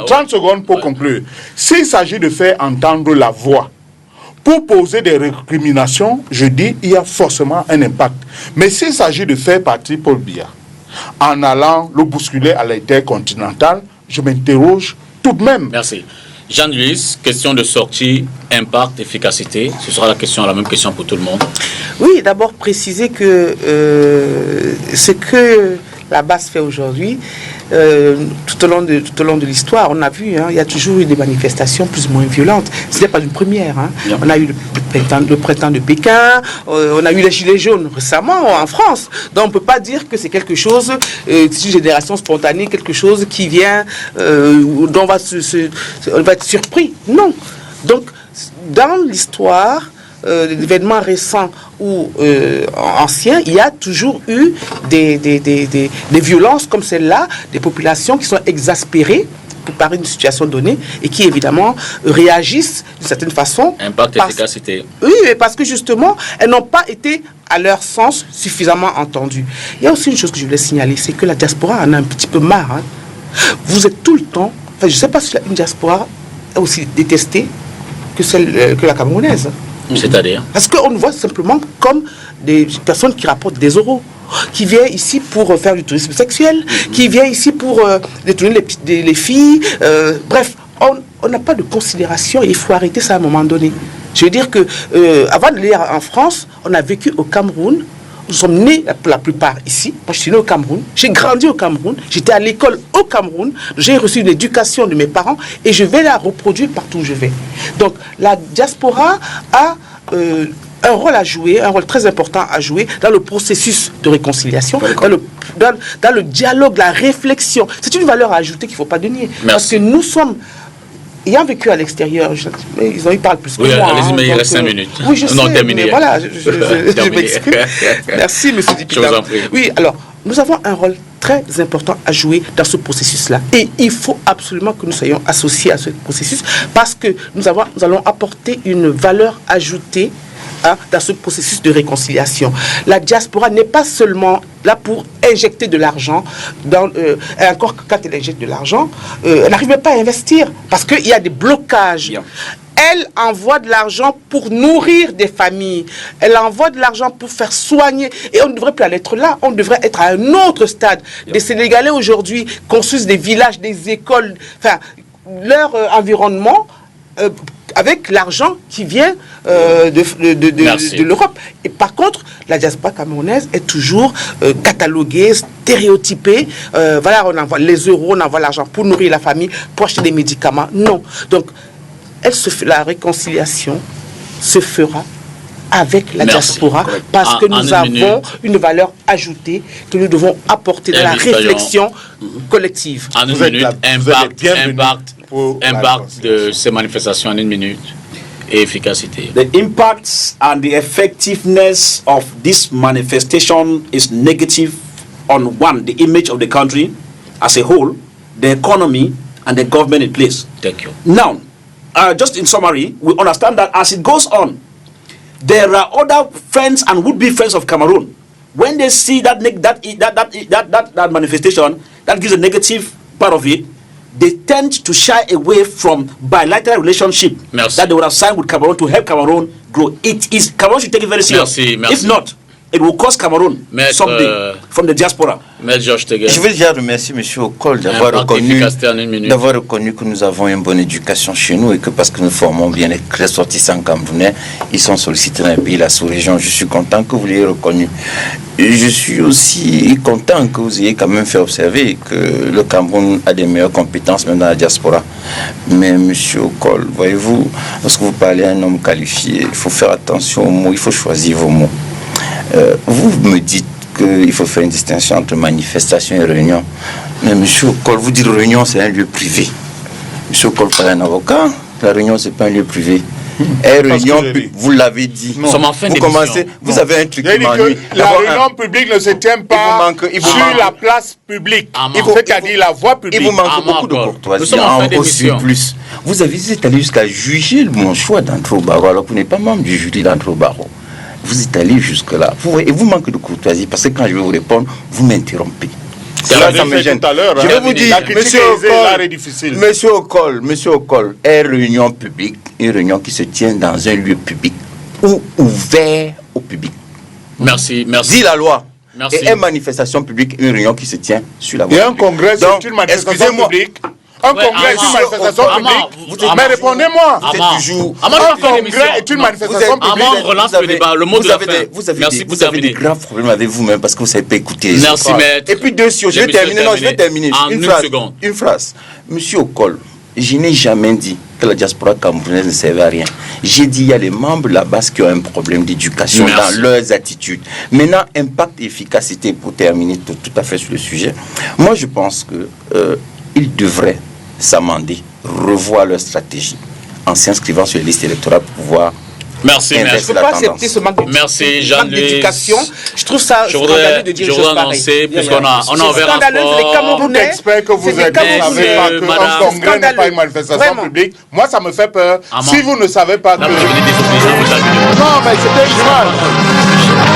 30 secondes pour conclure, s'il s'agit de faire entendre la voix, pour poser des récriminations, je dis, il y a forcément un impact. Mais s'il s'agit de faire partie Paul Biya, en allant le bousculer à l'intercontinental, je m'interroge tout de même. Merci. Jean-Louis, question de sortie, impact, efficacité. Ce sera la même question pour tout le monde. Oui, d'abord préciser que ce que la base fait aujourd'hui, tout au long de l'histoire, on a vu, il y a toujours eu des manifestations plus ou moins violentes. Ce n'est pas une première. On a eu le printemps de Pékin, on a eu les Gilets jaunes récemment en France. Donc on ne peut pas dire que c'est quelque chose, c'est une génération spontanée, quelque chose qui vient, dont on va être surpris. Non. Donc, dans l'histoire, l'événement récent ou ancien, il y a toujours eu des violences comme celle-là, des populations qui sont exaspérées par une situation donnée et qui évidemment réagissent d'une certaine façon. Impact, efficacité. Oui, mais parce que justement, elles n'ont pas été, à leur sens, suffisamment entendues. Il y a aussi une chose que je voulais signaler, c'est que la diaspora en a un petit peu marre. Vous êtes tout le temps, je ne sais pas si une diaspora est aussi détestée que la camerounaise. C'est-à-dire? Parce qu'on nous voit simplement comme des personnes qui rapportent des euros, qui viennent ici pour faire du tourisme sexuel, qui viennent ici pour détourner les filles. Bref, on n'a pas de considération et il faut arrêter ça à un moment donné. Je veux dire que avant de lire en France, on a vécu au Cameroun. Nous sommes nés pour la plupart ici. Moi, je suis né au Cameroun. J'ai grandi au Cameroun. J'étais à l'école au Cameroun. J'ai reçu une éducation de mes parents et je vais la reproduire partout où je vais. Donc, la diaspora a un rôle à jouer, un rôle très important à jouer dans le processus de réconciliation, dans le dialogue, la réflexion. C'est une valeur à ajouter qu'il ne faut pas dénier. Merci. Parce que nous sommes... Ayant vécu à l'extérieur, ils parlent plus que moi. Allez-y, mais il reste 5 minutes. Oui, je sais, terminé. Mais voilà, je m'exprime. Merci, monsieur Dipita. Je vous en prie. Oui, alors, nous avons un rôle très important à jouer dans ce processus-là. Et il faut absolument que nous soyons associés à ce processus parce que nous allons apporter une valeur ajoutée dans ce processus de réconciliation. La diaspora n'est pas seulement là pour injecter de l'argent, et encore quand elle injecte de l'argent, elle n'arrive pas à investir parce qu'il y a des blocages. Bien. Elle envoie de l'argent pour nourrir des familles. Elle envoie de l'argent pour faire soigner. Et on ne devrait plus aller être là. On devrait être à un autre stade. Les Sénégalais aujourd'hui construisent des villages, des écoles, enfin, leur environnement avec l'argent qui vient de l'Europe. Et par contre, la diaspora camerounaise est toujours cataloguée, stéréotypée. Voilà, on envoie les euros, on envoie l'argent pour nourrir la famille, pour acheter des médicaments. Non. Donc, la réconciliation se fera avec la diaspora parce que nous avons une valeur ajoutée que nous devons apporter dans la réflexion collective. En une minute, impact de ces manifestations en une minute et efficacité. The impacts and the effectiveness of this manifestation is negative on one, the image of the country as a whole, the economy and the government in place. Thank you. Now, just in summary, we understand that as it goes on, there are other friends and would-be friends of Cameroon. When they see that manifestation, that gives a negative part of it, they tend to shy away from bilateral relationship that they would have signed with Cameroon to help Cameroon grow. Cameroon should take it very seriously. If not, it will cost Cameroon something from the diaspora. Je veux déjà remercier M. Okol d'avoir reconnu que nous avons une bonne éducation chez nous et que parce que nous formons bien les ressortissants camerounais, ils sont sollicités dans les pays de la sous-région. Je suis content que vous l'ayez reconnu. Je suis aussi content que vous ayez quand même fait observer que le Cameroun a des meilleures compétences même dans la diaspora. Mais M. Okol, voyez-vous, lorsque vous parlez à un homme qualifié, il faut faire attention aux mots, il faut choisir vos mots. Vous me dites qu'il faut faire une distinction entre manifestation et réunion. Mais M. Okol, vous dites réunion, c'est un lieu privé. M. Okol, pas un avocat, la réunion, c'est pas un lieu privé. Et réunion, vous l'avez dit. Nous sommes en fin vous d'émission. commencez, vous avez un truc J'ai qui dit m'ennuie. que la réunion publique ne se tient pas il vous sur manque- la place publique. Il vous- C'est-à-dire la voie publique. Il vous manque Ah, beaucoup de Marco, nous courtoisie sommes en fin au d'émission. surplus. Vous êtes allé jusqu'à juger mon choix d'entrer au barreau alors que vous n'êtes pas membre du jury d'entrer au barreau. Vous êtes allé jusque-là. Et vous manquez de courtoisie parce que quand je vais vous répondre, vous m'interrompez. C'est Là, ce ça que me j'ai gêne. tout à l'heure. Je hein. vais vous dire, La critique Monsieur aisée, l'art est Okol, difficile. Monsieur Okol, est réunion publique, une réunion qui se tient dans un lieu public ou ouvert au public. Merci, merci. Dit la loi. Merci. Et une manifestation publique, une réunion qui se tient sur la voie Et un publique. congrès, Donc, c'est une manifestation excusez-moi. publique. Un Ouais, congrès est une Amar, manifestation Amar, publique. Amar, Mais répondez-moi. C'est Amar. toujours. Amar, Un on va faire congrès l'émission. est une Non. manifestation publique. Amar, on relance le débat, le mot de la fin. Vous avez Merci, des, vous vous avez des terminez. graves problèmes avec vous-même parce que vous ne savez pas écouter. les Merci, autres. maître. Et puis deux choses, je vais L'émission terminer. est Non, je vais terminer. En une seconde. Une phrase. Monsieur Okol, je n'ai jamais dit que la diaspora camerounaise ne servait à rien. J'ai dit il y a les membres de la base qui ont un problème d'éducation Merci. dans leurs attitudes. Maintenant, impact et efficacité, pour terminer tout à fait sur le sujet. Moi, je pense que ils devraient s'amender, revoir leur stratégie en s'inscrivant sur les listes électorales pour pouvoir Merci, Je ne merci. peux pas accepter ce manque Merci, ce Jean manque d'éducation. Je trouve ça Je scandaleux voudrais, de dire je des voudrais choses pareilles. annoncer, puisqu'on a C'est ouvert un scandaleux, c'est les sport. Camerounais. Tout expert que vous C'est des êtes, vous ne Camerounais. savez pas qu'un Madame. congrès n'est pas une Scandaleux. manifestation Vraiment. publique. Moi, ça me fait peur. Amand. Si vous ne savez pas que... Non, mais je vous dis désolé, vous terminez. Non, mais c'était une phrase.